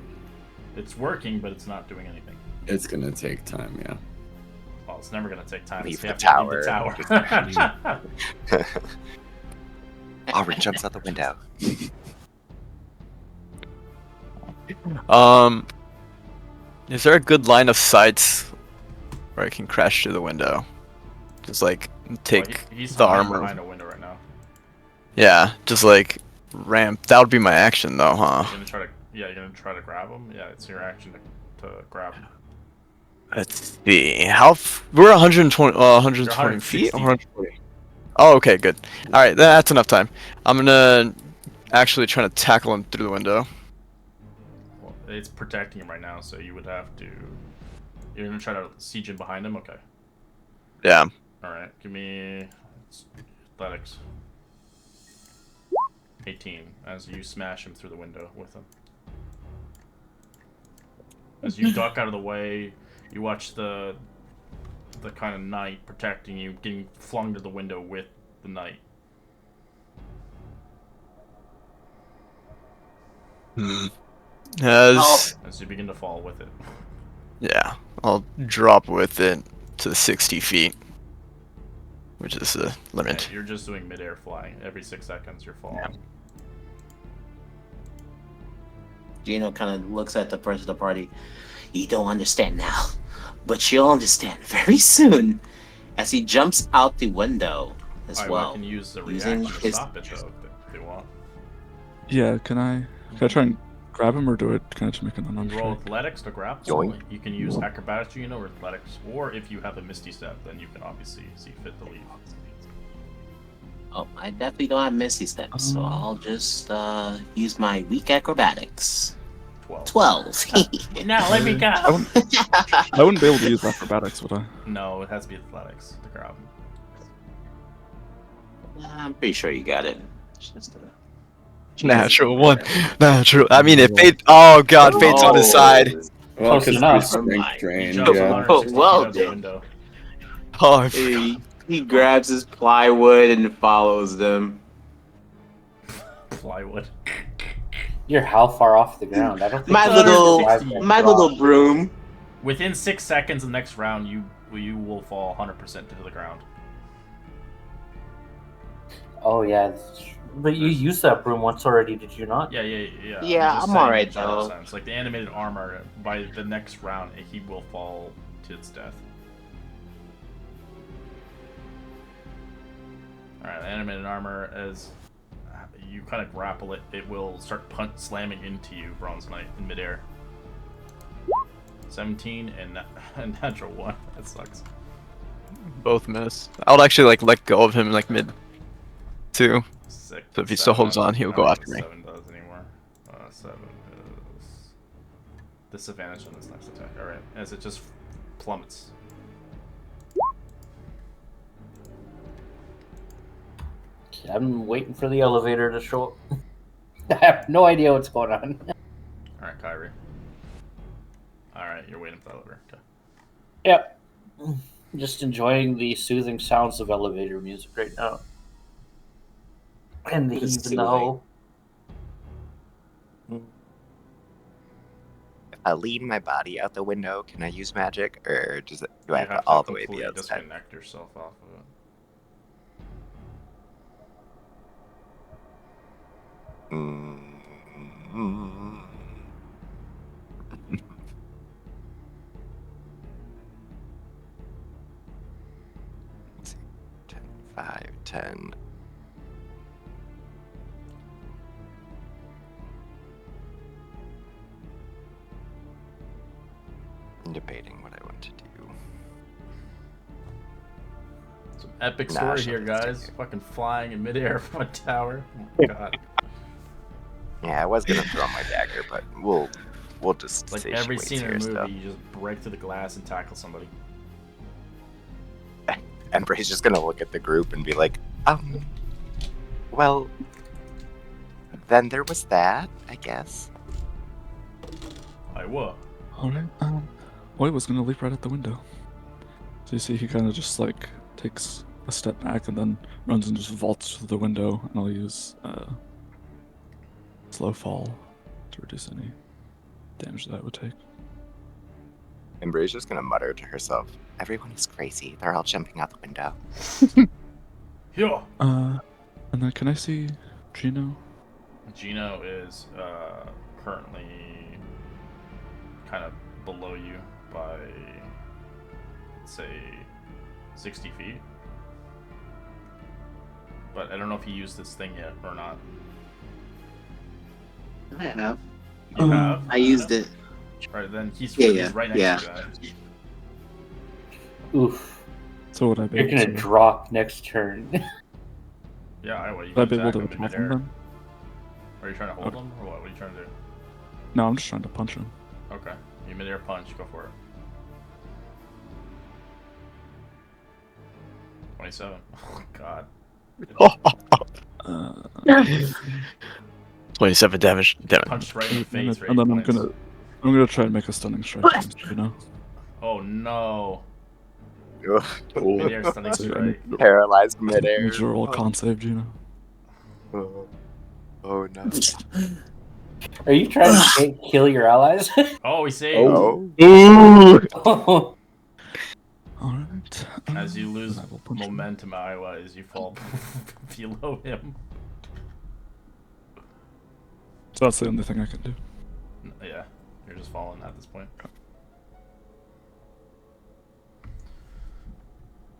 It's working, but it's not doing anything. It's gonna take time, yeah. Well, it's never gonna take time. Leave You the have to leave the tower. tower. Alrin jumps out the window. Is there a good line of sight where I can crash through the window? Just like take Well, he's the hiding armor. behind a window right now. Yeah, just like ramp. That would be my action though, huh? You're gonna try to grab him. Yeah, it's your action to grab him. Let's see. We're 120, 120 feet? 160. Or 120? Oh, okay, good. Alright, that's enough time. I'm gonna actually try to tackle him through the window. Well, it's protecting him right now, so you would have to. You're gonna try to siege in behind him? Okay. Yeah. Alright, give me. Athletics. 18, as you smash him through the window with him. As you duck out of the way, you watch the kind of knight protecting you getting flung to the window with the knight. As you begin to fall with it. yeah, I'll drop with it to 60 feet, which is the limit. Yeah, you're just doing midair flying. Every 6 seconds, you're falling. Yeah. Gino kind of looks at the rest of the party. You don't understand now, but you'll understand very soon. As he jumps out the window as Alright, well. I can use the using reaction to his- stop it though, if they want. Yeah, can I try and grab him or do it kind of to make an You unarmed roll strike? athletics to grapple. Yoink. You can use acrobatics, or athletics, or if you have a misty step, then you can obviously see fit to leave. Oh, I definitely don't have Misty Steps, so I'll just use my weak acrobatics. 12. Now let me go. I wouldn't be able to use acrobatics, would I? No, it has to be athletics to grab. I'm pretty sure you got it. It's just Natural one. Natural. I mean, if fate. Oh god, fate's on his side. Well, Close because enough. we're strength He drained, jumps yeah. 160 well feet out the done. window. Oh, I forgot. he grabs his plywood and follows them. Plywood. You're how far off the ground? I don't think My you little, can survive that my drop. little broom. Within 6 seconds of the next round, you will fall 100% to the ground. Oh yeah, but you used that broom once already, did you not? Yeah. Yeah, just I'm saying alright, in general though. sense. Like the animated armor, by the next round, he will fall to its death. Alright, the animated armor, as you kind of grapple it, it will start slamming into you, Bronze Knight, in midair. 17 and a natural 1. That sucks. Both miss. I would actually let go of him mid two. 6. So if he still holds on, he'll go after me. 7 does anymore. 7 is disadvantage on this next attack. Alright, as it just plummets. I'm waiting for the elevator to show up. I have no idea what's going on. Alright, Kyrie. Alright, you're waiting for the elevator. Okay. Yep. Just enjoying the soothing sounds of elevator music right now. And the It is even though. If I lean my body out the window, can I use magic, or do I You have to all the way be completely outside? disconnect yourself off of it. Mm. Let's see. 10, 5, 10. I'm debating what I want to do. Some epic Nah, story shut here, it, guys. stick it. Fucking flying in midair from a tower. Oh my god. Yeah, I was gonna throw my dagger, but we'll just Like say she every waits scene in here a still. movie, you just break through the glass and tackle somebody. And Bray's just gonna look at the group and be like, well, then there was that, I guess. I what? Alright, Oi was gonna leap right at the window. So you see he kind of just takes a step back and then runs and just vaults through the window, and I'll use slow fall to reduce any damage that would take. And Bray's just gonna mutter to herself, everyone is crazy. They're all jumping out the window. Here! And then can I see Gino? Gino is currently kind of below you by, let's say, 60 feet. But I don't know if he used this thing yet or not. I have. You have? I used it. Right, then he's Yeah, right next yeah. to you guys. Oof. So would I be You're able gonna to? drop next turn. Yeah, Iowa, you Would I can be able attack to him in attack him midair. then? Are you trying to hold Okay. him, or what? What are you trying to do? No, I'm just trying to punch him. Okay. You midair punch, go for it. 27. Oh, God. Uh, 27 damage. Damn it. Punched right in the and face, then I'm right? gonna try and make a stunning strike against you know. Oh, no. Ugh. Midair stunning So I strike. need, Paralyzed I midair. need to roll a con save, Gino. Oh no. Are you trying to kill your allies? Oh, he saved. Oh. Oh. Alright. As you lose I will punch him. momentum, Iowa, as you fall below him. So that's the only thing I can do. Yeah, you're just falling at this point.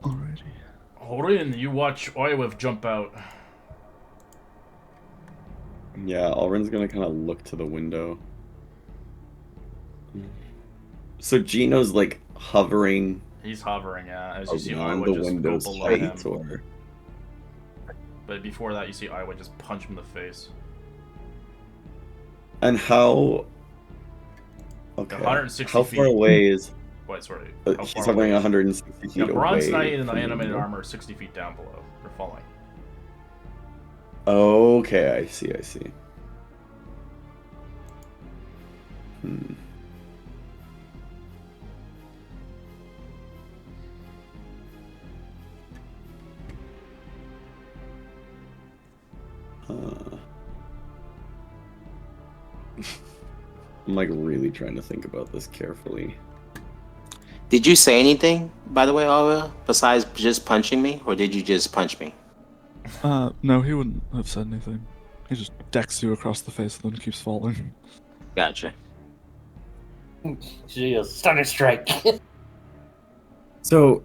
Alrighty. Horin, you watch Iowa jump out. Yeah, Alrin's gonna kind of look to the window. So Gino's like hovering He's hovering, yeah, as you see around Iowa the just go window's below him. height, or But before that, you see Iowa just punch him in the face. and how? Okay. 160 How feet. far away is? Wait, sorry. How He's far hovering away? 160 feet Yeah, Bronze away. Knight and the from animated window. armor are 60 feet down below. They're falling. Okay, I see. I see. Hmm. I'm like really trying to think about this carefully. Did you say anything, by the way, Aura, besides just punching me, or did you just punch me? No, he wouldn't have said anything. He just decks you across the face and then keeps falling. Gotcha. Stunning strike. So,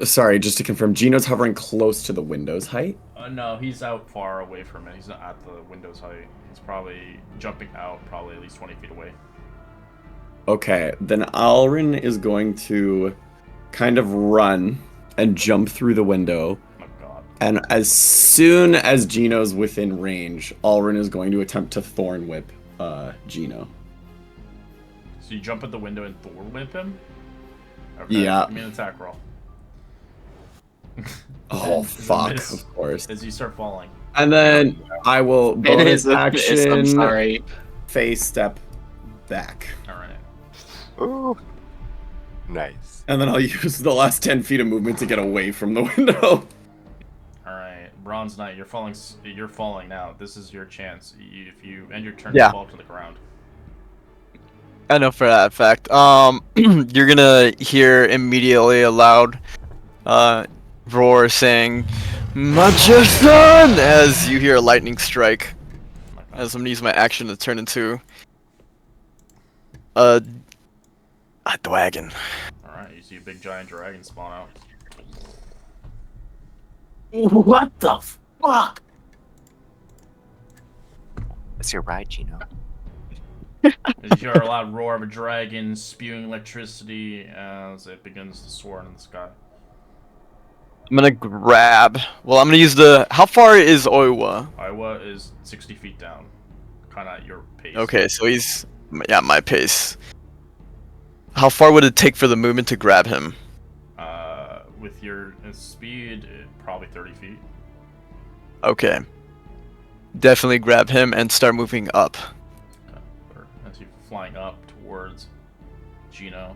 sorry, just to confirm, Gino's hovering close to the window's height? No, he's out far away from it. He's not at the window's height. He's probably jumping out, probably at least 20 feet away. Okay, then Alrin is going to kind of run and jump through the window. Oh, God. And as soon as Gino's within range, Alrin is going to attempt to Thorn Whip Gino. So you jump at the window and Thorn whip him? Okay, Yeah. give me an attack roll. Oh, It's a fuck, miss. of course. As you start falling. And then I will It bonus is a miss, I'm action, sorry. face step back. Alright. Ooh. Nice. And then I'll use the last 10 feet of movement to get away from the window. Alright. Bronze Knight, you're falling now. This is your chance. If you end your turn, Yeah. you fall to the ground. I know for that fact. You're gonna hear immediately a loud roar saying, "Magician!" as you hear a lightning strike. As I'm gonna use my action to turn into a dragon. Alright, you see a big giant dragon spawn out. What the fuck? That's your ride, Gino. As you hear a loud roar of a dragon spewing electricity as it begins to soar in the sky. I'm gonna grab. Well, I'm gonna use the. How far is Oiwa? Iowa is 60 feet down. Kind of at your pace. Okay, so he's my pace. How far would it take for the movement to grab him? With your speed, probably 30 feet. Okay. Definitely grab him and start moving up. Okay. Or as you're flying up towards Gino.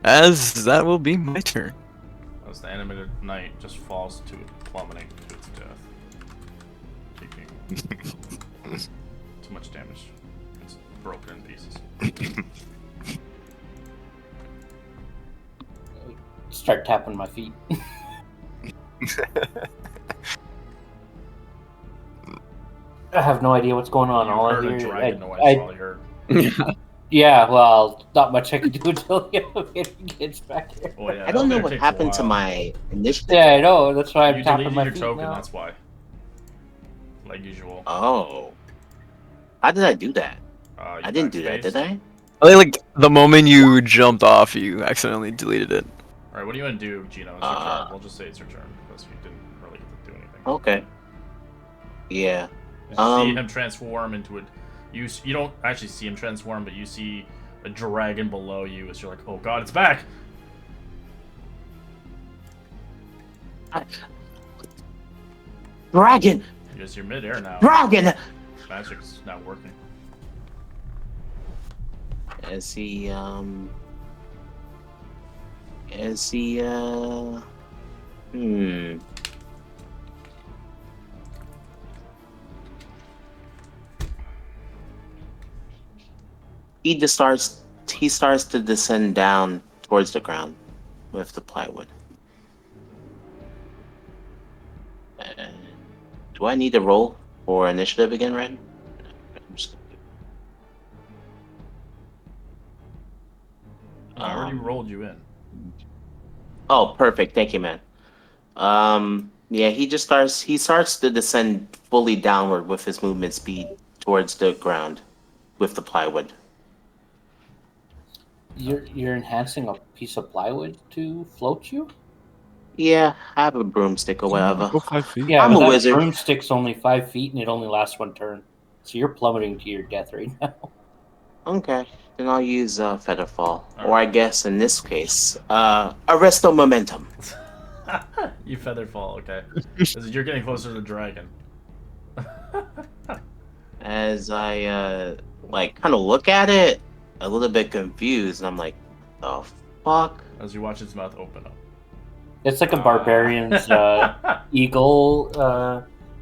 As that will be my turn. As the animated knight just falls to it, plummeting to its death. Taking too much damage. It's broken in pieces. Start tapping my feet. I have no idea what's going on. You All I heard a hear, dragon noise, that's all you heard. yeah, well, not much I can do until the elevator gets back here. Oh, yeah, I don't know elevator what takes a happened to while. my initiative. Yeah, I know. That's why I'm You tapping deleted my your feet token, now. that's why. Like usual. Oh. How did I do that? You I didn't do backspace. that, did I? I think like the moment you jumped off, you accidentally deleted it. Alright, what do you want to do, Gino? It's your turn. We'll just say it's your turn because you didn't really get to do anything. Okay. Yeah. You see him transform into a. You don't actually see him transform, but you see a dragon below you as you're like, oh god, it's back! Dragon! Because you're midair now. Dragon! Magic's not working. Is he he starts to descend down towards the ground with the plywood. Do I need to roll for initiative again, Red? I'm just I already rolled you in. Oh, perfect. Thank you, man. Yeah, he starts to descend fully downward with his movement speed towards the ground with the plywood. You're enhancing a piece of plywood to float you? Yeah, I have a broomstick or whatever. Go 5 feet. Yeah, I'm but a that wizard. broomstick's only 5 feet and it only lasts one turn. So you're plummeting to your death right now. Okay, then I'll use Featherfall. Or I guess in this case, Arresto Momentum. You feather fall, okay. Because you're getting closer to the dragon. As I kind of look at it, a little bit confused, and I'm like, the fuck? As you watch its mouth open up. It's like a barbarian's eagle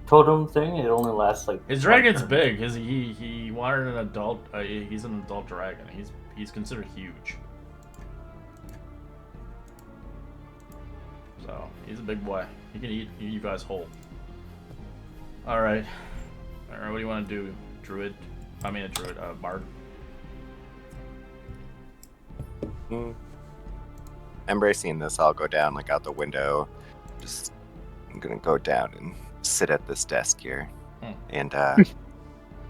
totem thing. It only lasts like. His dragon's big. He wanted an adult. He's an adult dragon. He's considered huge. So he's a big boy. He can eat you guys whole. All right. What do you want to do, druid? I mean a druid, bard. Embracing this, I'll go down like out the window. I'm gonna go down and sit at this desk here, and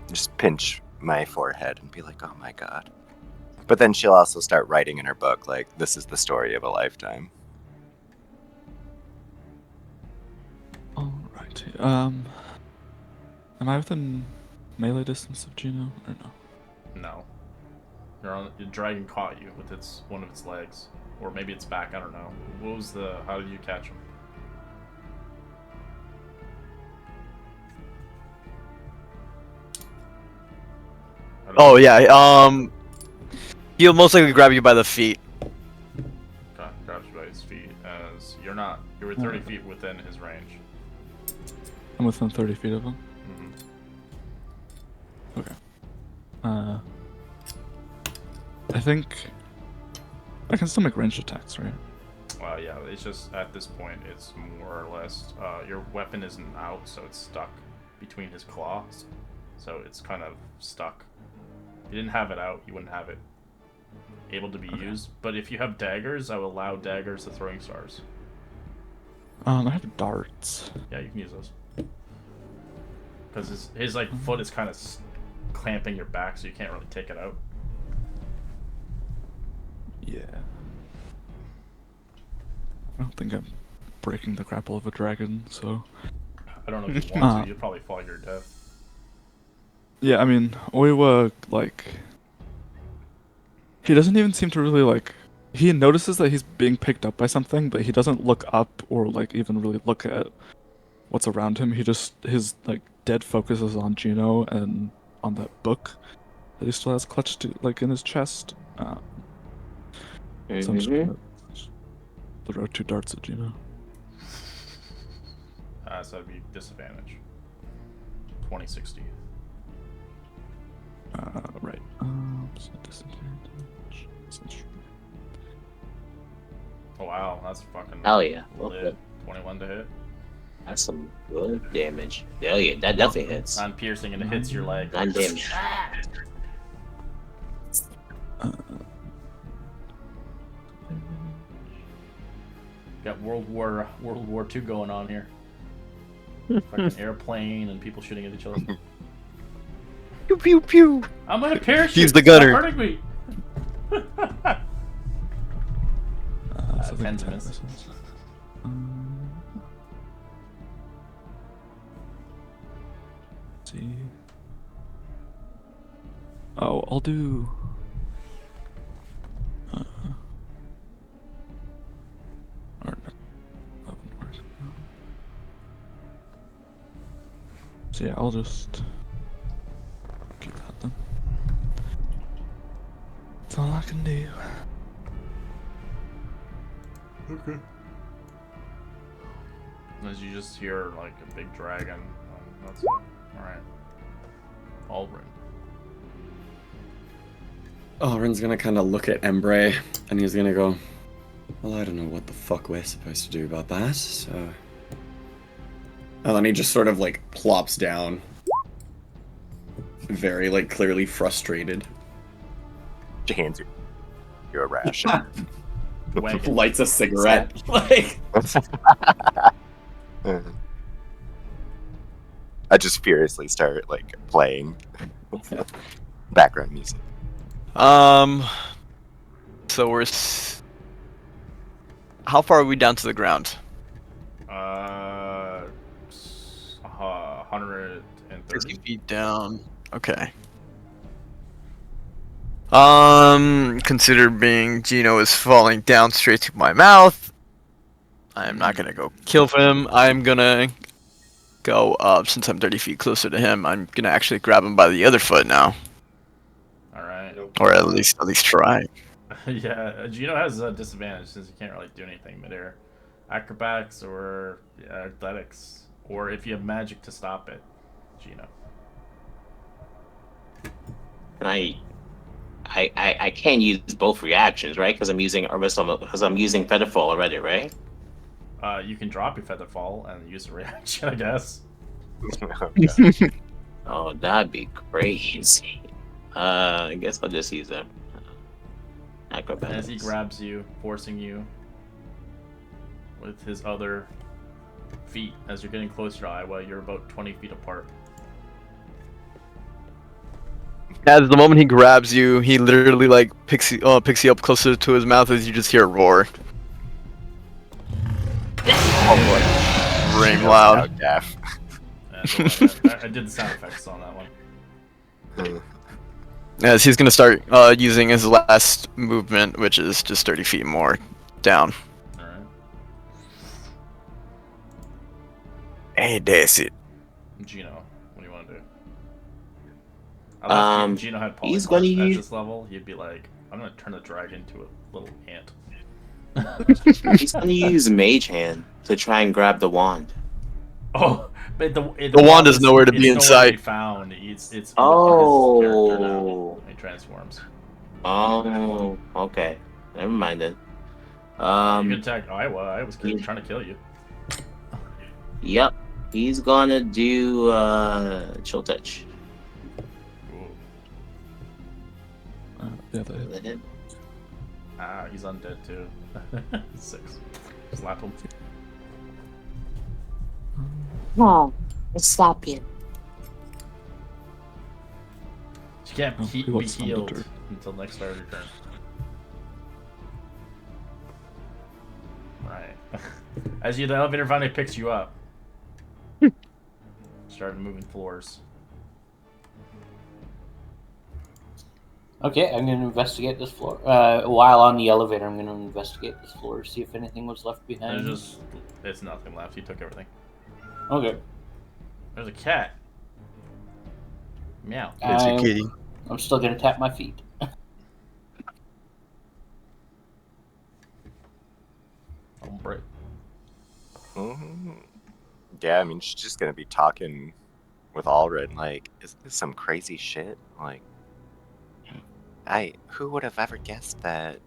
just pinch my forehead and be like, "Oh my god!" But then she'll also start writing in her book like, "This is the story of a lifetime." Alrighty. Am I within melee distance of Gino or no? No. The dragon caught you with one of its legs, or maybe its back. I don't know. What was the? How did you catch him? Oh yeah. He'll most likely grab you by the feet. Okay, grabs you by his feet as you were 30 feet within his range. I'm within 30 feet of him. Mm-hmm. Okay. I think I can still make ranged attacks, right? Yeah, it's just at this point, it's more or less your weapon isn't out, so it's stuck between his claws. So it's kind of stuck. If you didn't have it out, you wouldn't have it able to be used. But if you have daggers, I will allow daggers to throwing stars. I have darts. Yeah, you can use those. Because his like foot is kind of clamping your back, so you can't really take it out. Yeah. I don't think I'm breaking the grapple of a dragon, so. I don't know if you want to. You'd probably fall to your death. Yeah, I mean, Oiwa, he doesn't even seem to really, he notices that he's being picked up by something, but he doesn't look up or, even really look at what's around him. His dead focus is on Gino and on that book that he still has clutched, in his chest. So I'm just gonna throw 2 darts at Gino. So that'd be disadvantage. 2060. Right. So disadvantage. Oh wow, that's fucking Hell yeah. lit. 21 to hit. That's some good damage. Hell yeah, that definitely hits. Non-piercing and it hits your leg. 9 damage. Got World War II going on here. Fucking airplane and people shooting at each other. Pew pew pew. I'm gonna parachute. He's the gunner. Stop hurting me. So I think Tens we miss. have missiles. Let's see. Oh, I'll do. Or, so yeah, I'll just keep that then. That's all I can do. Okay. As you just hear like a big dragon. That's it. Alright. Alrin. Alrin's gonna kind of look at Embray, and he's gonna go, well, I don't know what the fuck we're supposed to do about that, so... And then he just sort of, like, plops down. Very, like, clearly frustrated. She hands you a ration. Wagon. Lights a cigarette. Like... I just furiously start, like, playing background music. So how far are we down to the ground? 130. 50 feet down. Okay. Consider being Gino is falling down straight to my mouth. I'm not gonna go kill him. I'm gonna go up since I'm 30 feet closer to him. I'm gonna actually grab him by the other foot now, Alright. or at least try. Yeah, Gino has a disadvantage since he can't really do anything midair. Acrobatics or athletics, or if you have magic to stop it, Gino. And I can't use both reactions, right? Because I'm using Featherfall already, right? You can drop your Featherfall and use a reaction, I guess. Okay. Oh, that'd be crazy. I guess I'll just use them. Acrobatics. As he grabs you, forcing you with his other feet as you're getting closer to Iowa, you're about 20 feet apart. As the moment he grabs you, he literally like picks you up closer to his mouth as you just hear a roar. Oh boy. Ring Gino's loud. now deaf. I did the sound effects on that one. As he's gonna start using his last movement, which is just 30 feet more down. Alright. Hey, Daisy. Gino, what do you want to do? I love Gino had he's polymorph gonna at use- this level. He'd be like, I'm gonna turn the dragon into a little ant. He's gonna use Mage Hand to try and grab the wand. Oh, but the wand is nowhere to be in nowhere to be sight. found. It's on his character now. Oh. He transforms. Oh, okay. Never mind then. You can attack Iowa. I was he- trying to kill you. Yep. He's gonna do Chill Touch. Ooh. Yeah, they hit. Let him. Ah, he's undead too. 6. Slap him. No, stop it. You can't Oh, be he looks healed undeterred. until next start of your turn. Right. As the elevator finally picks you up. Started moving floors. Okay, I'm going to investigate this floor. While on the elevator, I'm going to investigate this floor, see if anything was left behind. It's nothing left. He took everything. Okay. There's a cat. Meow. It's a kitty. I'm still going to tap my feet. Hombre. Mhm. Yeah, I mean, she's just gonna be talking with Alrin, like, is this some crazy shit? Like, who would have ever guessed that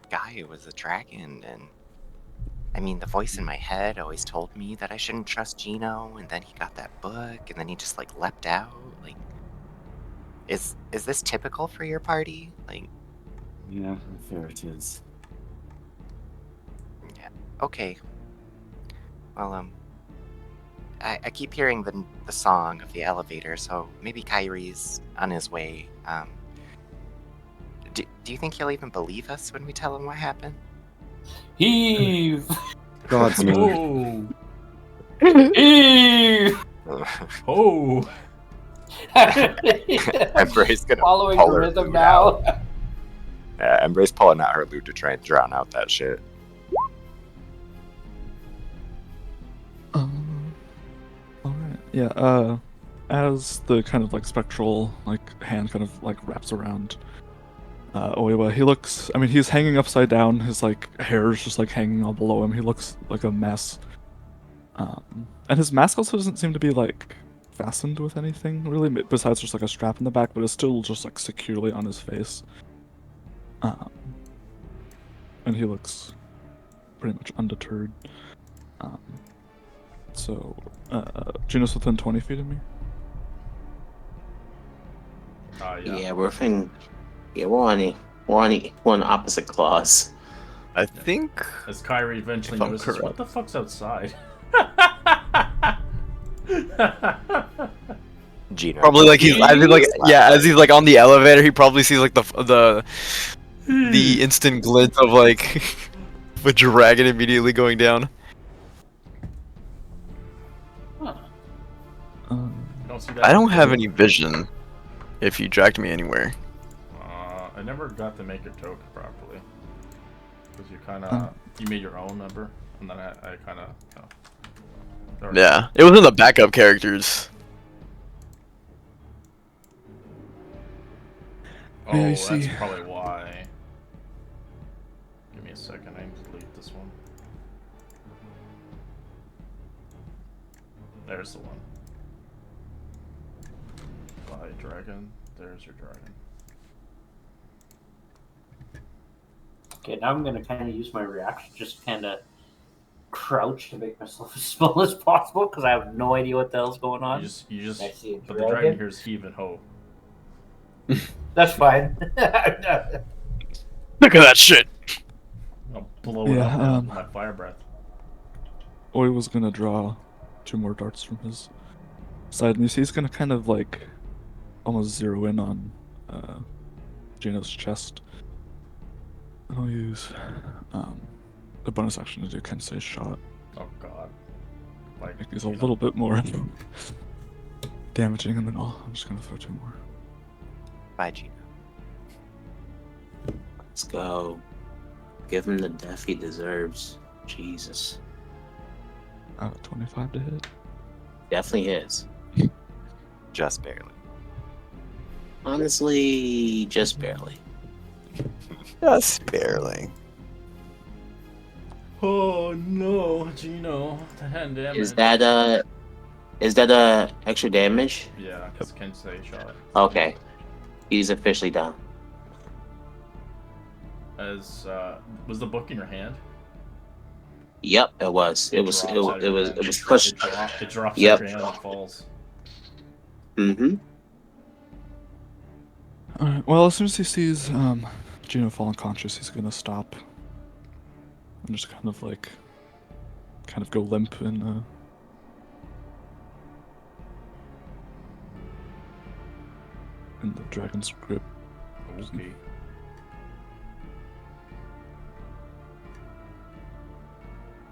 guy was a dragon? And I mean, the voice in my head always told me that I shouldn't trust Gino, and then he got that book, and then he just like leapt out. Like, is this typical for your party? Like, Yeah, there it is. yeah, okay. Well, I keep hearing the song of the elevator, so maybe Kyrie's on his way. Do you think he'll even believe us when we tell him what happened? Heave! Godspeed. Oh, Heave! oh. Embrace gonna Following pull the her rhythm lute now. out. Yeah, Embrace pulling out her lute to try and drown out that shit. Alright. Yeah, as the kind of like spectral like hand kind of like wraps around Oiwa, he looks, I mean, he's hanging upside down, his like hair is just like hanging all below him. He looks like a mess. And his mask also doesn't seem to be like fastened with anything really, besides just like a strap in the back, but it's still just like securely on his face. And he looks pretty much undeterred. So, Gino's within 20 feet of me. Yeah. Yeah, we're on opposite claws. I think. As Kyrie eventually If I'm notices, correct. what the fuck's outside? Gino. Probably like he's, I think like, yeah, as he's like on the elevator, he probably sees like the instant glint of like a dragon immediately going down. Don't see that. I don't have any vision. If you dragged me anywhere. I never got to make your token properly. Because you kind of, you made your own number, and then I kind of, you know. Yeah, it was in the backup characters. Oh, Yeah, I that's see. probably why. Give me a second, I need to delete this one. There's the one. By dragon. There's your dragon. Okay, now I'm gonna kind of use my reaction, just kind of crouch to make myself as small as possible because I have no idea what the hell's going on. You just, I see a but the dragon hears heave and ho. That's fine. Look at that shit. I'll blow it Yeah, up with my fire breath. Oiwa's gonna draw 2 more darts from his side, and you see he's gonna kind of like almost zero in on Gino's chest. And I'll use the bonus action to do Kensei's shot. Oh god. Like, Make these a little bit more damaging, and then I'm just gonna throw 2 more. Bye, Gino. Let's go. Give him the death he deserves. Jesus. 25 to hit. Definitely his. Just barely. Honestly, just barely. Just barely. oh no, Gino. The hand damage. Is that a extra damage? Yeah, because Kensei shot. Okay. He's officially down. As, was the book in your hand? Yep, it was. It was drops out of your hand. pushed. It drops Yep. out your hand and falls. Mm-hmm. Alright, well, as soon as he sees Gino fall unconscious, he's gonna stop and just kind of go limp in the dragon's grip. Okay.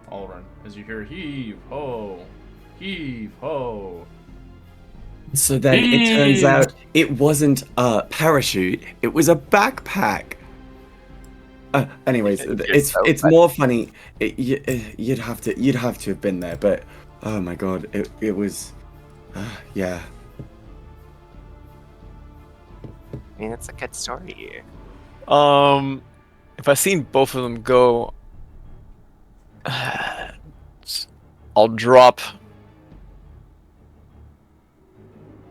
All run. As you hear heave ho, heave ho. So then it turns out it wasn't a parachute; it was a backpack. Anyways, it's more funny. You'd have to have been there, but oh my god, it was, yeah. I mean, it's a good story here. If I seen both of them go, I'll drop.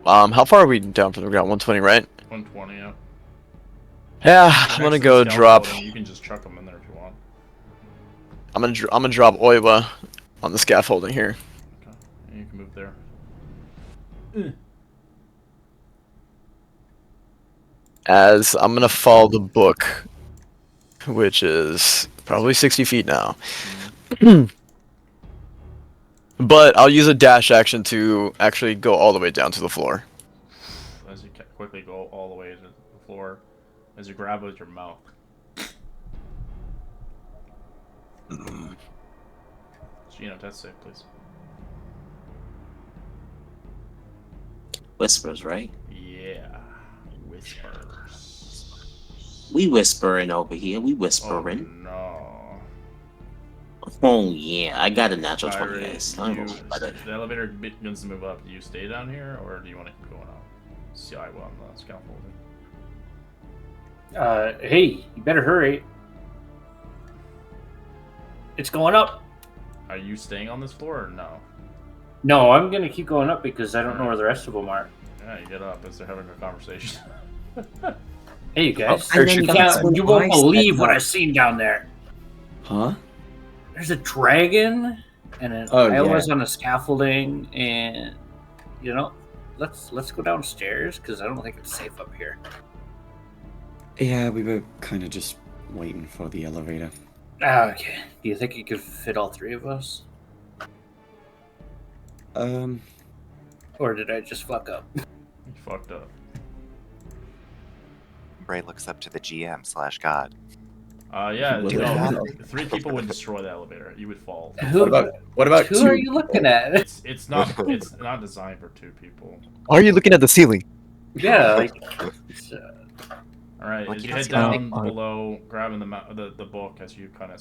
How far are we down from the ground? 120, right? 120, yeah. Yeah, Next I'm to gonna the go drop. scaffolding, you can just chuck them in there if you want. I'm gonna drop Oiwa on the scaffolding here. Okay. And you can move there. As I'm gonna follow the book, which is probably 60 feet now. But I'll use a dash action to actually go all the way down to the floor. As you quickly go all the way to the floor, as you grab it with your mouth. Gino, test save, please. Whispers, right? Yeah. Whispers. We whispering over here. We Oh whispering. no. Oh yeah, I got a natural 20, Pirate, guys. I'm you, gonna lie about it. the elevator begins to move up. Do you stay down here, or do you want to keep going up? See, I will on the scaffolding. Hey, you better hurry. It's going up. Are you staying on this floor or no? No, I'm gonna keep going up because I don't know where the rest of them are. Yeah, you get up as they're having a conversation. Hey, you guys. Oh, And then that's when You won't I believe said what no. I've seen down there. Huh? There's a dragon and an Oh, Iowa's on the scaffolding, and you know, let's go downstairs because I don't think it's safe up here. Yeah, we were kind of just waiting for the elevator. Okay. Do you think you could fit all three of us, or did I just fuck up? You fucked up. Bray looks up to the GM/God. Yeah, What no, about- 3 people would destroy the elevator. You would fall. Who What about who two? are you looking at? It's not designed for 2 people. Why are you looking at the ceiling? Yeah, like it's, All right, Like, as you you don't head see how down big- below, grabbing the book as you kind of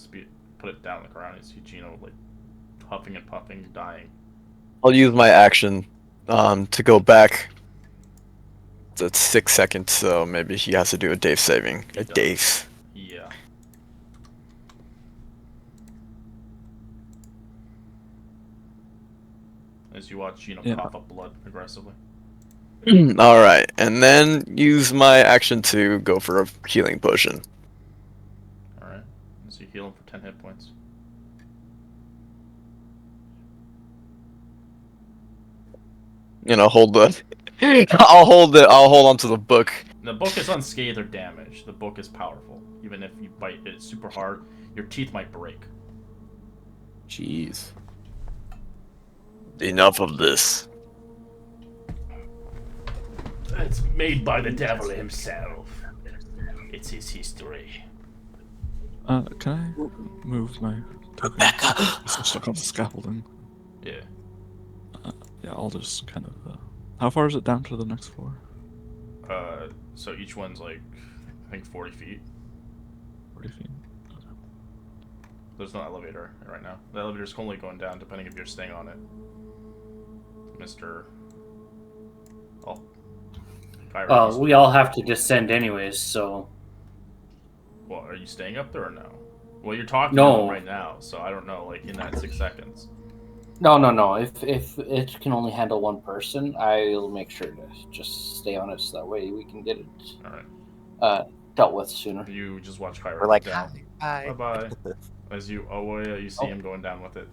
put it down on the ground, you see Gino like huffing and puffing, dying. I'll use my action to go back. It's 6 seconds, so maybe he has to do a Dave saving. He A does. Dave. Yeah. As you watch Gino Yeah. cough up blood aggressively. Alright, and then use my action to go for a healing potion. Alright. As you heal him for 10 hit points. You know, hold the. I'll hold on to the book. The book is unscathed or damaged. The book is powerful. Even if you bite it super hard, your teeth might break. Jeez. Enough of this. It's made by the devil himself. It's his history. Can I move my token? Rebecca! I'm stuck on the scaffolding. Yeah. Yeah, I'll just kind of. How far is it down to the next floor? So each one's like, I think 40 feet. 40 feet. Okay. There's no elevator right now. The elevator's only going down depending if you're staying on it. Mr. Oh. well, we all have to descend anyways, so Well, are you staying up there or no? Well, you're talking No. to them right now, so I don't know, like in that 6 seconds. no. If it can only handle one person, I'll make sure to just stay on it so that way we can get it Alright. Dealt with sooner. You just watch Kyra We're like, go down. hi. Bye bye. As you you see Oh. him going down with it.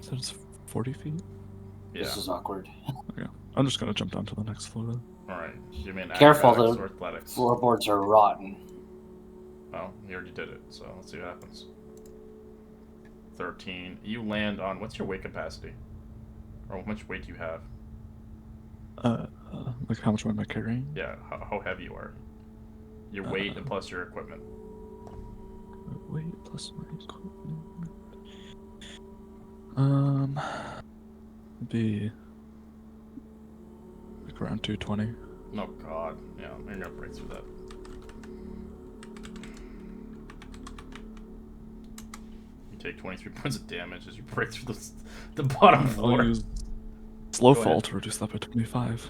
So it's 40 feet? Yeah. This is awkward. Okay. I'm just gonna jump down to the next floor then. Alright. Give me an Careful, acrobatics the or athletics. Floorboards are rotten. Well, you already did it, so let's see what happens. 13. You land on what's your weight capacity? Or how much weight do you have? Like how much am I carrying? Yeah, how heavy you are. Your weight and plus your equipment. Wait, plus my equipment. Be like around 220. Oh god, yeah, you're gonna break through that. You take 23 points of damage as you break through the bottom floor. I'll use slow Go fall ahead. to reduce that by 25.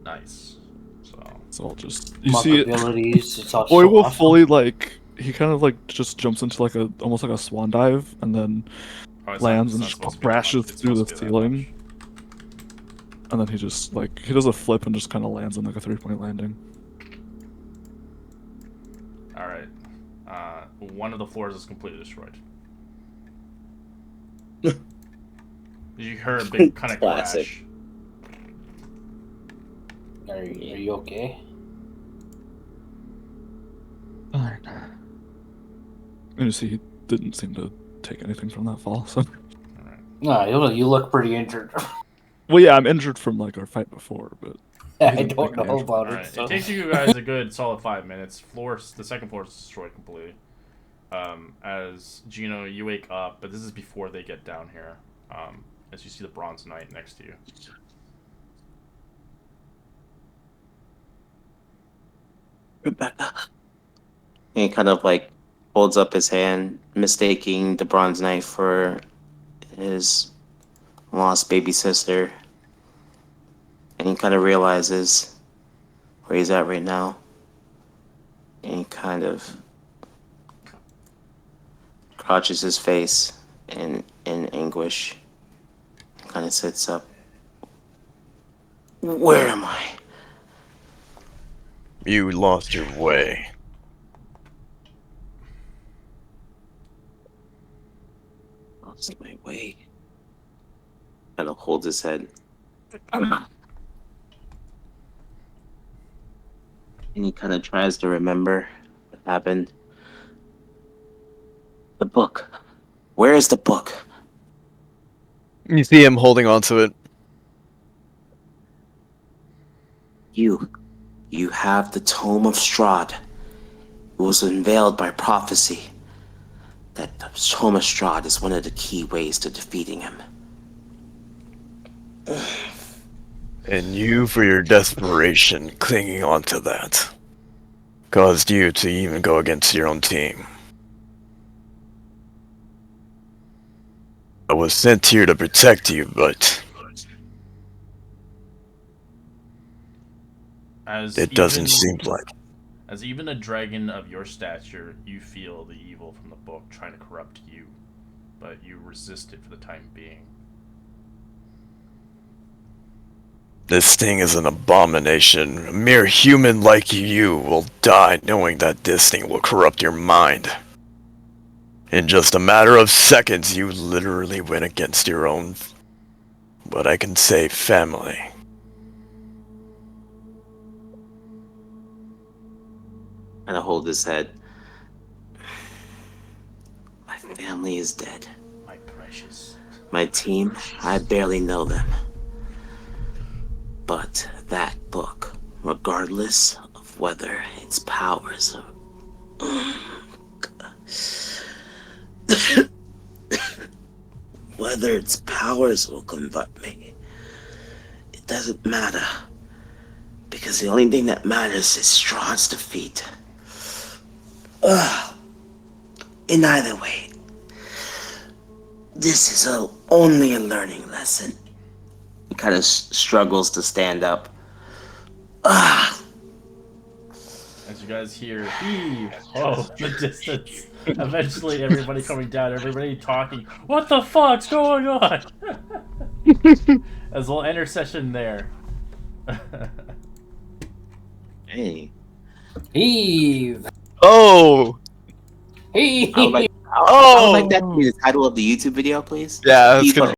Nice. So I'll just Monk see it. abilities. It's also Boy will awesome. fully like he kind of like just jumps into like a almost like a swan dive and then Oh, lands it's and not just supposed to be that crashes much. It's through the supposed to be that ceiling. much. And then he just like he does a flip and just kind of lands on like a 3-point landing. Alright. One of the floors is completely destroyed. You heard a big kind of Classic. crash. Are you okay? Alright. And you see he didn't seem to take anything from that fall, so Alright. No, you look pretty injured. Well, yeah, I'm injured from like our fight before, but I don't know about All it. right, So. it takes you guys a good solid 5 minutes. The second floor is destroyed completely. As Gino, you wake up, but this is before they get down here. As you see the Bronze Knight next to you. Rebecca. He kind of like holds up his hand, mistaking the bronze knight for his lost baby sister. And he kind of realizes where he's at right now. And he kind of crouches his face in anguish. Kind of sits up. Where am I? You lost your way. Lost my way. Kind of holds his head. And he kind of tries to remember what happened. The book. Where is the book? You see him holding onto it. You have the Tome of Strahd. It was unveiled by prophecy. That the Tome of Strahd is one of the key ways to defeating him. And you, for your desperation, clinging onto that, caused you to even go against your own team. I was sent here to protect you, but it doesn't seem like. As even a dragon of your stature, you feel the evil from the book trying to corrupt you, but you resist it for the time being. This thing is an abomination. A mere human like you will die knowing that this thing will corrupt your mind. In just a matter of seconds, you literally went against your own, what I can say, family. And I hold his head. My family is dead. My precious. My team, I barely know them. But that book, regardless of whether its powers whether its powers will convert me, it doesn't matter. Because the only thing that matters is Strahd's defeat. In either way, this is only a learning lesson. He kind of struggles to stand up. As you guys hear, heave, oh, the distance. Eventually, everybody coming down, everybody talking. What the fuck's going on? As a little intercession there. Hey. Heave. Oh! Heave. I would like that to be the title of the YouTube video, please. Yeah, that's Heave gonna